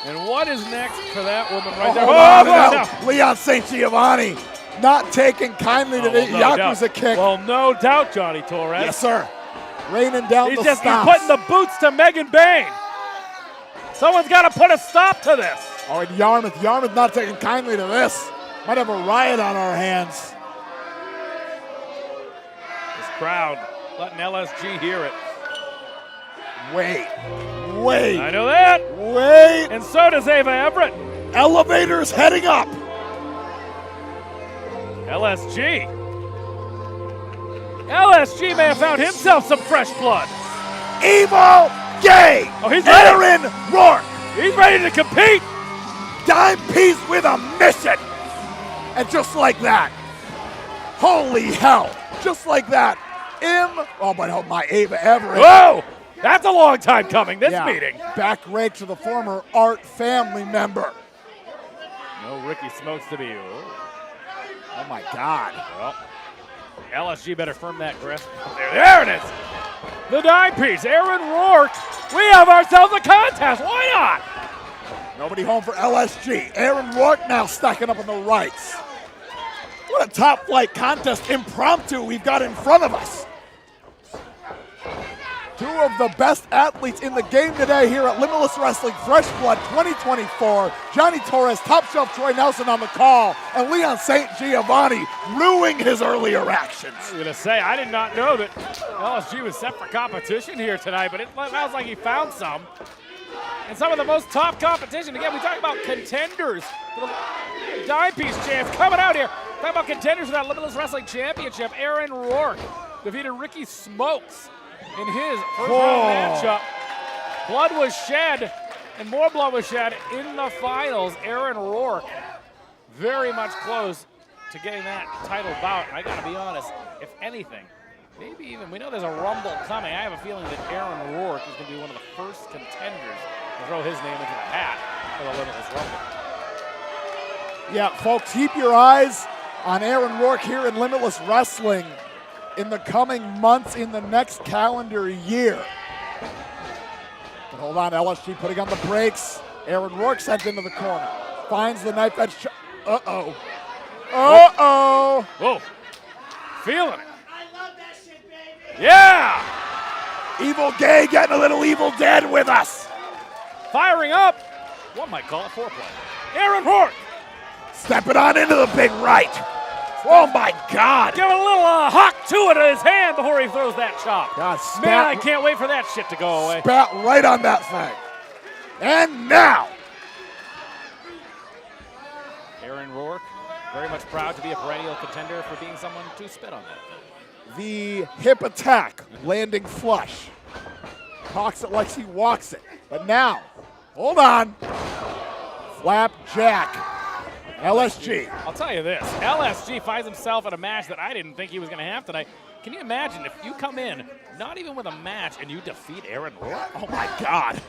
And what is next for that woman right there? Oh, Leon St. Giovanni not taking kindly to the Yakuza kick. Well, no doubt, Johnny Torres. Yes, sir. Raining down the He's stops. putting the boots to Megan Bane. Someone's got to put a stop to this. Oh, and Yarmouth not taking kindly to this. Might have a riot on our hands. This crowd letting LSG hear it. Wait. I know that. Wait. And so does Ava Everett. Elevators heading up. LSG may have found himself some fresh blood. Evil Gay. Oh, he's ready. Aaron Rourke. He's ready to compete. Dime piece with a mission. And just like that, holy hell, just like that, my Ava Everett. Whoa, that's a long time coming, this meeting. Back rake to the former Art family member. No Ricky Smokes to be. Oh my God. Well, LSG better firm that grip. There it is. The dime piece, Aaron Rourke. We have ourselves a contest. Why not? Nobody home for LSG. Aaron Rourke now stacking up on the rights. What a top flight contest impromptu we've got in front of us. Two of the best athletes in the game today here at Limitless Wrestling Fresh Blood 2024. Johnny Torres, Top Shelf Troy Nelson on the call, and Leon St. Giovanni ruining his earlier actions. I was going to say, I did not know that LSG was set for competition here tonight, but it sounds like he found some. And some of the most top competition. Again, we talk about contenders for the dime piece champs coming out here. Talk about contenders for that Limitless Wrestling Championship. Aaron Rourke defeated Ricky Smokes in his first round matchup. Blood was shed, and more blood was shed in the finals. Aaron Rourke very much close to getting that title bout. I gotta be honest, if anything, maybe even, we know there's a rumble coming. I have a feeling that Aaron Rourke is gonna be one of the first contenders to throw his name into the hat for the Limitless Rumble. Yeah, folks, keep your eyes on Aaron Rourke here in Limitless Wrestling in the coming months, in the next calendar year. But hold on, LSG putting on the brakes. Aaron Rourke sent into the corner. Finds the knife edge. Uh-oh. Uh-oh. Whoa. Feeling it. I love that shit, baby. Yeah! Evil Gay getting a little Evil Dead with us. Firing up. One might call it foreplay. Aaron Rourke. Stepping on into the big right. Oh my God! Give it a little hock to it in his hand before he throws that chop. God, Man, I can't wait for that shit to go away. Spat right on that thing. And now, Aaron Rourke, very much proud to be a perennial contender for being someone to spit on that. the hip attack, landing flush. Talks it like he walks it. But now, hold on. Flapjack. LSG. I'll tell you this, LSG finds himself in a match that I didn't think he was going to have tonight. Can you imagine if you come in, not even with a match, and you defeat Aaron Rourke? Oh my God.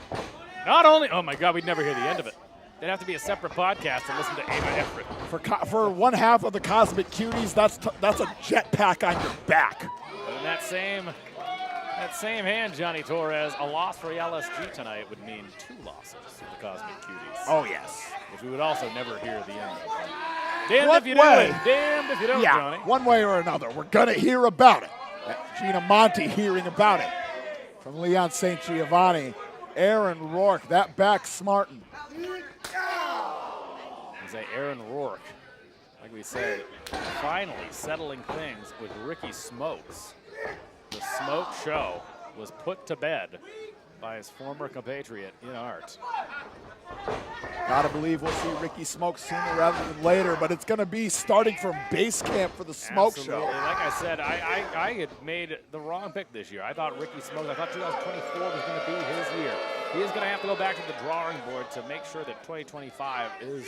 Not only, oh my God, we'd never hear the end of it. There'd have to be a separate podcast to listen to Ava Everett. For one half of the Cosmic Cuties, that's a jetpack on your back. But in that same hand, Johnny Torres, a loss for LSG tonight would mean 2 losses for the Cosmic Cuties. Oh yes. Which we would also never hear the end of. Damned if you do it, damned if you don't, yeah, Johnny. one way or another, we're gonna hear about it. Gina Monty hearing about it. From Leon St. Giovanni, Aaron Rourke, that back smarting. Say Aaron Rourke, like we said, finally settling things with Ricky Smokes. The Smoke Show was put to bed by his former compatriot in art. Gotta believe we'll see Ricky Smoke sooner rather than later, but it's gonna be starting from base camp for the Smoke Show. Like I said, I had made the wrong pick this year. I thought Ricky Smokes, I thought 2024 was gonna be his year. He is gonna have to go back to the drawing board to make sure that 2025 is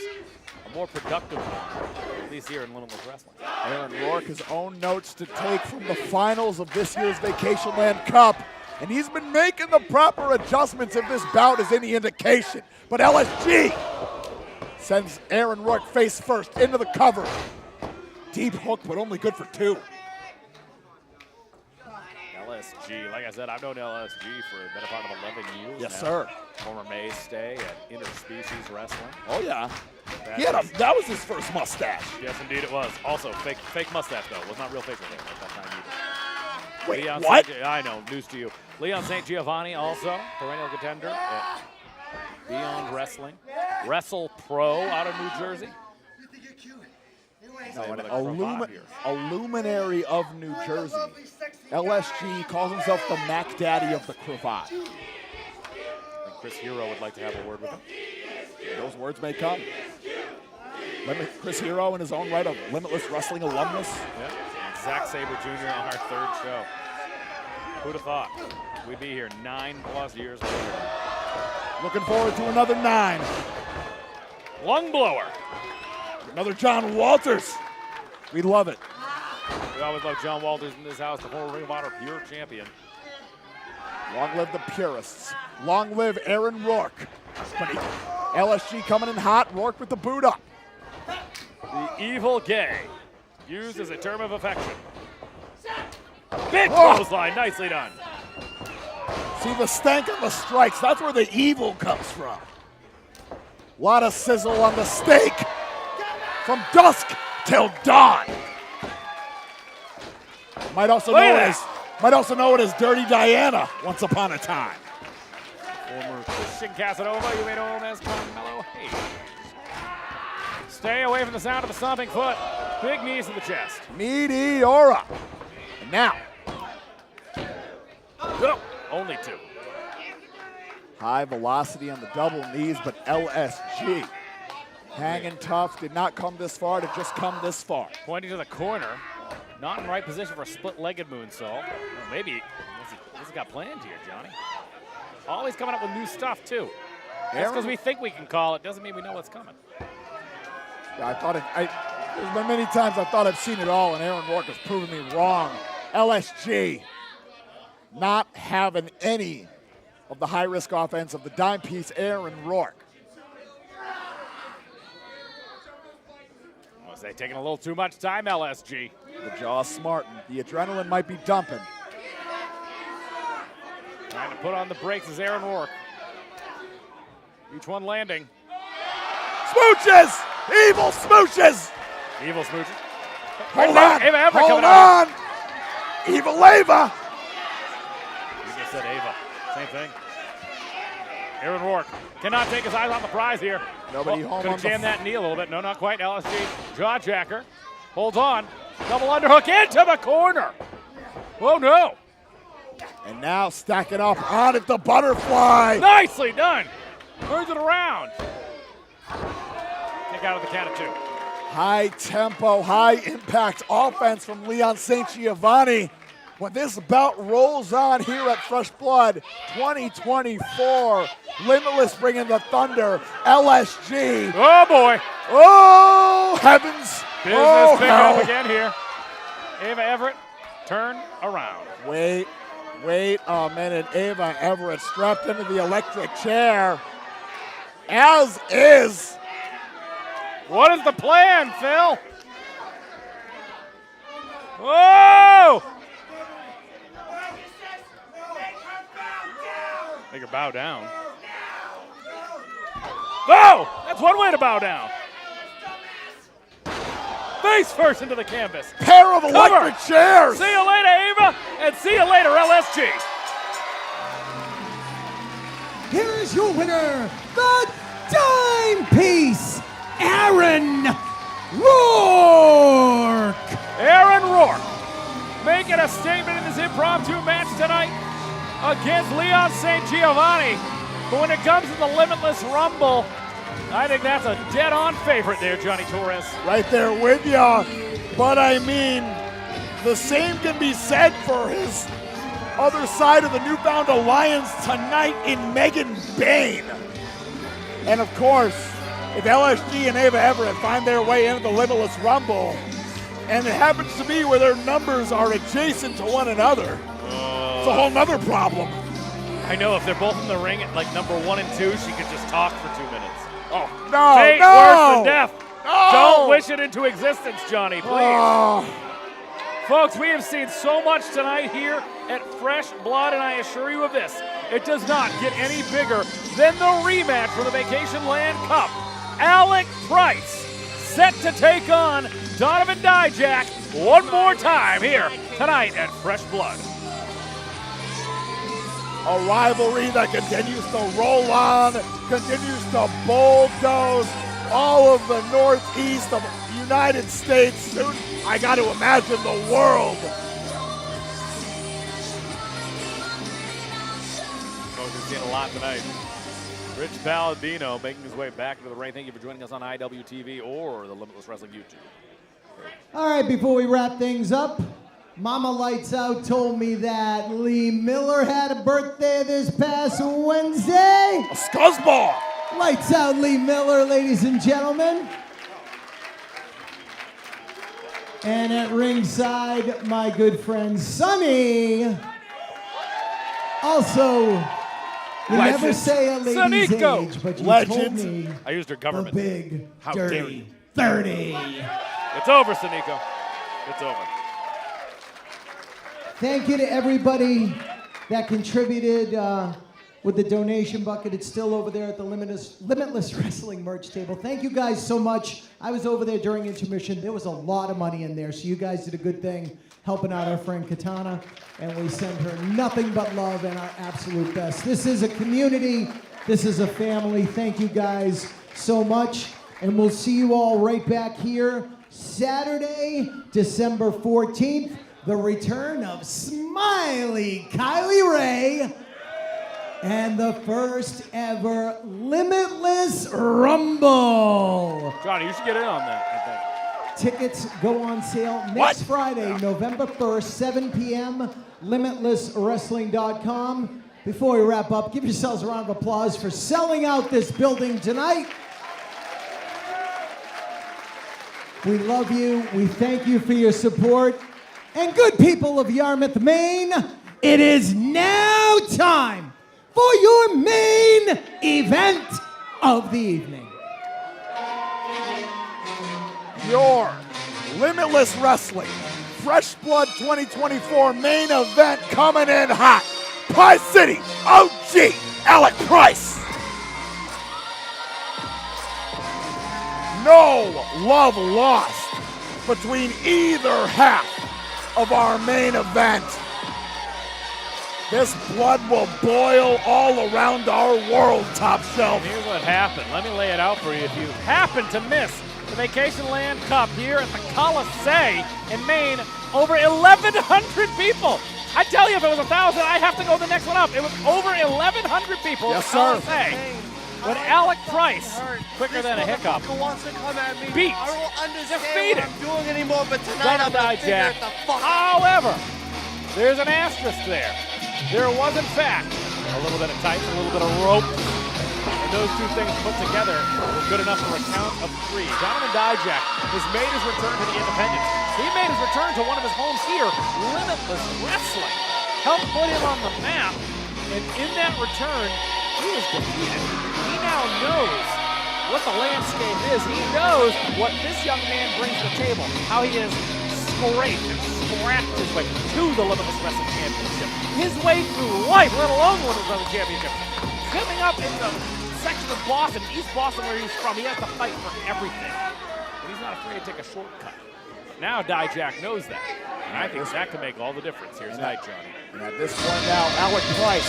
a more productive one, at least here in Limitless Wrestling. Aaron Rourke, his own notes to take from the finals of this year's Vacationland Cup. And he's been making the proper adjustments if this bout is any indication. But LSG sends Aaron Rourke face first into the cover. Deep hook, but only good for 2. LSG, like I said, I've known LSG for the better part of 11 years Yes, now. sir. Former mainstay at Interspecies Wrestling. Oh, yeah. That was his first mustache. Yes, indeed it was. Also, fake mustache, though. Was not real facial hair at that time either. Wait, Leon what? I know, news to you. Leon St. Giovanni, also perennial contender at Beyond Wrestling. Wrestle Pro out of New Jersey. No, a luminary of New Jersey. LSG calls himself the Mac Daddy of the cravat. And Chris Hero would like to have a word with him. Those words may come. Chris Hero, in his own right, a Limitless Wrestling alumnus. Yeah. Zack Sabre Jr. on our 3rd show. Who'd have thought we'd be here 9+ years later? Looking forward to another 9. Lung blower. Another John Walters. We love it. We always love John Walters in this house, the former Ring of Honor Pure Champion. Long live the purists. Long live Aaron Rourke. But LSG coming in hot. Rourke with the boot up. The evil gay, used as a term of affection. Big clothesline, nicely done. See the stank of the strikes. That's where the evil comes from. A lot of sizzle on the steak. From dusk till dawn. Might also know it as Dirty Diana once upon a time. Former Christian Casanova, you may know him as Carmelo Hayes. Stay away from the sound of a stomping foot. Big knees to the chest. Meteora. And now. Oh, only 2. High velocity on the double knees, but LSG hanging tough, did not come this far to just come this far. Pointing to the corner, not in the right position for a split-legged moonsault. Well, maybe, what's he got planned here, Johnny? Always coming up with new stuff, too. Just because we think we can call it doesn't mean we know what's coming. Yeah, there's been many times I thought I've seen it all, and Aaron Rourke has proven me wrong. LSG not having any of the high-risk offense of the dime piece Aaron Rourke. They're taking a little too much time, LSG. The jaw smarting. The adrenaline might be dumping. Trying to put on the brakes is Aaron Rourke. Each one landing. Smooches! Evil smooches! Evil smooches. Hold on! Ava Everett Hold coming on! Evil Ava! You just said Ava. Same thing. Aaron Rourke cannot take his eyes off the prize here. Nobody home could on have jammed that knee a little bit. No, not quite. LSG jaw jacker. Holds on. Double underhook into the corner. Oh, no. And now stacking up on it, the butterfly. Nicely done. Turns it around. Kick out of the count of 2. High tempo, high impact offense from Leon St. Giovanni. When this bout rolls on here at Fresh Blood 2024, Limitless bringing the thunder, LSG. Oh boy. Oh heavens. Business pick up again here. Ava Everett, turn around. Wait a minute. Ava Everett strapped into the electric chair. As is. What is the plan, Phil? Whoa! Make her bow down. Oh! That's one way to bow down. Face first into the canvas. Pair of electric chairs. See you later, Ava, and see you later, LSG. Here is your winner, the timepiece, Aaron Rourke. Aaron Rourke making a statement in this impromptu match tonight against Leon St. Giovanni. But when it comes to the Limitless Rumble, I think that's a dead-on favorite there, Johnny Torres. Right there with ya. But I mean, the same can be said for his other side of the newfound alliance tonight in Megan Bane. And of course, if LSG and Ava Everett find their way into the Limitless Rumble, and it happens to be where their numbers are adjacent to one another, it's a whole nother problem. I know if they're both in the ring at like number 1 and 2, she could just talk for 2 minutes. Oh, no, Fate no. worse than death. No. Don't wish it into existence, Johnny, please. Oh. Folks, we have seen so much tonight here at Fresh Blood, and I assure you of this, it does not get any bigger than the rematch for the Vacationland Cup. Alec Price set to take on Donovan Dijak one more time here tonight at Fresh Blood. A rivalry that continues to roll on, continues to bulldoze all of the northeast of the United States. Soon, I got to imagine the world. Folks, we've seen a lot tonight. Rich Palladino making his way back into the ring. Thank you for joining us on IWTV or the Limitless Wrestling YouTube. All right, before we wrap things up, Mama Lights Out told me that Lee Miller had a birthday this past Wednesday. A scuzzball. Lights out Lee Miller, ladies and gentlemen. And at ringside, my good friend Sonny. Also, you never say a lady's Sonico. age, but you Legend. told me I used her the government. big, How dare dirty you. 30. It's over, Sonico. It's over. Thank you to everybody that contributed with the donation bucket. It's still over there at the Limitless Wrestling merch table. Thank you guys so much. I was over there during intermission. There was a lot of money in there, so you guys did a good thing helping out our friend Katana, and we send her nothing but love and our absolute best. This is a community. This is a family. Thank you guys so much, and we'll see you all right back here Saturday, December 14th. The return of Smiley Kylie Ray and the first ever Limitless Rumble. Johnny, you should get in on that, I think. Tickets go on sale next Friday, November 1st, 7 p.m., limitlesswrestling.com. Before we wrap up, give yourselves a round of applause for selling out this building tonight. We love you. We thank you for your support. And good people of Yarmouth, Maine, it is now time for your main event of the evening. Your Limitless Wrestling Fresh Blood 2024 main event coming in hot. Pie City OG Alec Price. No love lost between either half of our main event. This blood will boil all around our world, Top Shelf. Here's what happened. Let me lay it out for you. If you happen to miss the Vacationland Cup here at the Colisee in Maine, over 1,100 people. I tell you, if it was 1,000, I'd have to go the next one up. It was over 1,100 people Yes, at the sir. Colisee. when Alec Price, quicker than a hiccup, wants to come at me. beat, I don't understand defeated what I'm doing anymore, but tonight I'm Donovan gonna figure Dijak. it the fuck out. However, there's an asterisk there. There was, in fact, a little bit of tights, a little bit of rope, and those two things put together were good enough for a count of 3. Donovan Dijak has made his return to the independents. He made his return to one of his homes here, Limitless Wrestling. Helped put him on the map, and in that return, he was defeated. He now knows what the landscape is. He knows what this young man brings to the table, how he has scraped and scrapped his way to the Limitless Wrestling Championship. His way through life, let alone the Limitless Wrestling Championship. Coming up in the section of Boston, East Boston where he's from, he has to fight for everything. But he's not afraid to take a shortcut. Now Dijak knows that. And I think that can make all the difference here tonight, Johnny. And at this point now, Alec Price,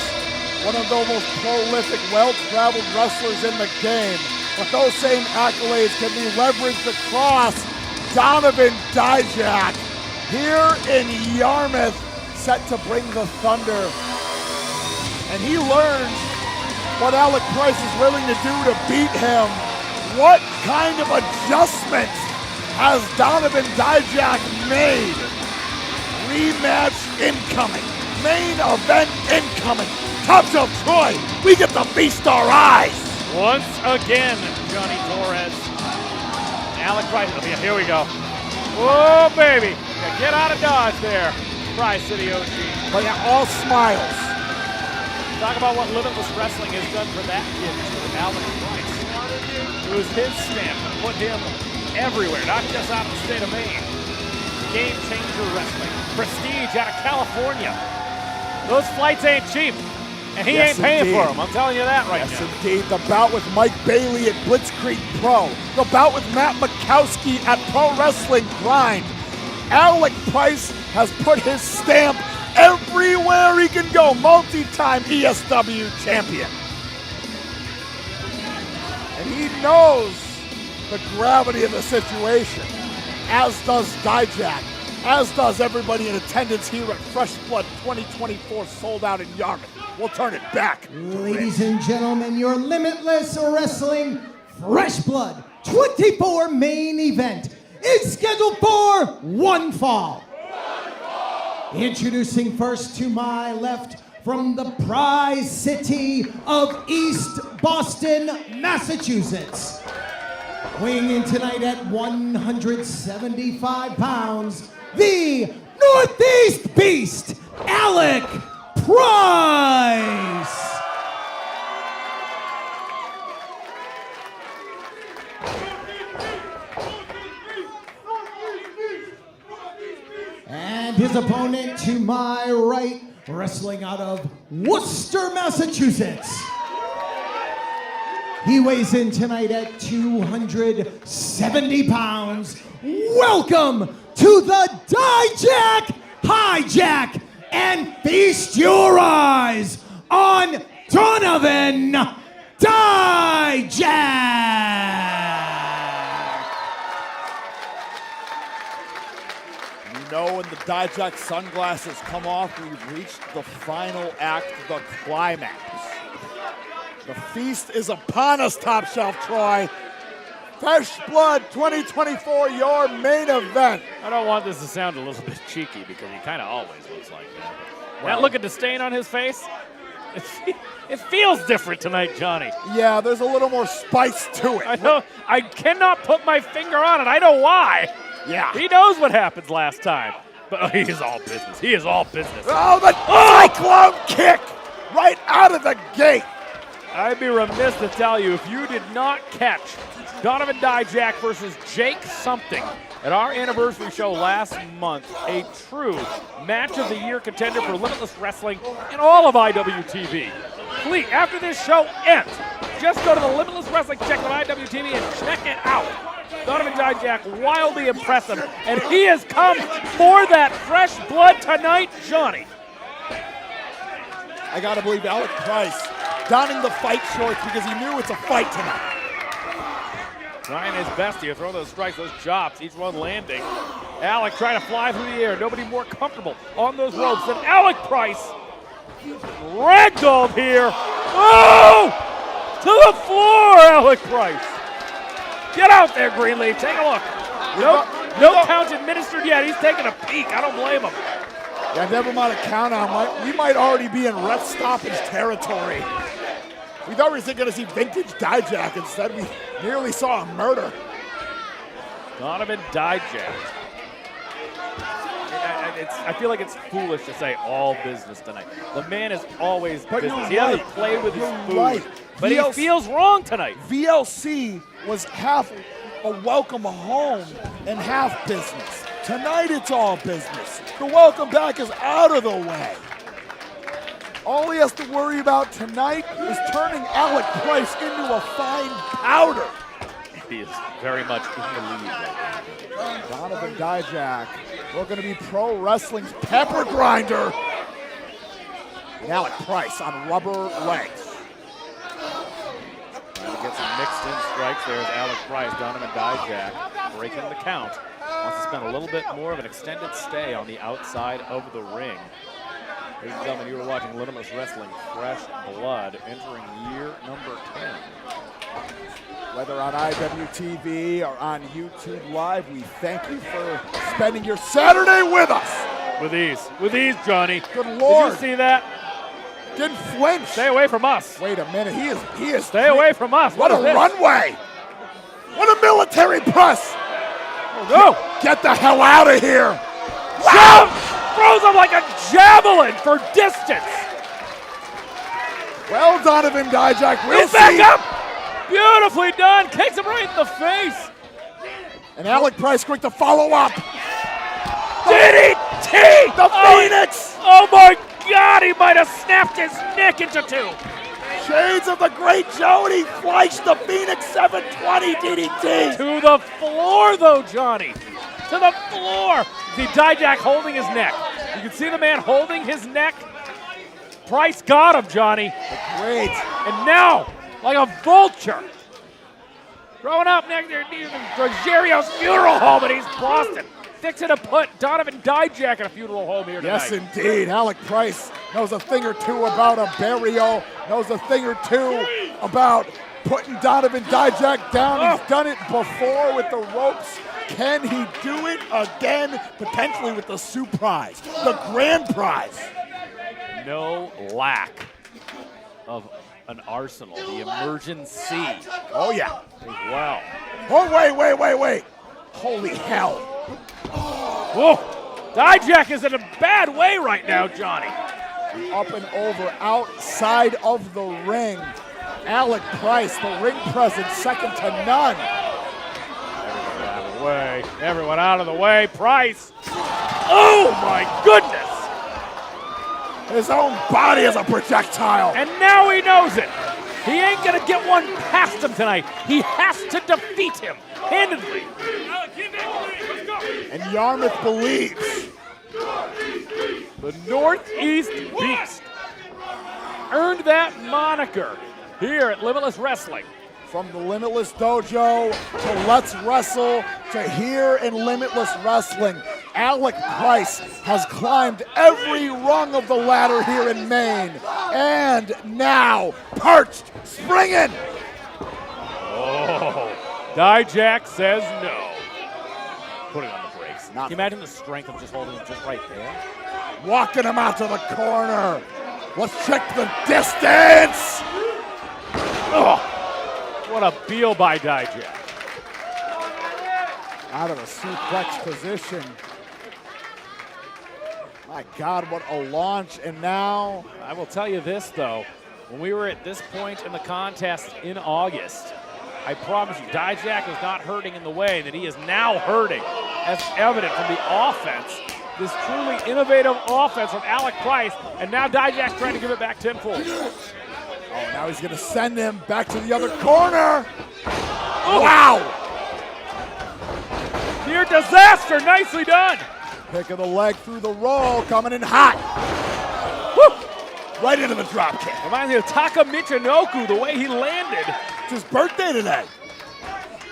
one of the most prolific, well-traveled wrestlers in the game. But those same accolades can be leveraged across Donovan Dijak here in Yarmouth, set to bring the thunder. And he learned what Alec Price is willing to do to beat him. What kind of adjustment has Donovan Dijak made? Rematch incoming. Main event incoming. Top Shelf Troy, we get to feast our eyes. Once again, Johnny Torres. Alec Price, here we go. Oh, baby. Yeah, get out of Dodge there. Price to the OG. But yeah, all smiles. Talk about what Limitless Wrestling has done for that kid, Alec Price. It was his stamp that put him everywhere, not just out of the state of Maine. Game changer wrestling. Prestige out of California. Those flights ain't cheap. And he ain't paying for them. I'm telling you that right now. Yes, indeed. The bout with Mike Bailey at Blitzkrieg Pro. The bout with Matt Makowski at Pro Wrestling Grind. Alec Price has put his stamp everywhere he can go. Multi-time ESW champion. And he knows the gravity of the situation, as does Dijak, as does everybody in attendance here at Fresh Blood 2024, sold out in Yarmouth. We'll turn it back. Ladies and gentlemen, your Limitless Wrestling Fresh Blood 24 main event is scheduled for one fall. Introducing first to my left from the Prize City of East Boston, Massachusetts. Weighing in tonight at 175 pounds, the Northeast Beast, Alec Price. And his opponent to my right, wrestling out of Worcester, Massachusetts. He weighs in tonight at 270 pounds. Welcome to the Dijak Hijack, and feast your eyes on Donovan Dijak. You know, when the Dijak sunglasses come off, we've reached the final act, the climax. The feast is upon us, Top Shelf Troy. Fresh Blood 2024, your main event. I don't want this to sound a little bit cheeky because he kind of always looks like that. That look at the stain on his face, it feels different tonight, Johnny. Yeah, there's a little more spice to it. I know. I cannot put my finger on it. I know why. Yeah. He knows what happened last time. But he is all business. He is all business. Oh, the cyclone kick right out of the gate. I'd be remiss to tell you if you did not catch Donovan Dijak versus Jake something at our anniversary show last month, a true match of the year contender for Limitless Wrestling and all of IWTV. Please, after this show ends, just go to the Limitless Wrestling section of IWTV and check it out. Donovan Dijak, wildly impressive, and he has come for that fresh blood tonight, Johnny. I gotta believe Alec Price donning the fight shorts because he knew it's a fight tonight. Trying his best here, throw those strikes, those chops, each one landing. Alec trying to fly through the air. Nobody more comfortable on those ropes than Alec Price. Ragdolled here. Oh! To the floor, Alec Price. Get out there, Greenleaf. Take a look. No count administered yet. He's taking a peek. I don't blame him. Yeah, never mind a count on. We might already be in ref stoppage territory. We thought we were going to see vintage Dijak. Instead, we nearly saw a murder. Donovan Dijak. I feel like it's foolish to say all business tonight. The man is always business. He hasn't played with his food, but he feels wrong tonight. VLC was half a welcome home and half business. Tonight it's all business. The welcome back is out of the way. All he has to worry about tonight is turning Alec Price into a fine powder. He is very much in the lead right now. Donovan Dijak, we're going to be pro wrestling's pepper grinder. And Alec Price on rubber legs. Trying to get some mixed in strikes. There's Alec Price. Donovan Dijak breaking the count. Wants to spend a little bit more of an extended stay on the outside of the ring. Ladies and gentlemen, you are watching Limitless Wrestling Fresh Blood, entering year number 10. Whether on IWTV or on YouTube Live, we thank you for spending your Saturday with us. With ease, Johnny. Good Lord. Did you see that? Didn't flinch. Stay away from us. Wait a minute, he is. Stay away from us. What a runway. What a military press. Oh, no. Get the hell out of here. Wow. Throws him like a javelin for distance. Well, Donovan Dijak, we'll see. Back up. Beautifully done. Kicks him right in the face. And Alec Price quick to follow up. DDT! The Phoenix! Oh my God, he might have snapped his neck into two. Shades of the great Jody flushed the Phoenix 720 DDT. To the floor though, Johnny. To the floor. See Dijak holding his neck. You can see the man holding his neck. Price got him, Johnny. Great. And now, like a vulture, growing up next to Rogerio's funeral home, and he's Boston, fixing to put Donovan Dijak in a funeral home here tonight. Yes, indeed. Alec Price knows a thing or two about a burial, knows a thing or two about putting Donovan Dijak down. He's done it before with the ropes. Can he do it again, potentially with the surprise, the grand prize? No lack of an arsenal, the emergency. Oh, yeah. As well. Oh, wait. Holy hell. Whoa. Dijak is in a bad way right now, Johnny. Up and over, outside of the ring. Alec Price, the ring presence, second to none. Everyone out of the way. Price. Oh, my goodness. His own body is a projectile. And now he knows it. He ain't going to get one past him tonight. He has to defeat him handedly. And Yarmouth believes. The Northeast Beast earned that moniker here at Limitless Wrestling. From the Limitless Dojo to Let's Wrestle to here in Limitless Wrestling, Alec Price has climbed every rung of the ladder here in Maine. And now, perched, springing. Oh, Dijak says no. Putting on the brakes. Can you imagine the strength of just holding him just right there? Walking him out to the corner. Let's check the distance. Oh. What a deal by Dijak. Out of a suplex position. My God, what a launch. And now, I will tell you this, though. When we were at this point in the contest in August, I promise you, Dijak is not hurting in the way that he is now hurting, as evident from the offense. This truly innovative offense from Alec Price, and now Dijak's trying to give it back tenfold. Oh, now he's going to send him back to the other corner. Oh. Wow. Near disaster. Nicely done. Pick of the leg through the roll, coming in hot. Woo. Right into the drop kick. Reminds me of Taka Michinoku, the way he landed. It's his birthday today.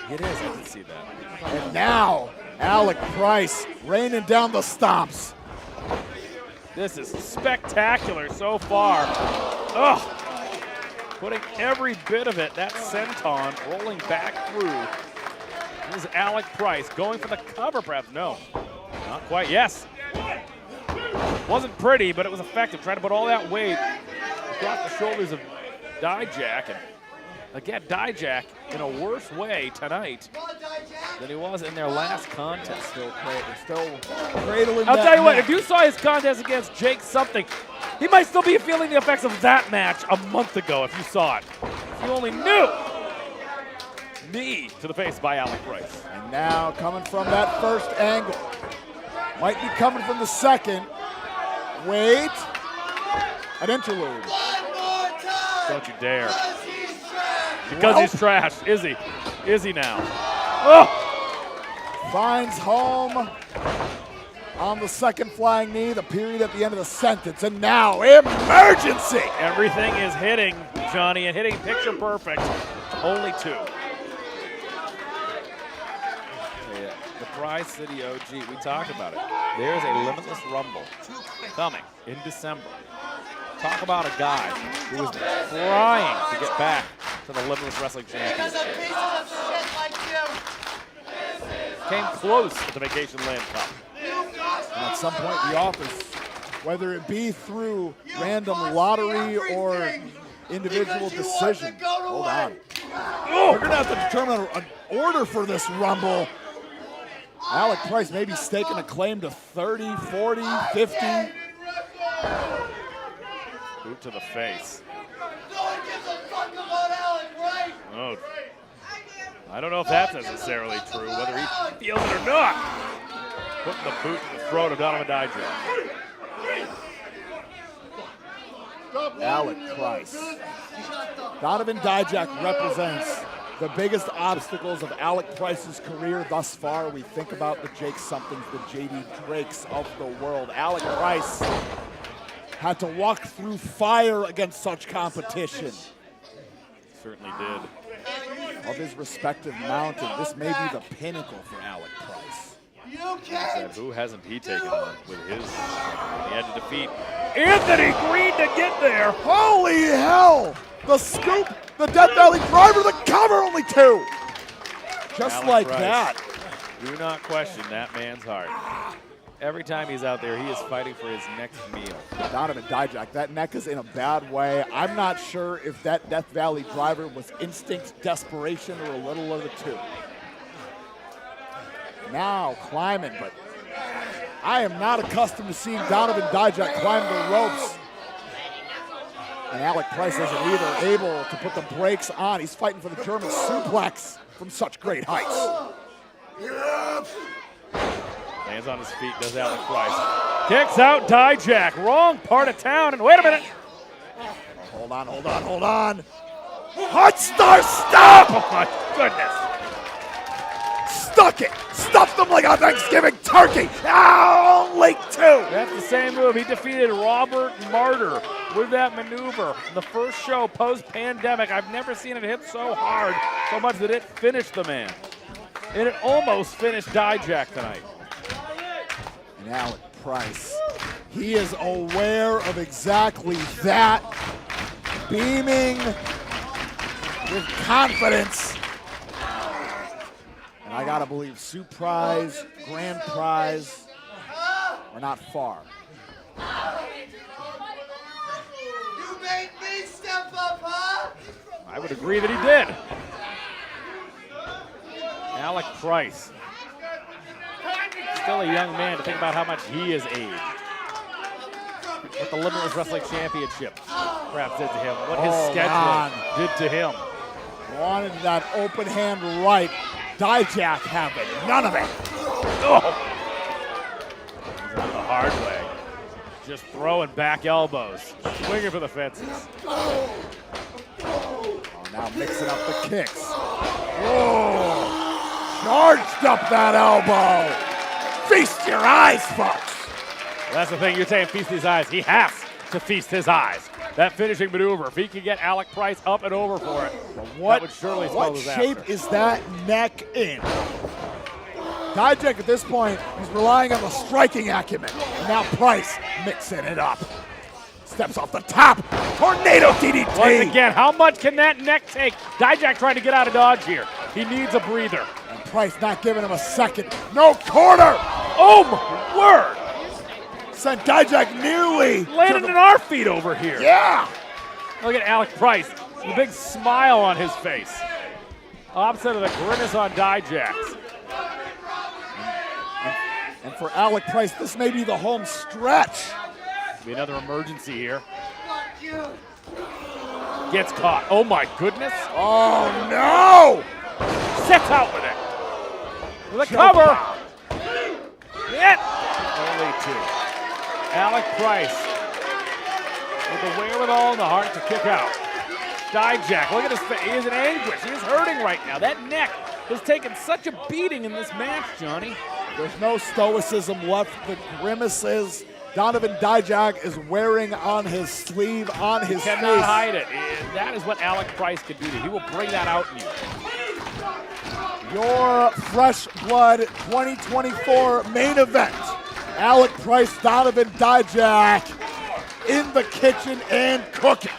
It is. I can see that. And now, Alec Price raining down the stomps. This is spectacular so far. Oh. putting every bit of it, that senton rolling back through. This is Alec Price going for the cover, perhaps. No, not quite. Yes. Wasn't pretty, but it was effective. Trying to put all that weight across the shoulders of Dijak. And again, Dijak in a worse way tonight than he was in their last contest. Still cradling I'll that tell you what, neck. if you saw his contest against Jake something, he might still be feeling the effects of that match a month ago if you saw it. If you only knew. Knee to the face by Alec Price. And now coming from that first angle. Might be coming from the second. Wait. An interlude. Don't you dare. Because he's trash. Is he? Is he now? Oh! Finds home on the second flying knee, the period at the end of the sentence, and now emergency! Everything is hitting, Johnny, and hitting picture perfect. Only two. The Prize City OG, we talked about it. There's a Limitless Rumble coming in December. Talk about a guy who is trying to get back to the Limitless Wrestling Championship. Came close at the Vacationland Cup. And at some point, the office, whether it be through random lottery or individual decision. Hold on. We're going to have to determine an order for this Rumble. Alec Price maybe staking a claim to 30, 40, 50. Boot to the face. Oh, I don't know if that's necessarily true, whether he feels it or not. Putting the boot to the throat of Donovan Dijak. Alec Price. Donovan Dijak represents the biggest obstacles of Alec Price's career thus far. We think about the Jake Somethings, the JD Drakes of the world. Alec Price had to walk through fire against such competition. Certainly did. Of his respective mountain, this may be the pinnacle for Alec Price. Said, who hasn't he taken on with his? He had to defeat Anthony Green to get there. Holy hell! The scoop, the Death Valley driver, the cover, only two. Just Alec like Price. that. Do not question that man's heart. Every time he's out there, he is fighting for his next meal. Donovan Dijak, that neck is in a bad way. I'm not sure if that Death Valley driver was instinct, desperation, or a little of the two. Now climbing, but I am not accustomed to seeing Donovan Dijak climb the ropes. And Alec Price isn't either able to put the brakes on. He's fighting for the German suplex from such great heights. Lands on his feet, does Alec Price. Kicks out Dijak, wrong part of town, and wait a minute. Hold on, hold on, hold on. Hot Star, stop! Oh my goodness. Stuck it! Stuffed them like a Thanksgiving turkey! Ah, only two! That's the same move. He defeated Robert Martyr with that maneuver. The first show post-pandemic. I've never seen it hit so hard, so much that it finished the man. And it almost finished Dijak tonight. And Alec Price, he is aware of exactly that. Beaming with confidence. And I gotta believe Soup Prize, Grand Prize are not far. You made me step up, huh? I would agree that he did. Alec Price. Still a young man to think about how much he has aged. What the Limitless Wrestling Championship perhaps did to him. What his schedule did to him. Wanted that open hand right. Dijak having none of it. Oh. He's on the hard way. Just throwing back elbows. Swinging for the fences. Oh, now mixing up the kicks. Oh. Charged up that elbow. Feast your eyes, folks. That's the thing. You're saying feast his eyes. He has to feast his eyes. That finishing maneuver, if he can get Alec Price up and over for it, that would surely spell disaster. What shape is that neck in? Dijak at this point, he's relying on the striking acumen. And now Price mixing it up. steps off the top. Tornado DDT. Once again, how much can that neck take? Dijak trying to get out of dodge here. He needs a breather. And Price not giving him a second. No corner. Oh my word. Sent Dijak nearly. Landed in our feet over here. Yeah. Look at Alec Price. A big smile on his face. Opposite of the grimace on Dijak's. And for Alec Price, this may be the home stretch. Be another emergency here. Gets caught. Oh my goodness. Oh no! Sets out with it. With a cover. Hit. Only 2. Alec Price with the wherewithal and the heart to kick out. Dijak, look at his face. He is in anguish. He is hurting right now. That neck has taken such a beating in this match, Johnny. There's no stoicism left. The grimaces Donovan Dijak is wearing on his sleeve, on his face. He cannot hide it. And that is what Alec Price can do to you. He will bring that out in you. Your Fresh Blood 2024 main event. Alec Price, Donovan Dijak in the kitchen and cooking.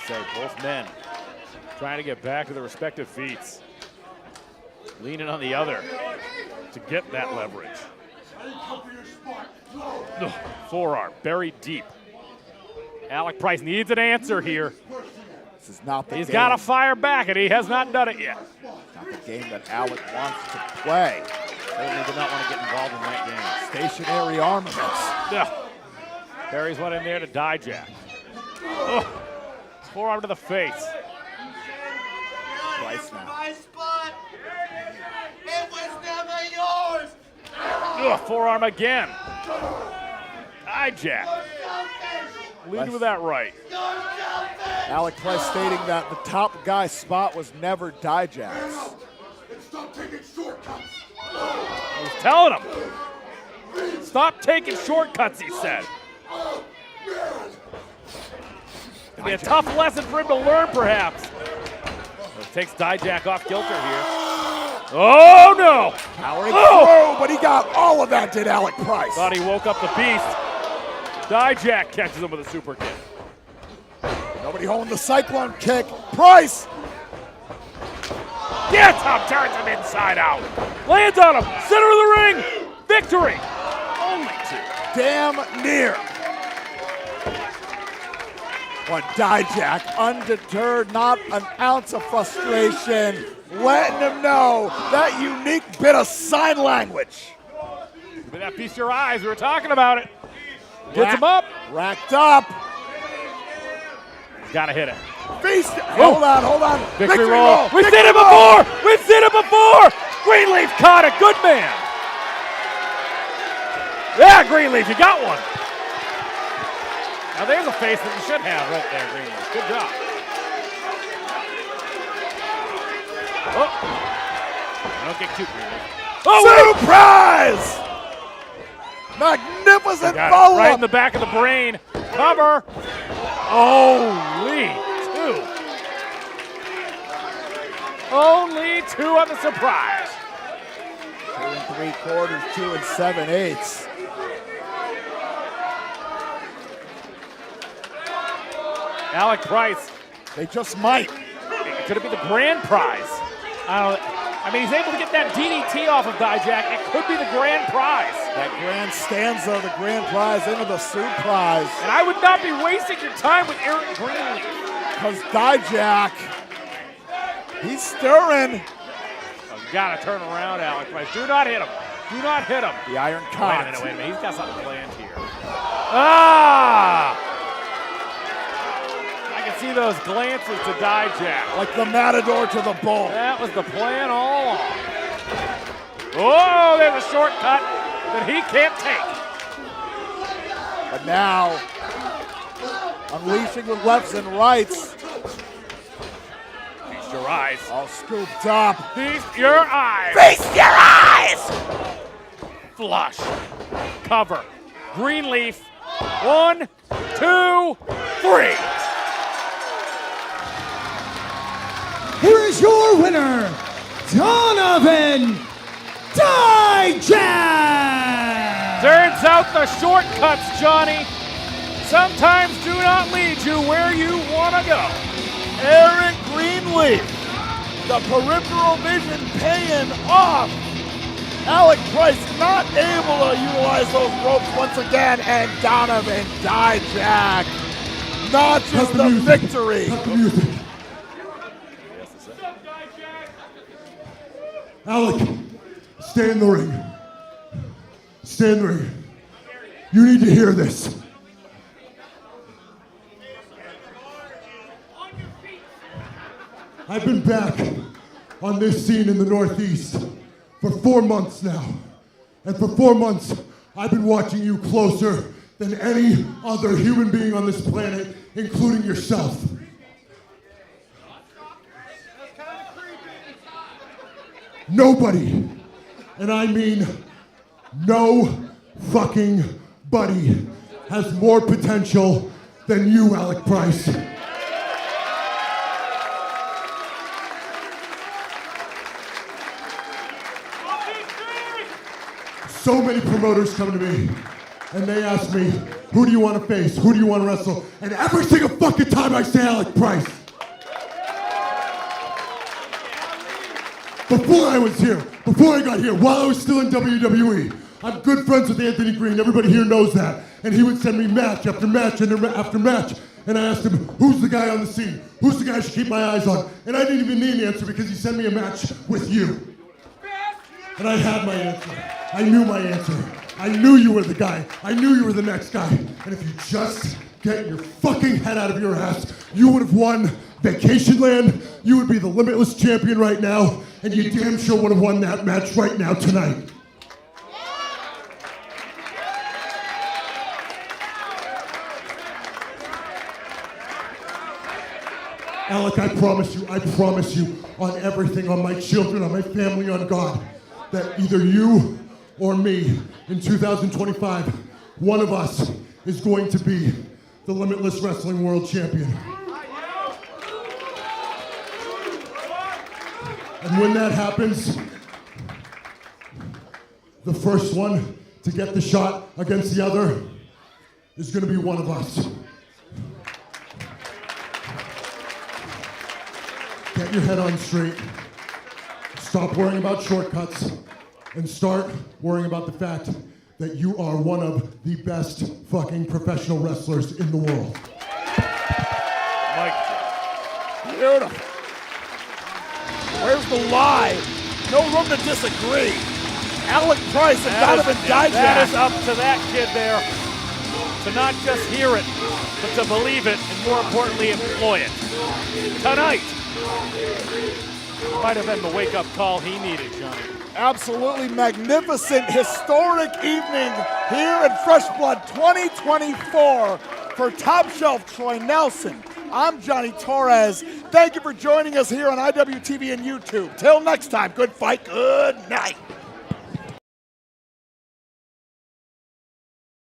So both men trying to get back to their respective feats. Leaning on the other to get that leverage. Forearm buried deep. Alec Price needs an answer here. This is not the He's game. got to fire back, and he has not done it yet. Not the game that Alec wants to play. Certainly did not want to get involved in that game. Stationary armaments. Ugh. Buries one in there to Dijak. Ugh. Forearm to the face. Price now. My spot. It was never yours. Ugh, forearm again. Dijak. Lead with that right. Alec Price stating that the top guy spot was never Dijak's. Stop taking shortcuts. I was telling him. Stop taking shortcuts, he said. It'll be a tough lesson for him to learn, perhaps. It takes Dijak off kilter here. Oh, no! Powering through, but he got all of that, did Alec Price. Thought he woke up the beast. Dijak catches him with a super kick. Nobody holding the cyclone kick. Price! Gets him, turns him inside out. Lands on him, center of the ring. Victory. Only 2. Damn near. But Dijak, undeterred, not an ounce of frustration, letting him know that unique bit of sign language. With that piece of your eyes, we were talking about it. Gets him up. Racked up. Gotta hit it. Feast. Hold on. Victory roll. We've seen it before. We've seen it before. Greenleaf caught it. Good man. Yeah, Greenleaf, you got one. Now there's a face that you should have right there, Greenleaf. Good job. Oh. Don't get cute, Greenleaf. Oh, surprise! Magnificent follow-up. Right in the back of the brain. Cover. Only 2. Only 2 on the surprise. 2 3/4, 2 7/8. Alec Price. They just might. Could it be the grand prize? I mean, he's able to get that DDT off of Dijak. It could be the grand prize. That grand stanza, the grand prize into the surprise. And I would not be wasting your time with Eric Greenleaf. Because Dijak, he's stirring. Oh, you gotta turn around, Alec Price. Do not hit him. Do not hit him. The iron caught. Wait a minute. He's got something planned here. Ah! I can see those glances to Dijak. Like the matador to the bull. That was the plan all along. Oh, there's a shortcut that he can't take. But now, unleashing with lefts and rights. Feast your eyes. All scooped up. Feast your eyes. Feast your eyes! Flush. Cover. Greenleaf. 1, 2, 3. Here is your winner, Donovan Dijak! Turns out the shortcuts, Johnny, sometimes do not lead you where you want to go. Eric Greenleaf, the peripheral vision paying off. Alec Price not able to utilize those ropes once again, and Donovan Dijak notches the victory. Alec, stay in the ring. Stay in the ring. You need to hear this. I've been back on this scene in the Northeast for 4 months now. And for 4 months, I've been watching you closer than any other human being on this planet, including yourself. Nobody, and I mean no fucking buddy, has more potential than you, Alec Price. So many promoters come to me and they ask me, who do you want to face? Who do you want to wrestle? And every single fucking time I say Alec Price. Before I was here, before I got here, while I was still in WWE, I'm good friends with Anthony Green. Everybody here knows that. And he would send me match after match after match. And I asked him, who's the guy on the scene? Who's the guy I should keep my eyes on? And I didn't even need an answer because he sent me a match with you. And I had my answer. I knew my answer. I knew you were the guy. I knew you were the next guy. And if you just get your fucking head out of your ass, you would have won Vacationland. You would be the Limitless champion right now. And you damn sure would have won that match right now tonight. Alec, I promise you on everything, on my children, on my family, on God, that either you or me in 2025, one of us is going to be the Limitless Wrestling World Champion. And when that happens, the first one to get the shot against the other is going to be one of us. Get your head on straight. Stop worrying about shortcuts and start worrying about the fact that you are one of the best fucking professional wrestlers in the world. Mike, beautiful. Where's the lie? No room to disagree. Alec Price and Donovan Dijak. That is up to that kid there to not just hear it, but to believe it, and more importantly, employ it. Tonight might have been the wake-up call he needed, Johnny. Absolutely magnificent, historic evening here in Fresh Blood 2024 for Top Shelf Troy Nelson. I'm Johnny Torres. Thank you for joining us here on IWTV and YouTube. Till next time, good fight, good night.